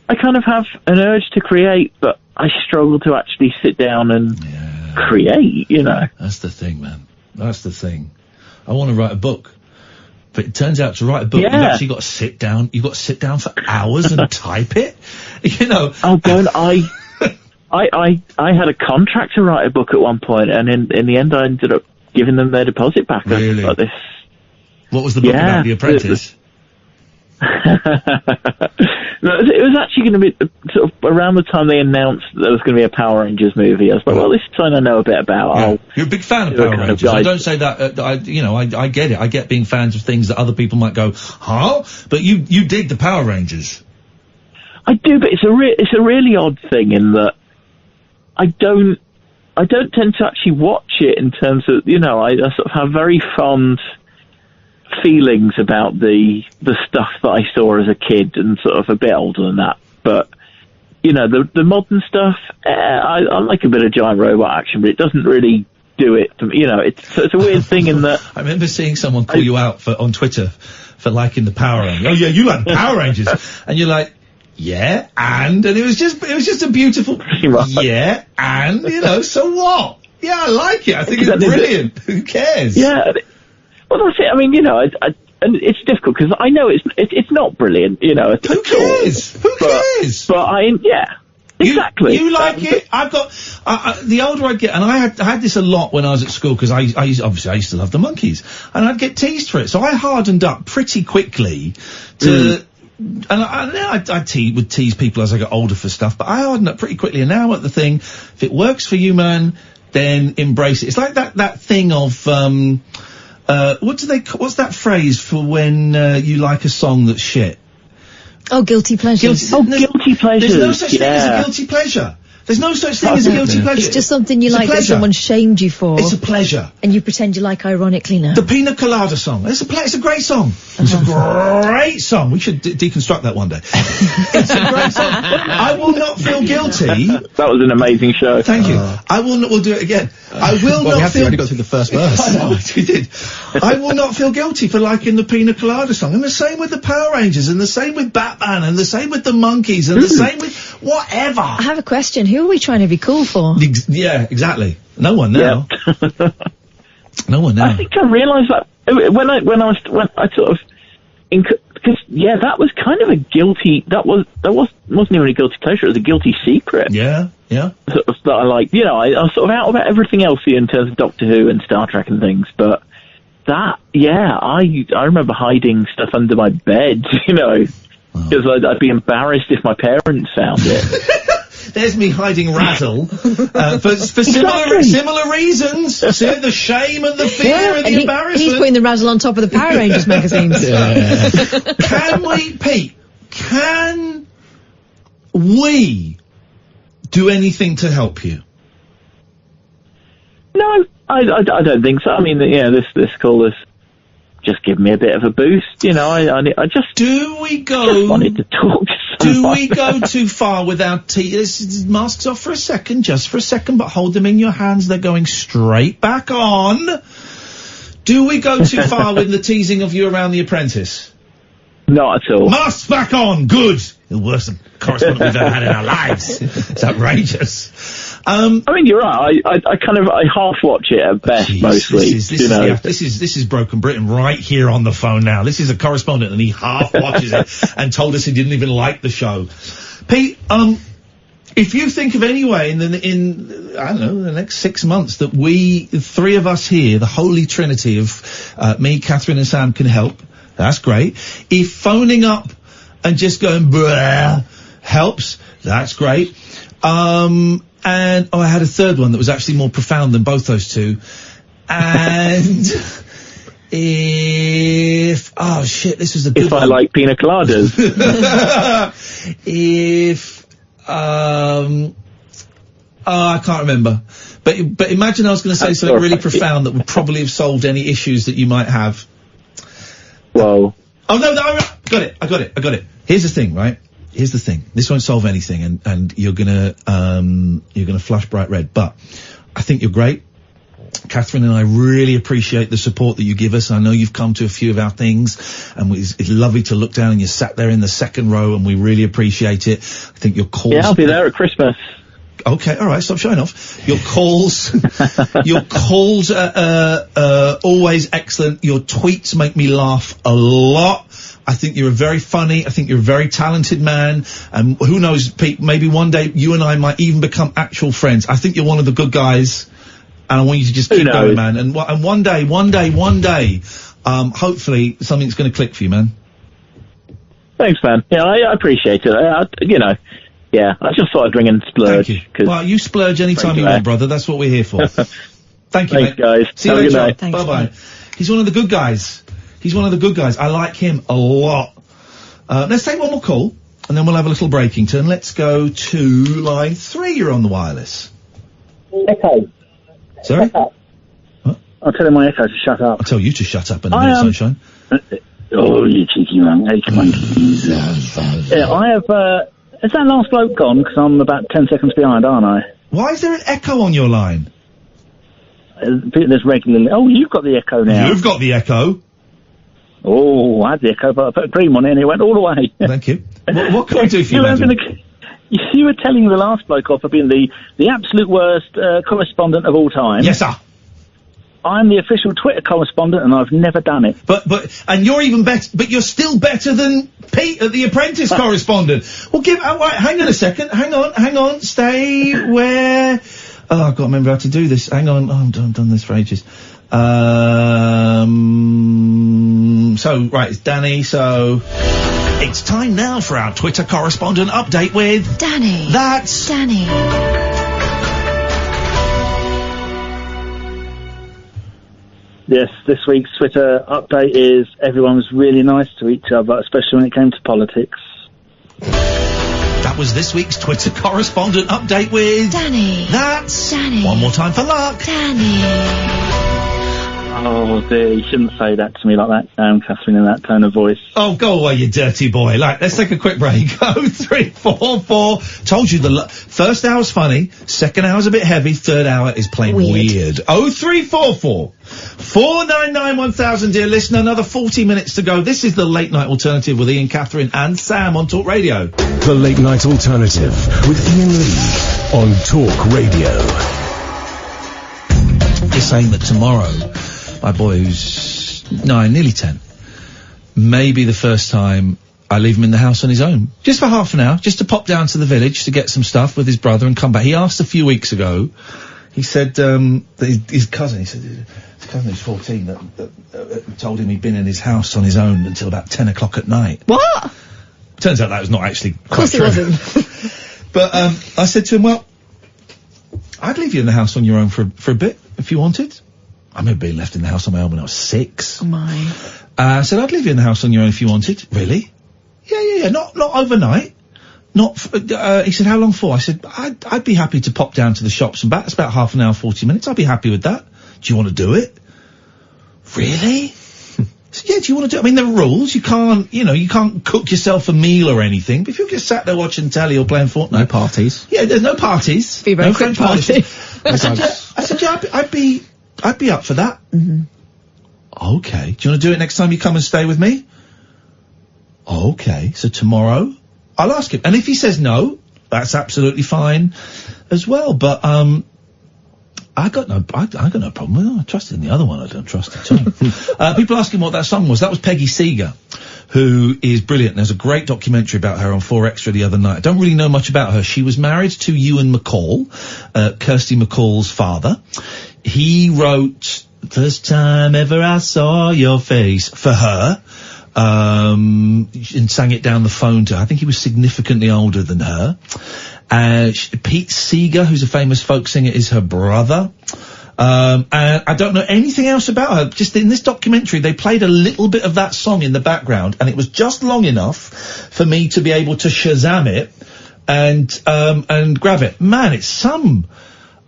I kind of have an urge to create, but I struggle to actually sit down and create, That's the thing, man. That's the thing. I want to write a book. But it turns out to write a book, you've actually got to sit down. You've got to sit down for hours and type it. Oh, God, I had a contract to write a book at one point, and in the end, I ended up giving them their deposit back. Really? Like this. What was the book about? The Apprentice? No, it was actually going to be sort of around the time they announced that there was going to be a Power Rangers movie. I was like, well, this is something I know a bit about. Yeah. You're a big fan of Power Rangers. I don't say that. I get it. I get being fans of things that other people might go, huh? But you dig the Power Rangers. I do, but it's a really odd thing in that I don't tend to actually watch it in terms of, I sort of have very fond feelings about the stuff that I saw as a kid and sort of a bit older than that. But, the modern stuff, I like a bit of giant robot action, but it doesn't really do it. It's a weird thing in that. I remember seeing someone call you out on Twitter for liking the Power Rangers. Oh yeah, you like the Power Rangers. And you're like, yeah, and it was just a beautiful, yeah, and, so what? Yeah, I like it. I think it's brilliant. Who cares? Yeah. Well, that's it. I mean, and it's difficult because I know it's not brilliant, Who cares? Who cares? But exactly. You like it? I've got, the older I get, and I had this a lot when I was at school, because I used to love the Monkees, and I'd get teased for it, so I hardened up pretty quickly to, and I would tease people as I got older for stuff, but I hardened up pretty quickly, and now at the thing, if it works for you, man, then embrace it. It's like that thing of, what's that phrase for when, you like a song that's shit? Oh, guilty pleasures. Guilty pleasures. There's no such thing as a guilty pleasure. There's no such thing as a guilty pleasure. It's just something you like that someone shamed you for. It's a pleasure. And you pretend you like ironically now. The Pina Colada song. It's a great song. It's a great song. We should deconstruct that one day. It's a great song. I will not feel guilty. That was an amazing show. Thank you. We'll do it again. I will not feel... We only got through the first verse. I know, we did. I will not feel guilty for liking the Pina Colada song. And the same with the Power Rangers, and the same with Batman, and the same with the Monkees, and the same with whatever. I have a question. Who are we trying to be cool for? Yeah, exactly. No one now. Yeah. No one now. I think I realised that when I sort of, because that was kind of a guilty. That wasn't even a guilty pleasure. It was a guilty secret. Yeah. Sort of that I like. I was sort of out about everything else in terms of Doctor Who and Star Trek and things, but that, I remember hiding stuff under my bed, because I'd be embarrassed if my parents found it. There's me hiding Razzle for similar reasons. See, the shame and the fear and the embarrassment. He's putting the Razzle on top of the Power Rangers magazines. Can we do anything to help you? No, I don't think so. I mean, this call has just given me a bit of a boost. I just do we go? Just wanted to talk to Do we go too far without masks off for a second, just for a second, but hold them in your hands. They're going straight back on. Do we go too far with the teasing of you around The Apprentice? Not at all. Masks back on. Good. The worst correspondent we've ever had in our lives. It's outrageous. I mean, you're right. I half watch it at best, mostly. This is Broken Britain right here on the phone now. This is a correspondent, and he half watches it and told us he didn't even like the show. Pete, if you think of any way in I don't know, the next 6 months that we, the three of us here, the holy trinity of me, Katherine and Sam, can help, that's great. If phoning up and just going bruh helps, that's great. And I had a third one that was actually more profound than both those two. And this was a good one. I like pina coladas. I can't remember. But imagine I was going to say something really profound that would probably have solved any issues that you might have. Well. Oh, no, I got it. Here's the thing, right? Here's the thing. This won't solve anything, and you're gonna flush bright red. But I think you're great. Katherine and I really appreciate the support that you give us. I know you've come to a few of our things, and it's lovely to look down and you sat there in the second row, and we really appreciate it. I think your calls... Yeah, I'll be there at Christmas. Okay, all right, stop showing off. Your calls, are always excellent. Your tweets make me laugh a lot. I think you're very funny. I think you're a very talented man. And who knows, Pete, maybe one day you and I might even become actual friends. I think you're one of the good guys. And I want you to just keep going, man. And one day, hopefully something's going to click for you, man. Thanks, man. Yeah, I appreciate it. Yeah, I just thought I'd ring and splurge. Thank you. Well, you splurge anytime you want, brother. That's what we're here for. Thank you, Thanks, guys. See you later. Bye-bye. He's one of the good guys. I like him a lot. Let's take one more call, and then we'll have a little breaking turn. Let's go to line 3. You're on the wireless. Echo. Sorry? What? I'll tell my Echo to shut up. I'll tell you to shut up in a minute, Sunshine. Oh, you cheeky monkey. Yeah, I have, is that last bloke gone? Because I'm about 10 seconds behind, aren't I? Why is there an echo on your line? There's regularly... Oh, you've got the Echo now. You've got the Echo. Oh, I had the Echo, but I put a cream on it and it went all the way. Thank you. What can I do for you, madam? You were telling the last bloke off for being the absolute worst correspondent of all time. Yes, sir. I'm the official Twitter correspondent, and I've never done it. And you're even better. But you're still better than Pete at the Apprentice correspondent. Well, right, hang on a second. Hang on. Stay where. Oh, I've got to remember how to do this. Hang on. Oh, I've done this for ages. Right, it's Danny. So it's time now for our Twitter correspondent update with Danny. That's Danny. Yes, this week's Twitter update is everyone was really nice to each other, especially when it came to politics. That was this week's Twitter correspondent update with Danny. That's Danny. One more time for luck. Danny. Oh dear, you shouldn't say that to me like that, Katherine, in that tone of voice. Oh, go away, you dirty boy. Let's take a quick break. 0344. Told you the first hour's funny, second hour's a bit heavy, third hour is plain weird. 0344 499 1000, dear listener. Another 40 minutes to go. This is the Late Night Alternative with Iain, Katherine and Sam on Talk Radio. The Late Night Alternative with Iain Lee on Talk Radio. You're saying that tomorrow, my boy who's 9, nearly 10, may be the first time I leave him in the house on his own. Just for half an hour, just to pop down to the village to get some stuff with his brother and come back. He asked a few weeks ago, he said, that his cousin who's 14, that told him he'd been in his house on his own until about 10 o'clock at night. What? Turns out that was not actually Of course it wasn't. But, I said to him, well, I'd leave you in the house on your own for a bit, if you wanted. I remember being left in the house on my own when I was 6. Oh my. I said, I'd leave you in the house on your own if you wanted. Really? Yeah. Not overnight. He said, how long for? I said, I'd be happy to pop down to the shops and back. It's about half an hour, 40 minutes. I'd be happy with that. Do you want to do it? Really? So, yeah, do you want to do? I mean, there are rules. You can't cook yourself a meal or anything. But if you're just sat there watching telly or playing Fortnite, no parties. Yeah, there's no parties. Be a very quick party. I said, yeah, I'd be up for that. Mm-hmm. Okay. Do you want to do it next time you come and stay with me? Okay. So tomorrow, I'll ask him, and if he says no, that's absolutely fine as well. But I got no problem with it. I trusted in the other one. I don't trust at all. People asking what that song was. That was Peggy Seeger, who is brilliant. There's a great documentary about her on 4Extra the other night. I don't really know much about her. She was married to Ewan McCall, Kirsty McCall's father. He wrote First Time Ever I Saw Your Face for her, and sang it down the phone to her. I think he was significantly older than her. Pete Seeger, who's a famous folk singer, is her brother. And I don't know anything else about her. Just in this documentary, they played a little bit of that song in the background, and it was just long enough for me to be able to Shazam it and grab it. Man, it's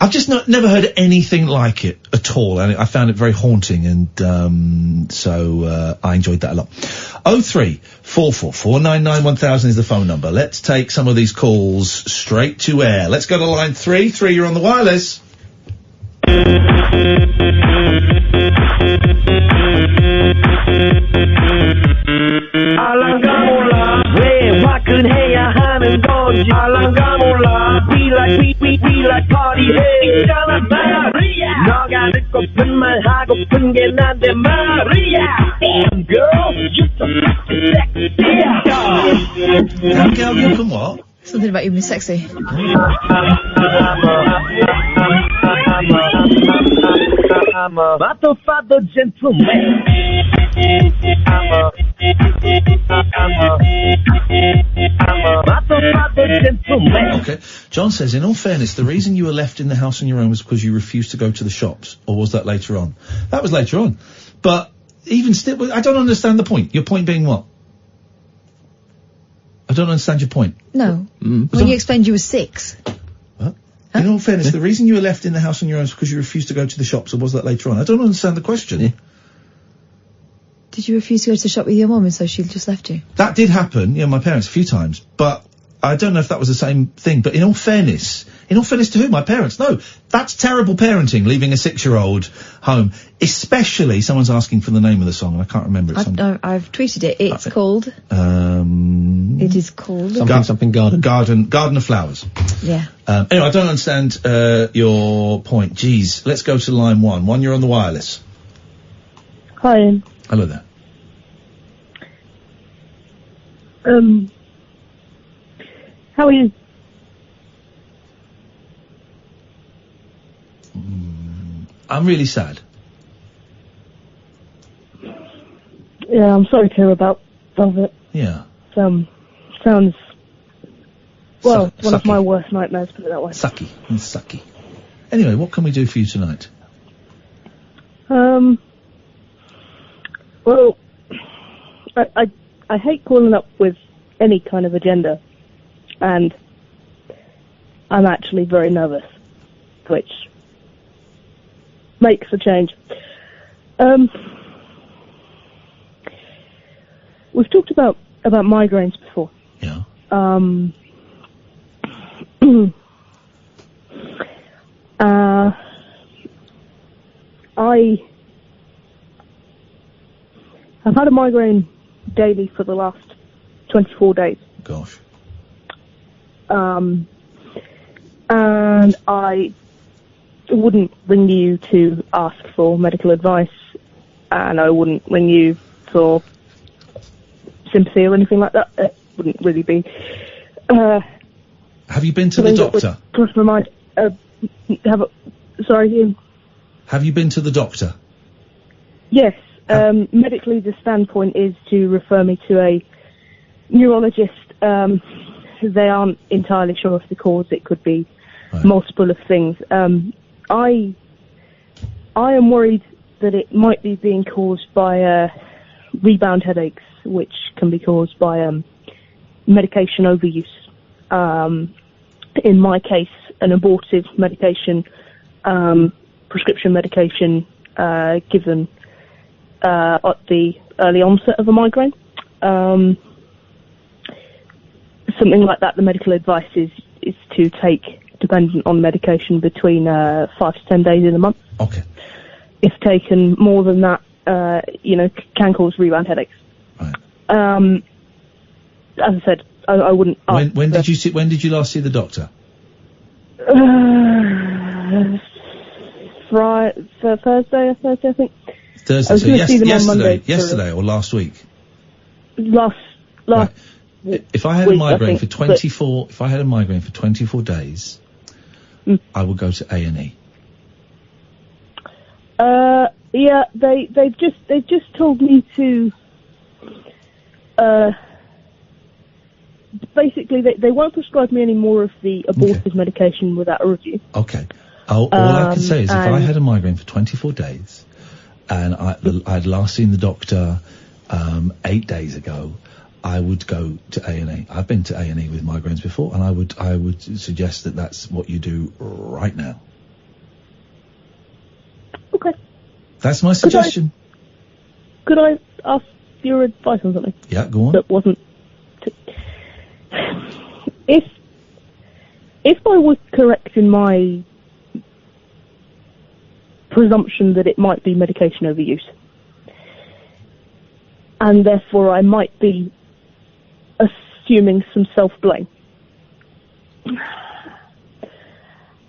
I've just never heard anything like it at all, and I found it very haunting, and so I enjoyed that a lot. 03444991000 is the phone number. Let's take some of these calls straight to air. Let's go to line 3. 3, you're on the wireless. 알랑가 몰라 왜 화끈해야 하는 건지 알랑가 몰라 we like party hey 있잖아 마리아 너가 듣고픈 말 하고픈 게 난데 마리아 damn girl you so sexy Damn girl, you can what? Something about you being sexy. I'm a father gentleman. I'm a father gentleman. Okay. John says, in all fairness, the reason you were left in the house on your own was because you refused to go to the shops, or was that later on? That was later on. But even still, I don't understand the point. Your point being what? I don't understand your point. No. When you explained you were 6. What? In all fairness, the reason you were left in the house on your own is because you refused to go to the shops, or was that later on? I don't understand the question. Yeah. Did you refuse to go to the shop with your mum and so she just left you? That did happen, yeah, my parents, a few times. But I don't know if that was the same thing. But in all fairness to who? My parents? No. That's terrible parenting, leaving a 6-year-old home. Especially, someone's asking for the name of the song, and I can't remember it. I've tweeted it. It's called... It is called... Something Garden. Garden of Flowers. Yeah. Anyway, I don't understand your point. Jeez, let's go to line 1. 1, you're on the wireless. Hi, Ian. Hello there. How are you? I'm really sad. Yeah, I'm sorry to hear about Velvet. Yeah. Sounds one of my worst nightmares, put it that way. Sucky. Anyway, what can we do for you tonight? Well, I hate calling up with any kind of agenda, and I'm actually very nervous, which makes a change. We've talked about migraines before. Yeah. I've had a migraine daily for the last 24 days. Gosh. And I wouldn't ring you to ask for medical advice, and I wouldn't ring you for sympathy or anything like that. It wouldn't really be. Have you been to the doctor? Cross my mind. Sorry, Ian. Have you been to the doctor? Yes. Medically, the standpoint is to refer me to a neurologist. They aren't entirely sure of the cause. It could be multiple of things. I am worried that it might be being caused by rebound headaches, which can be caused by medication overuse. In my case, an abortive medication, prescription medication given at the early onset of a migraine. Something like that, the medical advice is to take, dependent on medication, between 5 to 10 days in a month. Okay. If taken more than that, can cause rebound headaches. Right. As I said, I wouldn't. When did you last see the doctor? Thursday, I think. Thursday. So yesterday or last week? Last. Right. If I had a migraine for 24, but... if I had a migraine for 24 days, I would go to A&E. Yeah, they've just told me to. Basically, they won't prescribe me any more of the abortive medication without a review. Okay. All I can say is if I had a migraine for 24 days, and I'd last seen the doctor 8 days ago, I would go to A&E. I've been to A&E with migraines before, and I would suggest that that's what you do right now. Okay. That's my suggestion. Could I ask your advice on something? Yeah, go on. That wasn't. If I was correct in my presumption that it might be medication overuse, and therefore I might be assuming some self-blame,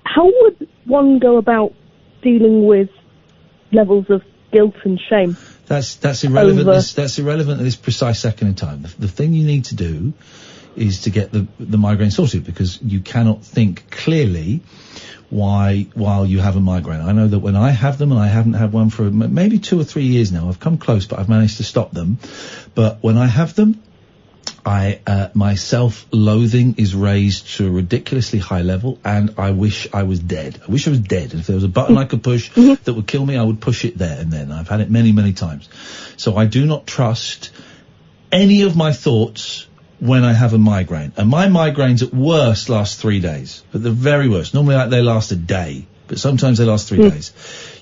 how would one go about dealing with levels of guilt and shame? That's irrelevant. That's irrelevant at this precise second in time. The thing you need to do is to get the migraine sorted, because you cannot think clearly while you have a migraine. I know that when I have them, and I haven't had one for maybe 2 or 3 years now, I've come close, but I've managed to stop them. But when I have them, my self-loathing is raised to a ridiculously high level, and I wish I was dead. I wish I was dead. And if there was a button I could push that would kill me, I would push it there and then. I've had it many, many times. So I do not trust any of my thoughts when I have a migraine. And my migraines at worst last 3 days. At the very worst. Normally they last a day, but sometimes they last 3 days.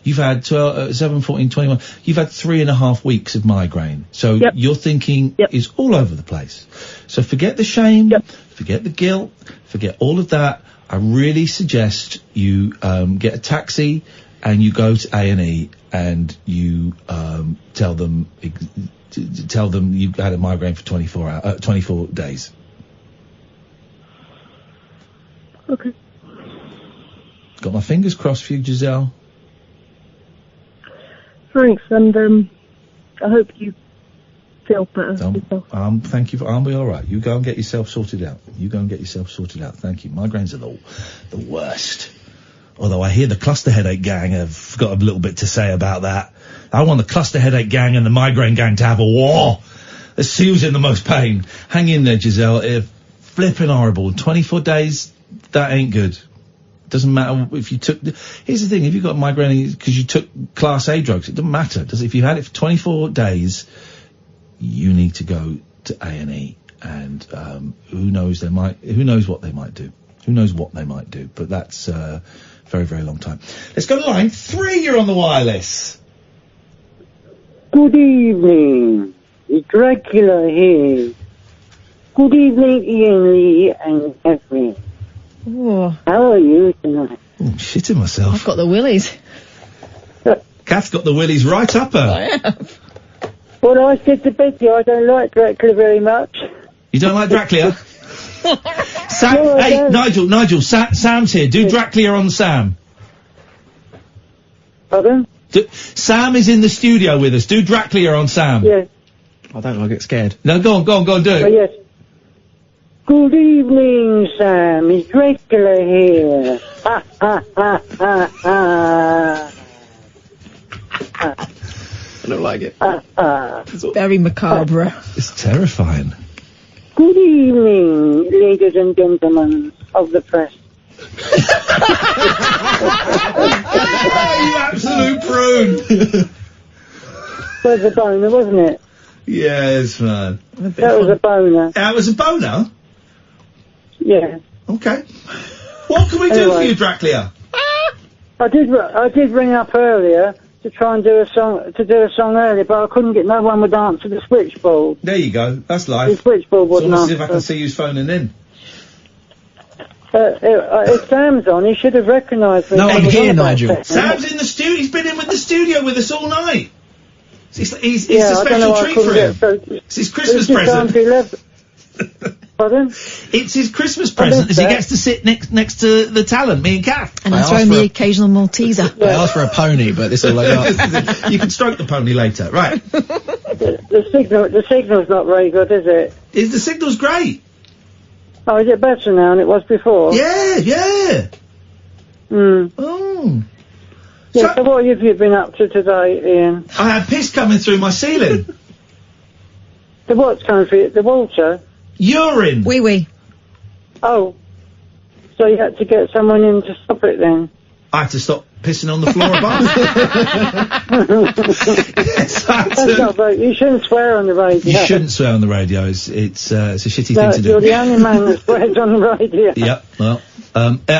You've had 12, 7, 14, 21. You've had 3.5 weeks of migraine. So your thinking is all over the place. So forget the shame, forget the guilt, forget all of that. I really suggest you get a taxi and you go to A&E and you tell them you've had a migraine for 24 days. Okay. Got my fingers crossed for you, Giselle. Thanks, and I hope you feel better. Thank you. I'll be all right. You go and get yourself sorted out. Thank you. Migraines are the worst. Although I hear the cluster headache gang have got a little bit to say about that. I want the cluster headache gang and the migraine gang to have a war. Let's see who's in the most pain. Hang in there, Giselle. Flipping horrible. 24 days, that ain't good. Doesn't matter if you took. Here's the thing: if you've got migraine because you took Class A drugs, it doesn't matter. If you had it for 24 days, you need to go to A&E, and who knows what they might do. But that's very, very long time. Let's go to line 3. You're on the wireless. Good evening. It's Dracula here. Good evening, Iain Lee and Katherine. Oh. How are you tonight? Oh, shitting myself. I've got the willies. Kath's got the willies right up her. I have. Well, I said to Betty I don't like Dracula very much. You don't like Dracula? Nigel, Sam's here. Do Dracula on Sam. Pardon? Sam is in the studio with us. Do Dracula on Sam. Yes. I don't get scared. No, go on, do it. Oh, yes. Good evening, Sam. It's Dracula here. Ha, ha, ha, ha, ha. I don't like it. It's very macabre. It's terrifying. Good evening, ladies and gentlemen of the press. You absolute prune. That was a boner, wasn't it? Yes, man. That was a boner. That was a boner? Yeah. Okay. What can we do for you, Dracula? I did ring up earlier to try and do a song earlier, but I couldn't get. No one would answer the switchboard. There you go. That's life. The switchboard wouldn't Let's see answer. if I can see who's phoning in. If Sam's on, he should have recognised me. No, I'm here, Nigel. Sam's in the studio. He's been in with the studio with us all night. It's a I don't special know why I treat for couldn't him. get through. It's his Christmas It's just present. time to 11. Pardon? It's his Christmas present as he gets to sit next to the talent, me and Kath. And I throw him the occasional Malteser. I asked for a pony, but this all I got. You can stroke the pony later, right? The signal's not very good, is it? The signal's great. Oh, is it better now than it was before? Yeah. Oh. Yeah, so what have you been up to today, Ian? I had piss coming through my ceiling. The what's coming through? The water? Urine. Wee. Oh. So you had to get someone in to stop it then? I had to stop pissing on the floor above. Yes, That's not very, you shouldn't swear on the radio. You shouldn't swear on the radio. It's a shitty No, thing to do. you're the only man that swears on the radio. Yeah, well,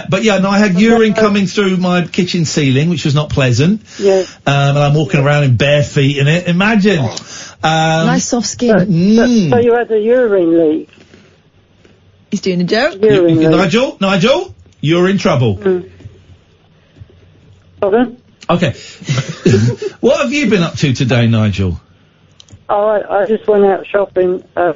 but yeah, no, I had urine coming through my kitchen ceiling, which was not pleasant. Yes. And I'm walking around in bare feet in it. Imagine. Nice soft skin. So you had a urine leak? He's doing a joke. Nigel, you're in trouble. Pardon? Okay. What have you been up to today, Nigel? Oh, I just went out shopping. I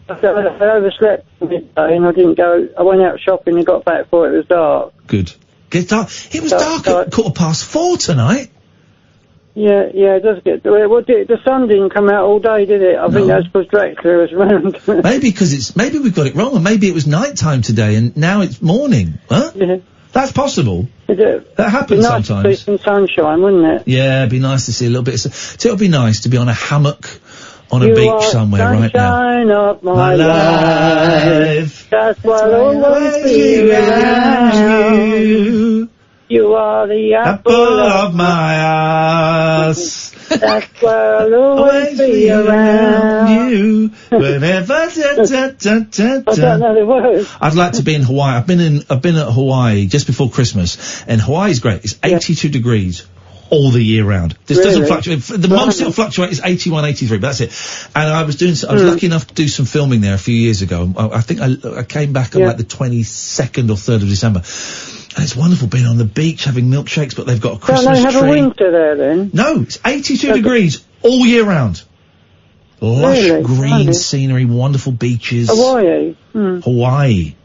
overslept midday and I didn't go. I went out shopping and got back before it was dark. Good. Get dark. It was dark at 4:15 tonight. Yeah, it does get. Well, the sun didn't come out all day, did it? I think that's because Dracula was around. Maybe we've got it wrong, and maybe it was night time today, and now it's morning. Huh? Yeah. That's possible. That happens nice sometimes. To see some sunshine, wouldn't it? Yeah, it'd be nice to see a little bit. So it'll be nice to be on a hammock on a beach somewhere right now. Sunshine of my life. That's what I'll always be around you. You are the apple of my ass. That's where I'll always be around you. Whenever I don't know the words. I'd like to be in Hawaii. I've been at Hawaii just before Christmas, and Hawaii's great. It's 82 degrees all the year round. This doesn't fluctuate. The most it'll fluctuate is 81, 83, but that's it. And I was lucky enough to do some filming there a few years ago. I think I came back on like the 22nd or 3rd of December. And it's wonderful being on the beach, having milkshakes, but they've got a Christmas tree. Don't they have a winter there then? No, it's 82 degrees all year round. Lush green scenery, wonderful beaches. Hawaii? Hawaii.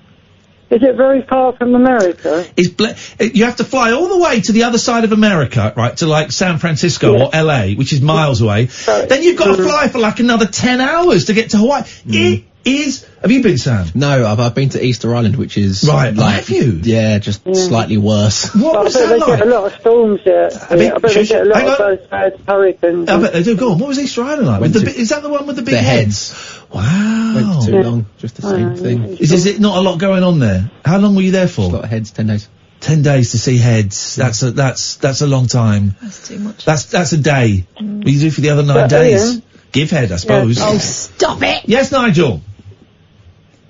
Is it very far from America? You have to fly all the way to the other side of America, right, to like San Francisco or LA, which is miles away. Then you've got to fly for like another 10 hours to get to Hawaii. It is... Have you been, Sam? No, I've been to Easter Island, which is... Right, like, have you? Yeah, just slightly worse. What was that They like? get a lot of storms there. I bet they get a lot of those bad hurricanes. I bet they do. Go on, what was Easter Island like? Is that the one with the big heads? Wow. Went too long, just the same thing. Is it not a lot going on there? How long were you there for? Just a lot of heads, 10 days. 10 days to see heads. That's a long time. That's too much. That's a day. What do you do for the other 9 days? Give head, I suppose. Oh, stop it! Yes, Nigel.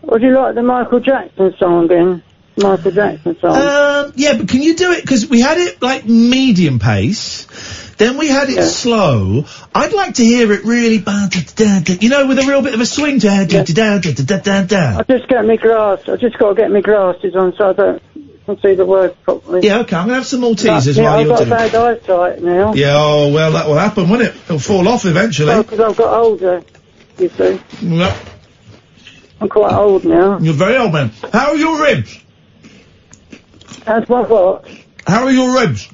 Would you like the Michael Jackson song then? Michael Jackson song? Yeah, but can you do it? Because we had it like medium pace, then we had it slow. I'd like to hear it really, you know, with a real bit of a swing to I just get my glass. I just got to get my glasses on so I don't can see the words properly. Yeah, okay, I'm going to have some Maltesers while you're doing it. I've got bad eyesight now. Yeah, oh, well, that will happen, won't it? It'll fall off eventually. Oh, because I've got older, you see. Yep. I'm quite old now. You're very old, man. How are your ribs? How's my what? How are your ribs?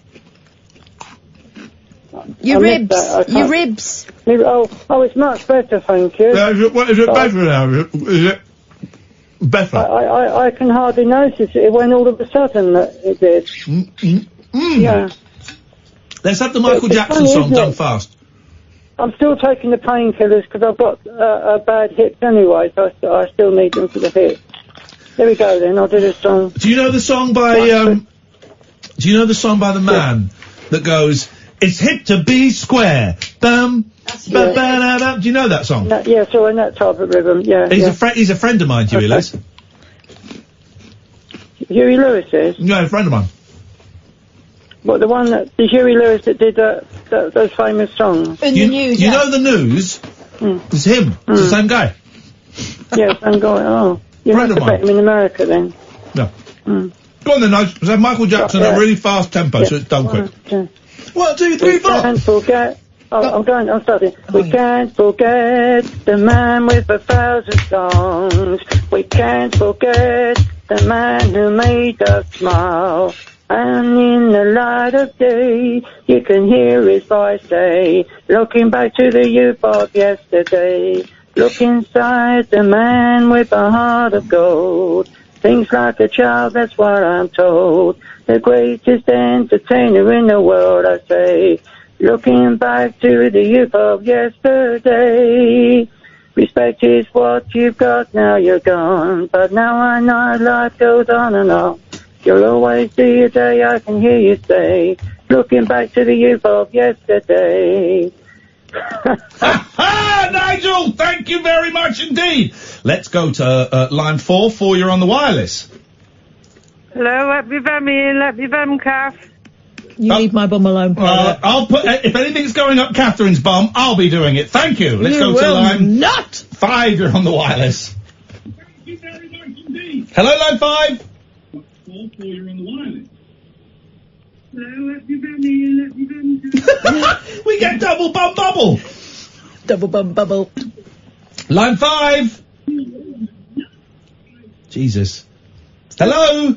Your ribs. Your ribs. Oh, it's much better, thank you. Is it better now? Is it better? I can hardly notice it when all of a sudden it did. Yeah. Let's have the Michael Jackson song done fast. I'm still taking the painkillers because I've got a bad hips anyway, so I still need them for the hips. There we go then, I'll do this song. Do you know the song by, the man that goes, it's hip to be square, bum, ba-ba-da-da. Do you know that song? Yeah, so in that type of rhythm, yeah. He's a friend of mine, Huey Lewis. Huey Lewis is? No, a friend of mine. What, the Huey Lewis that did those famous songs. You know the News? It's him. It's the same guy. Yes, I'm going. Oh, you have to bet him in America then. No. Go on then, Nigel. Let's have Michael Jackson at a really fast tempo, so it's done quick. 1, 2, 3, 4. Can't forget. I'm starting. We can't forget the man with 1,000 songs. We can't forget the man who made us smile. And in the light of day, you can hear his voice say, looking back to the youth of yesterday. Look inside the man with a heart of gold. Thinks like a child, that's what I'm told. The greatest entertainer in the world, I say. Looking back to the youth of yesterday. Respect is what you've got, now you're gone. But now I know life goes on and on. You'll always be a day, I can hear you say. Looking back to the youth of yesterday. Nigel, thank you very much indeed. Let's go to line 4. You're on the wireless. Hello, let me them in, let me them, Kath. You leave my bum alone, I'll put, if anything's going up Catherine's bum, I'll be doing it. Thank you. Let's go to line... Not 5, you're on the wireless. Thank you very much indeed. Hello, line 5. 4, you're on the wireless. Hello, let me them in, let me them. We get double bum bubble. Double bum bubble. Line 5. Jesus. Hello.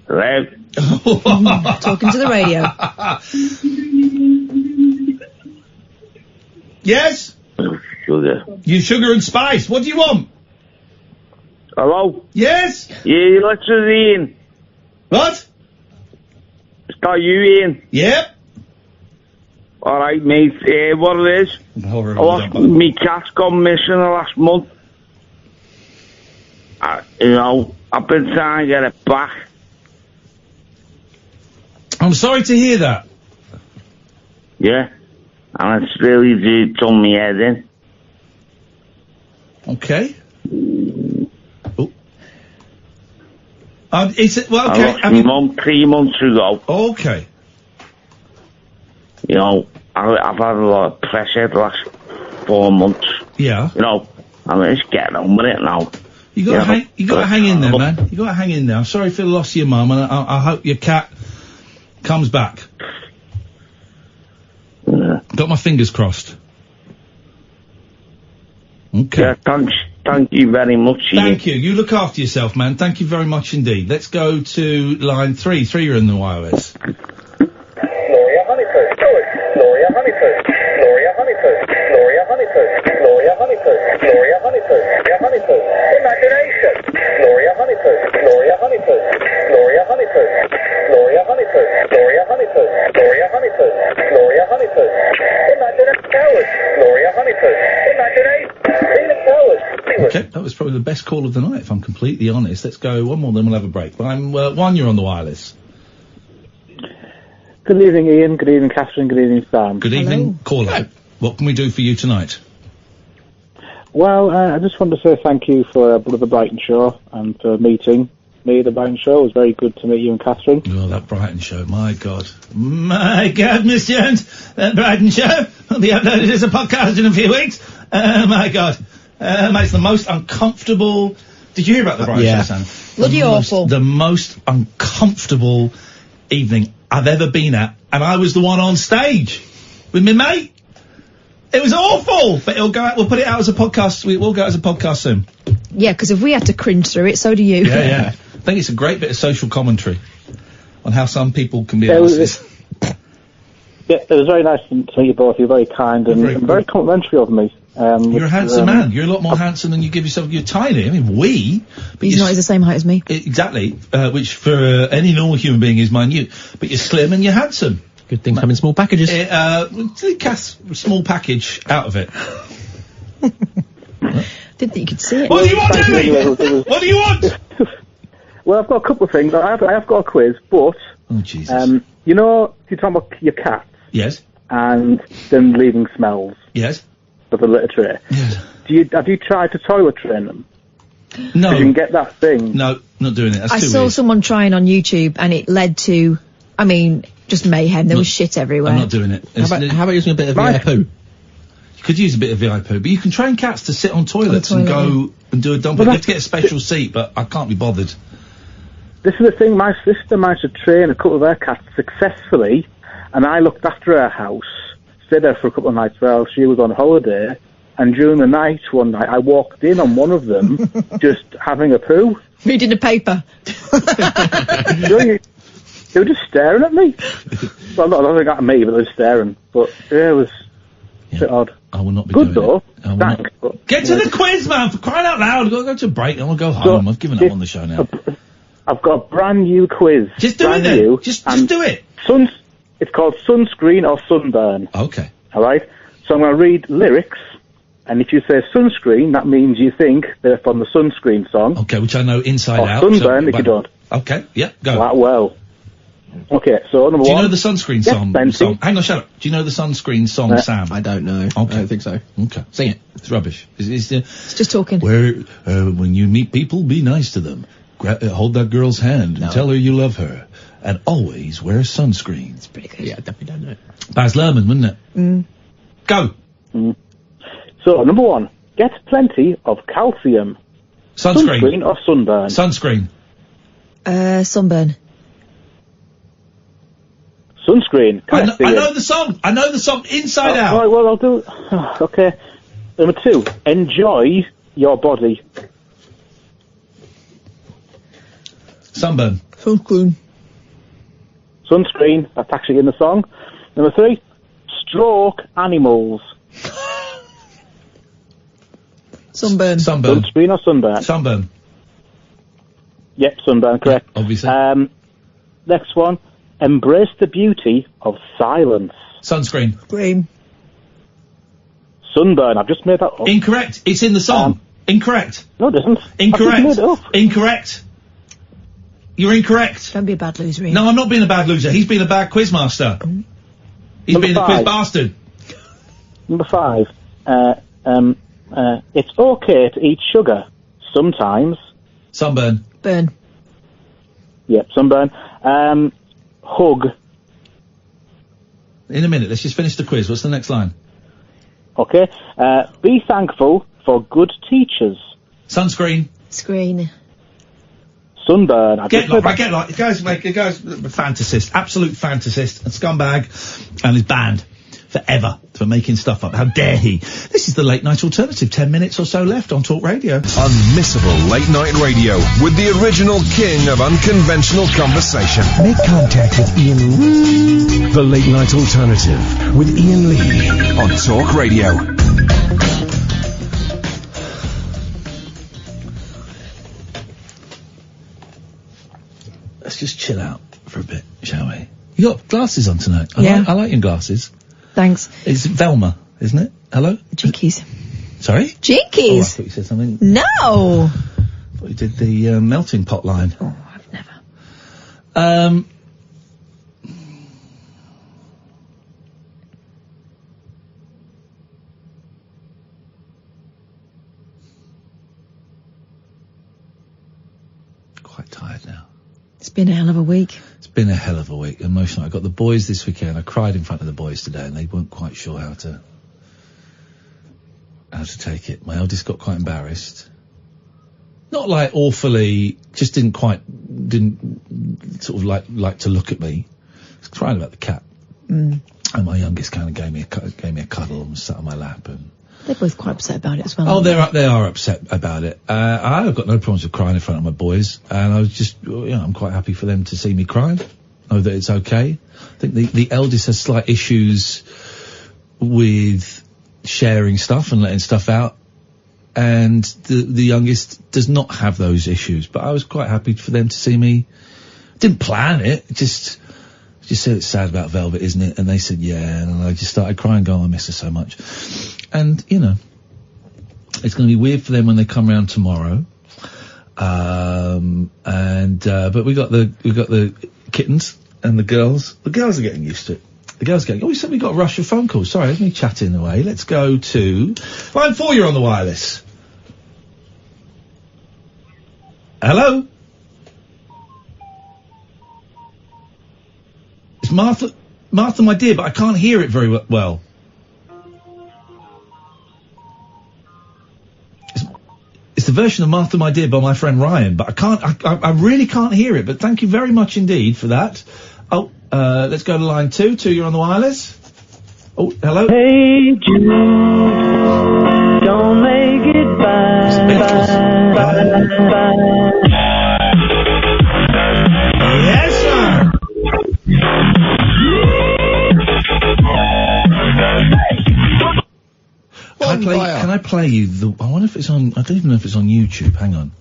Hello. Talking to the radio. Yes? Sugar. You sugar and spice. What do you want? Hello? Yes? Yeah, let's Ian. What? Is that you, Ian? Yep. Alright, mate. What it is? Me cat's gone missing the last month. I've been trying to get it back. I'm sorry to hear that. Yeah. And it's really done me head in. Okay. Is it, well, okay. I lost my mum 3 months ago. Okay. You know, I've had a lot of pressure the last 4 months. Yeah. You know, I'm just getting on with it now. You gotta hang in there, man. You gotta hang in there. I'm sorry for the loss of your mum, and I hope your cat comes back. Yeah. Got my fingers crossed. Okay. Yeah, thanks. Thank you very much. Thank you. You look after yourself, man. Thank you very much indeed. Let's go to line 3. 3, you're in the wireless. Gloria Honeyfoot. Gloria Honeyfoot. Gloria Honeyfoot. Gloria Honeyfoot. Gloria Honeyfoot. Gloria Honeyfoot. Gloria Honeyfoot. Imagination. Gloria Honeyfoot. Gloria Honeyfoot. Gloria Honeyfoot. Gloria Honeyfoot. Gloria Honeyfoot. Gloria Honeyfoot. Gloria Honeyfoot. Imagination. Cowards. Gloria Honeyfoot. Imagination. Felix Cowards. Okay, that was probably the best call of the night, if I'm completely honest. Let's go one more, then we'll have a break. Line 1, you're on the wireless. Good evening, Ian. Good evening, Catherine. Good evening, Sam. Good evening. Caller. What can we do for you tonight? Well, I just wanted to say thank you for the Brighton show and for meeting me at the Brighton show. It was very good to meet you and Catherine. Oh, that Brighton show. My God. My God, Miss Jones. That Brighton show will be uploaded as a podcast in a few weeks. My God. It's the most uncomfortable... Did you hear about the Brighton show, Sam? Bloody awful. The most uncomfortable evening I've ever been at, and I was the one on stage with my mate. It was awful, but it'll go out. We'll put it out as a podcast. We will go out as a podcast soon. Yeah, because if we had to cringe through it, so do you. Yeah. I think it's a great bit of social commentary on how some people can be asses. Yeah, it was very nice to meet you both. You're very kind and very complimentary of me. You're a handsome man. You're a lot more handsome than you give yourself. You're tiny. I mean, but he's not the same height as me. Exactly, which for any normal human being is minute. But you're slim and you're handsome. Good things come in small packages. Cass, small package out of it. Didn't think you could see it. What do you want, Jimmy? What do you want? Well, I've got a couple of things. I have got a quiz, but... Oh, Jesus. You know, you're talking about your cats. Yes. And them leaving smells. Yes. Of the litter tray. Yes. Have you tried to toilet train them? No. You can get that thing. No, not doing it. That's I too saw weird. someone trying on YouTube, and it led to I mean, just mayhem. There was shit everywhere. I'm not doing it. How about using a bit of VI poo? You could use a bit of VI poo, but you can train cats to sit on toilets and go and do a dump. You have to get a special seat, but I can't be bothered. This is the thing, my sister managed to train a couple of her cats successfully, and I looked after her house, stayed there for a couple of nights while she was on holiday, and during the night, one night, I walked in on one of them, just having a poo. Reading a paper. They were just staring at me. Well, not at me, but they were staring. But, yeah, it was a bit odd. I will not be good, doing though. it. Thanks. Get to the quiz, man, for crying out loud. I've got to go to a break, and I'll go home. I've given up on the show now. I've got a brand new quiz. Just do it then. Just do it. It's called Sunscreen or Sunburn. Okay. All right? So I'm going to read lyrics, and if you say sunscreen, that means you think they're from the Sunscreen song. Okay, which I know inside out. Or Sunburn if you don't. Okay, yeah, go. Well. Okay, so number one. Do you know the Sunscreen song? Hang on, shut up. Do you know the Sunscreen song, Sam? I don't know. Okay. I don't think so. Okay. Sing it. It's rubbish. It's just talking. When you meet people, be nice to them. Hold that girl's hand and tell her you love her. And always wear sunscreen. It's pretty good. Yeah, definitely don't know. Baz Luhrmann, wouldn't it? Go. So, number one, get plenty of calcium. Sunscreen. Sunscreen or sunburn? Sunscreen. Sunburn. Sunscreen. I know the song. I know the song inside out. Right, well, I'll do... okay. Number two, enjoy your body. Sunburn. Sunscreen. Sunscreen, that's actually in the song. Number three, stroke animals. Sunburn. Sunscreen or sunburn? Sunburn. Yep, sunburn, correct. Obviously. Next one, embrace the beauty of silence. Sunscreen. Green. Sunburn, I've just made that up. Incorrect. It's in the song. Incorrect. No, it isn't. Incorrect. I've just made it up. Incorrect. You're incorrect. Don't be a bad loser, Ian. No, I'm not being a bad loser. He's been a bad quizmaster. He's Number being a quiz bastard. Number five, it's okay to eat sugar sometimes. Sunburn. Burn. Yep, sunburn. Hug. In a minute, let's just finish the quiz. What's the next line? Okay. Be thankful for good teachers. Sunscreen. Screen. Sunburn. The guy's a fantasist, absolute fantasist, a scumbag, and is banned forever for making stuff up. How dare he? This is the Late Night Alternative. 10 minutes or so left on Talk Radio. Unmissable late night radio with the original king of unconventional conversation. Make contact with Iain Lee. The Late Night Alternative with Iain Lee on Talk Radio. Let's just chill out for a bit, shall we? You got glasses on tonight. I like your glasses. Thanks. It's Velma, isn't it? Hello? Jinkies. Sorry? Jinkies. Oh, I thought you said something. No. I thought you did the melting pot line. Oh, I've never. Quite tired now. It's been a hell of a week. It's been a hell of a week. Emotional. I got the boys this weekend. I cried in front of the boys today, and they weren't quite sure how to take it. My eldest got quite embarrassed. Not like awfully, just didn't sort of like to look at me. I was crying about the cat. And my youngest kind of gave me a cuddle and sat on my lap, and they're both quite upset about it as well. Oh, they are upset about it. I've got no problems with crying in front of my boys, and I was just, I'm quite happy for them to see me cry. Know that it's okay. I think the eldest has slight issues with sharing stuff and letting stuff out, and the youngest does not have those issues. But I was quite happy for them to see me. Didn't plan it. Just said it's sad about Velvet, isn't it? And they said yeah, and I just started crying, going, I miss her so much. And it's going to be weird for them when they come round tomorrow. But we got the kittens and the girls. The girls are getting used to it. The girls going, we said we got a rush of phone calls. Sorry, there's me chatting away. Let's go to line 4. You're on the wireless. Hello. It's Martha, my dear, but I can't hear it very well. It's the version of Martha, my dear by my friend Ryan, but I really can't hear it, but thank you very much indeed for that. Oh, let's go to line 2. 2, you're on the wireless. Oh, hello. Hey Jude, don't make it bye. Yes, sir. Can I play you I wonder if it's on, I don't even know if it's on YouTube, hang on.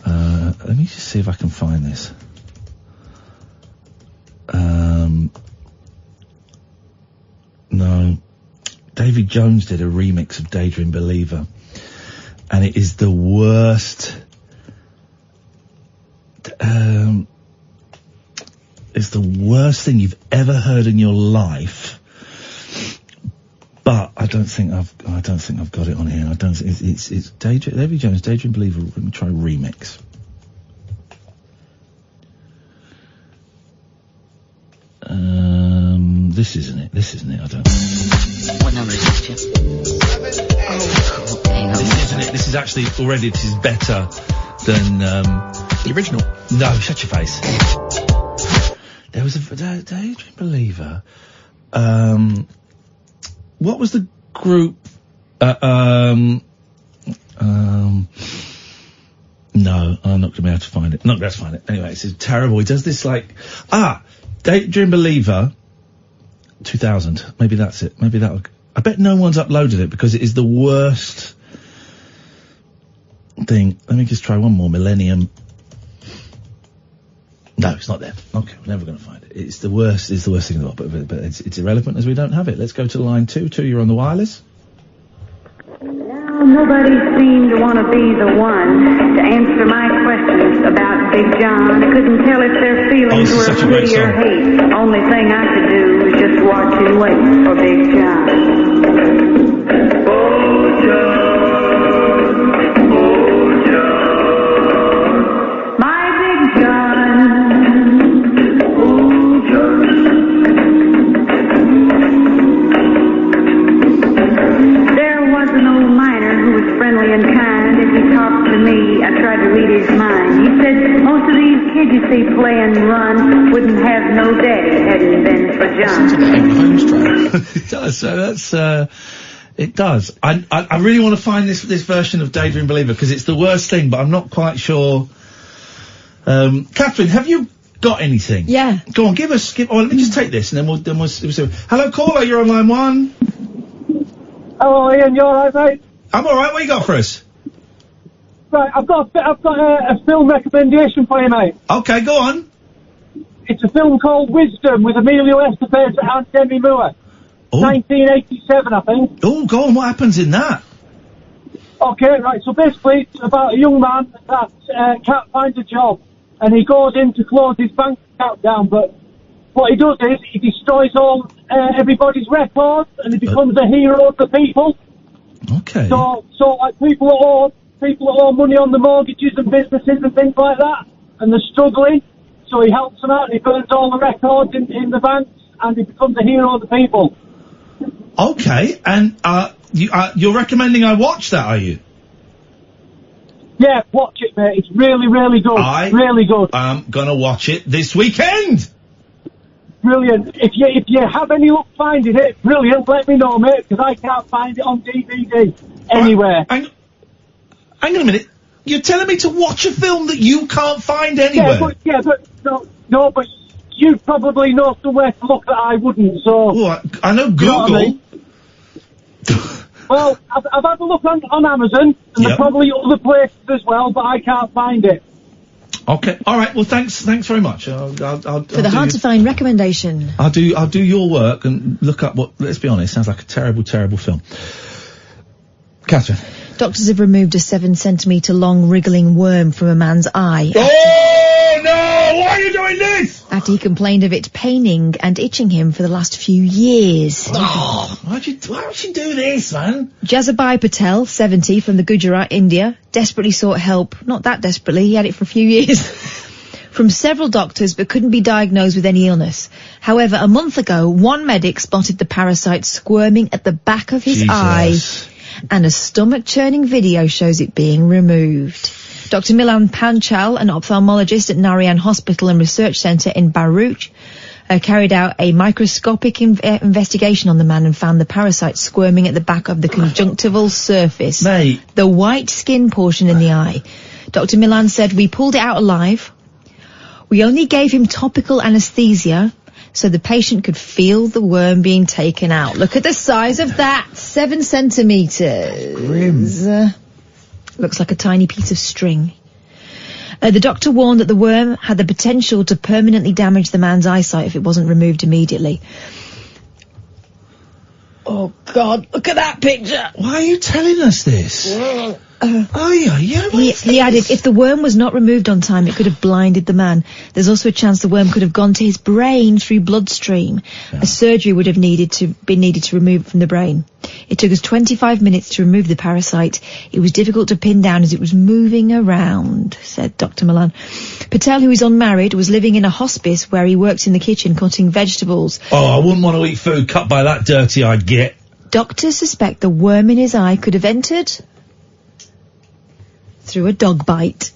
Let me just see if I can find this. No. David Jones did a remix of Daydream Believer, and it is the worst. It's the worst thing you've ever heard in your life. But I don't think I've got it on here. I don't think it's David Jones, Daydream Believer. Let me try remix. This isn't it. I don't. What number is this, Jim? This isn't it. This is actually already. This is better than the original. No, shut your face. There was a Daydream Believer. What was the group? No, I'm not going to be able to find it. Not going to find it. Anyway, it's terrible. He does this Daydream Believer 2000. Maybe that's it. Maybe that'll. I bet no one's uploaded it because it is the worst thing. Let me just try one more. Millennium. No, it's not there. Okay, we're never going to find it. It's the worst. It's the worst thing in the world, but it's irrelevant as we don't have it. Let's go to line 2. 2, you're on the wireless. Now nobody seemed to want to be the one to answer my questions about Big John. I couldn't tell if their feelings were pity or hate. The only thing I could do was just watch and wait for Big John. Oh, John. And kind, as he talked to me, I tried to read his mind. He said most of these kids you see play and run wouldn't have no daddy hadn't it been for John. It does. So that's it does. I really want to find this version of Daydream Believer because it's the worst thing, but I'm not quite sure. Catherine, have you got anything? Yeah. Go on, let me just take this and then we'll see. Hello, caller, you're on line 1. Hello, Ian, you alright, mate? I'm alright, what you got for us? Right, I've got a film recommendation for you, mate. Okay, go on. It's a film called Wisdom with Emilio Estevez and Demi Moore. 1987, I think. Oh, go on, what happens in that? Okay, right, so basically it's about a young man that can't find a job, and he goes in to close his bank account down, but what he does is he destroys all everybody's records, and he becomes a hero of the people. Okay. So like people that owe money on the mortgages and businesses and things like that, and they're struggling. So he helps them out, and he burns all the records in the banks, and he becomes a hero of the people. Okay, and you're recommending I watch that, are you? Yeah, watch it, mate. It's really, really good. Really good. I'm gonna watch it this weekend. Brilliant. If you have any luck finding it, brilliant, let me know, mate, because I can't find it on DVD anywhere. Hang on a minute. You're telling me to watch a film that you can't find anywhere? No, but you probably know somewhere to look that I wouldn't, so... Oh, I know Google. You know what I mean? Well, I've had a look on Amazon, and there are probably other places as well, but I can't find it. Okay, all right. Well, thanks very much. I'll for the hard to find recommendation. I'll do your work and look up what. Let's be honest, sounds like a terrible, terrible film. Catherine. Doctors have removed a 7-centimetre long wriggling worm from a man's eye. Oh no! Why are you doing this? After he complained of it paining and itching him for the last few years. Oh, why would you do this, man? Jazabai Patel, 70, from the Gujarat, India, desperately sought help. Not that desperately, he had it for a few years. from several doctors but couldn't be diagnosed with any illness. However, a month ago, one medic spotted the parasite squirming at the back of his eye, and a stomach-churning video shows it being removed. Dr. Milan Panchal, an ophthalmologist at Narayan Hospital and Research Centre in Bharuch, carried out a microscopic investigation on the man and found the parasite squirming at the back of the conjunctival surface, the white skin portion in the eye. Dr. Milan said, "We pulled it out alive. We only gave him topical anaesthesia so the patient could feel the worm being taken out." Look at the size of that, 7 centimetres. Grim. Looks like a tiny piece of string. The doctor warned that the worm had the potential to permanently damage the man's eyesight if it wasn't removed immediately. Oh, God, look at that picture. Why are you telling us this? He added, if the worm was not removed on time, it could have blinded the man. There's also a chance the worm could have gone to his brain through bloodstream. A surgery would have needed to remove it from the brain. It took us 25 minutes to remove the parasite. It was difficult to pin down as it was moving around, said Dr. Milan. Patel, who is unmarried, was living in a hospice where he works in the kitchen cutting vegetables. Oh, I wouldn't want to eat food cut by that dirty I'd get. Doctors suspect the worm in his eye could have entered through a dog bite.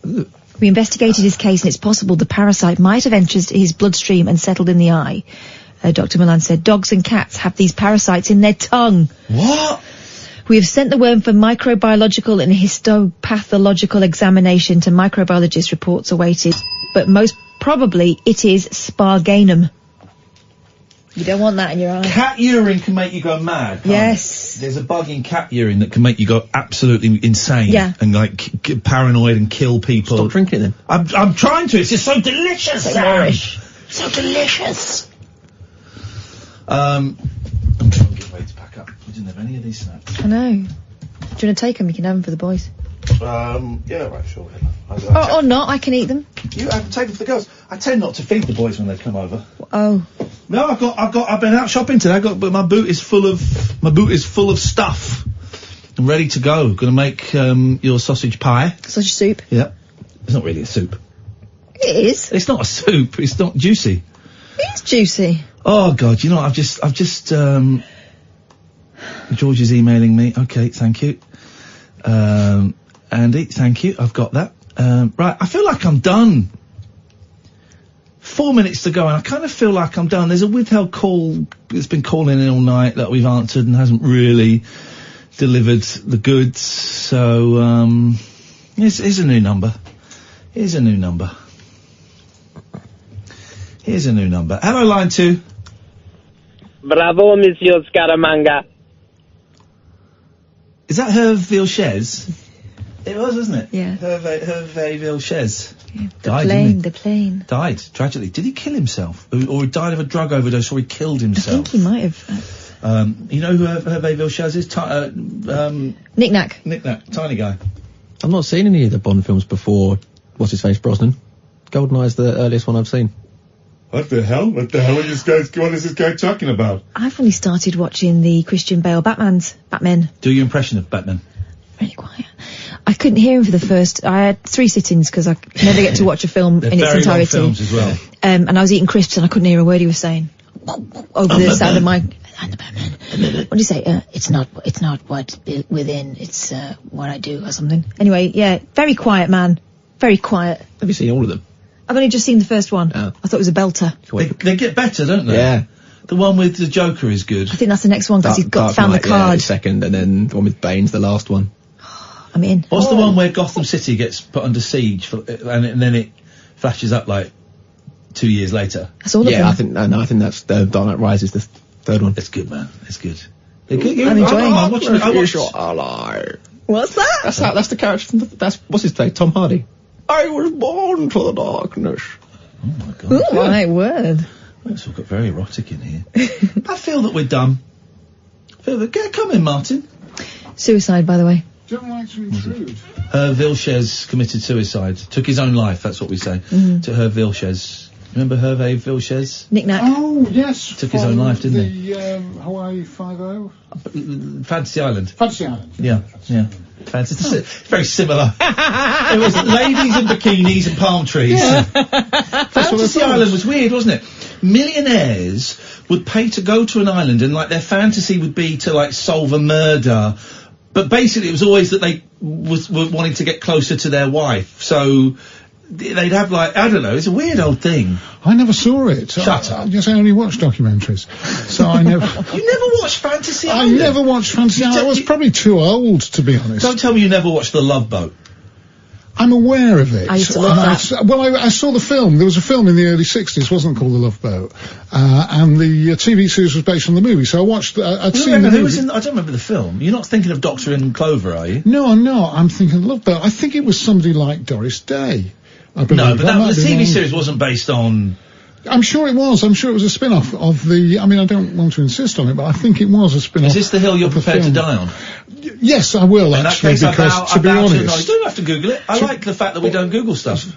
We investigated his case and it's possible the parasite might have entered his bloodstream and settled in the eye. Dr. Milan said dogs and cats have these parasites in their tongue. What? We have sent the worm for microbiological and histopathological examination to microbiologists. Reports awaited. But most probably it is Sparganum. You don't want that in your eye. Cat urine can make you go mad. Yes. There's a bug in cat urine that can make you go absolutely insane. Yeah. And like paranoid and kill people. Stop drinking it then. I'm trying to. It's just so delicious. So nourish. So delicious. I'm trying to get ready to pack up. We didn't have any of these snacks. I know. Do you want to take them? You can have them for the boys. Yeah, right, sure. Or not, I can eat them. You have to take them for the girls. I tend not to feed the boys when they come over. Oh. No, I've been out shopping today. But my boot is full of stuff. I'm ready to go. Gonna make your sausage pie. Sausage soup. Yeah. It's not really a soup. It is. It's not a soup. It's not juicy. It is juicy. Oh God, you know, I've just George is emailing me. Okay, thank you. Andy, thank you. I've got that. Right, I feel like I'm done. 4 minutes to go, and I kind of feel like I'm done. There's a withheld call that's been calling in all night that we've answered and hasn't really delivered the goods. So, here's a new number. Here's a new number. Hello, line 2. Bravo, Monsieur Scaramanga. Is that Hervé Vilches? It was, wasn't it? Yeah. Hervé Vilches. Yeah. The plane. Died, tragically. Did he kill himself? Or he died of a drug overdose, or he killed himself? I think he might have. You know who Hervé Vilches is? Knick-Knack. Knick-Knack, tiny guy. I've not seen any of the Bond films before, what's-his-face, Brosnan. GoldenEye's the earliest one I've seen. What the hell? What is this guy talking about? I've only started watching the Christian Bale Batmen. Do your impression of Batman. Really quiet. I couldn't hear him for the first. I had 3 sittings because I never get to watch a film in its entirety. Long films as well. And I was eating crisps and I couldn't hear a word he was saying over the sound of my. I'm the Batman. What do you say? It's not what's within. It's what I do or something. Anyway, yeah, very quiet man. Very quiet. Have you seen all of them? I've only just seen the first one. Oh. I thought it was a belter. They get better, don't they? Yeah. The one with the Joker is good. I think that's the next one because he's found the card. Yeah, the second, and then the one with Bane's the last one. I'm in. What's the one where Gotham City gets put under siege and then it flashes up like 2 years later? That's all of them. Yeah, I think that's Dark Knight Rises, the third one. It's good, man. It's good. I'm enjoying it. I'm watching it. What's that? That's the character from what's his name? Tom Hardy. I was born to the darkness. Oh my God. Ooh, my word. It's all got very erotic in here. I feel that we're done. Come in, Martin. Suicide, by the way. Don't like to intrude. Vilches committed suicide. Took his own life, that's what we say. To Hervé Vilches. Remember Hervé Vilches? Knick-Knack. Oh, yes. Took his own life, didn't he? The Hawaii 5-0? Fantasy Island. Fantasy Island. Yeah. Fantasy. Very similar. It was ladies in bikinis and palm trees. Yeah. Fantasy Island was weird, wasn't it? Millionaires would pay to go to an island, and like their fantasy would be to like solve a murder. But basically, it was always that they were wanting to get closer to their wife. So they'd have like, I don't know, it's a weird old thing. I never saw it. Shut up. Yes, I only watch documentaries. So I never... You never watched Fantasy I Island? never watched Fantasy Island. I was probably too old, to be honest. Don't tell me you never watched The Love Boat. I'm aware of it. I used to love that. I saw the film. There was a film in the early 60s, wasn't called The Love Boat. And the TV series was based on the movie. So I watched, I'd seen the movie. I don't remember the film. You're not thinking of Doctor and Clover, are you? No, I'm not. I'm thinking Love Boat. I think it was somebody like Doris Day. I believe. No, but the TV series wasn't based on... I'm sure it was. I'm sure it was a spin-off of the... I mean, I don't want to insist on it, but I think it was a spin-off. Is this the hill you're prepared to die on? Yes, I will, actually, because, to be honest... You don't have to Google it. I like the fact that we don't Google stuff. Is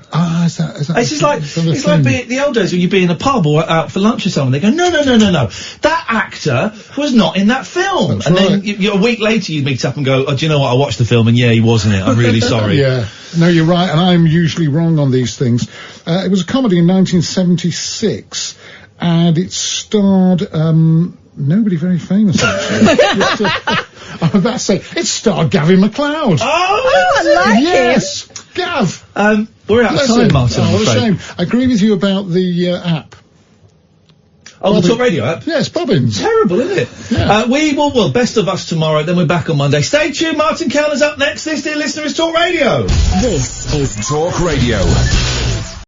that It's just like, it's like the old days when you'd be in a pub or out for lunch or something, they go, no. That actor was not in that film. That's and right. then a week later you'd meet up and go, oh, do you know what, I watched the film and yeah, he was in it. I'm really sorry. Yeah. No, you're right, and I'm usually wrong on these things. It was a comedy in 1976, and it starred, nobody very famous, actually. I'm about to say, it starred Gavin MacLeod. Oh, I like yes, Gav. We're out of time, Martin, I'm what a afraid. shame. I agree with you about the app. Oh, the Talk Radio app? Yes, Bobbins. Terrible, isn't it? Yeah. We will, well, best of us tomorrow, then we're back on Monday. Stay tuned, Martin Keller's up next. This, dear listener, is Talk Radio. This is Talk Radio.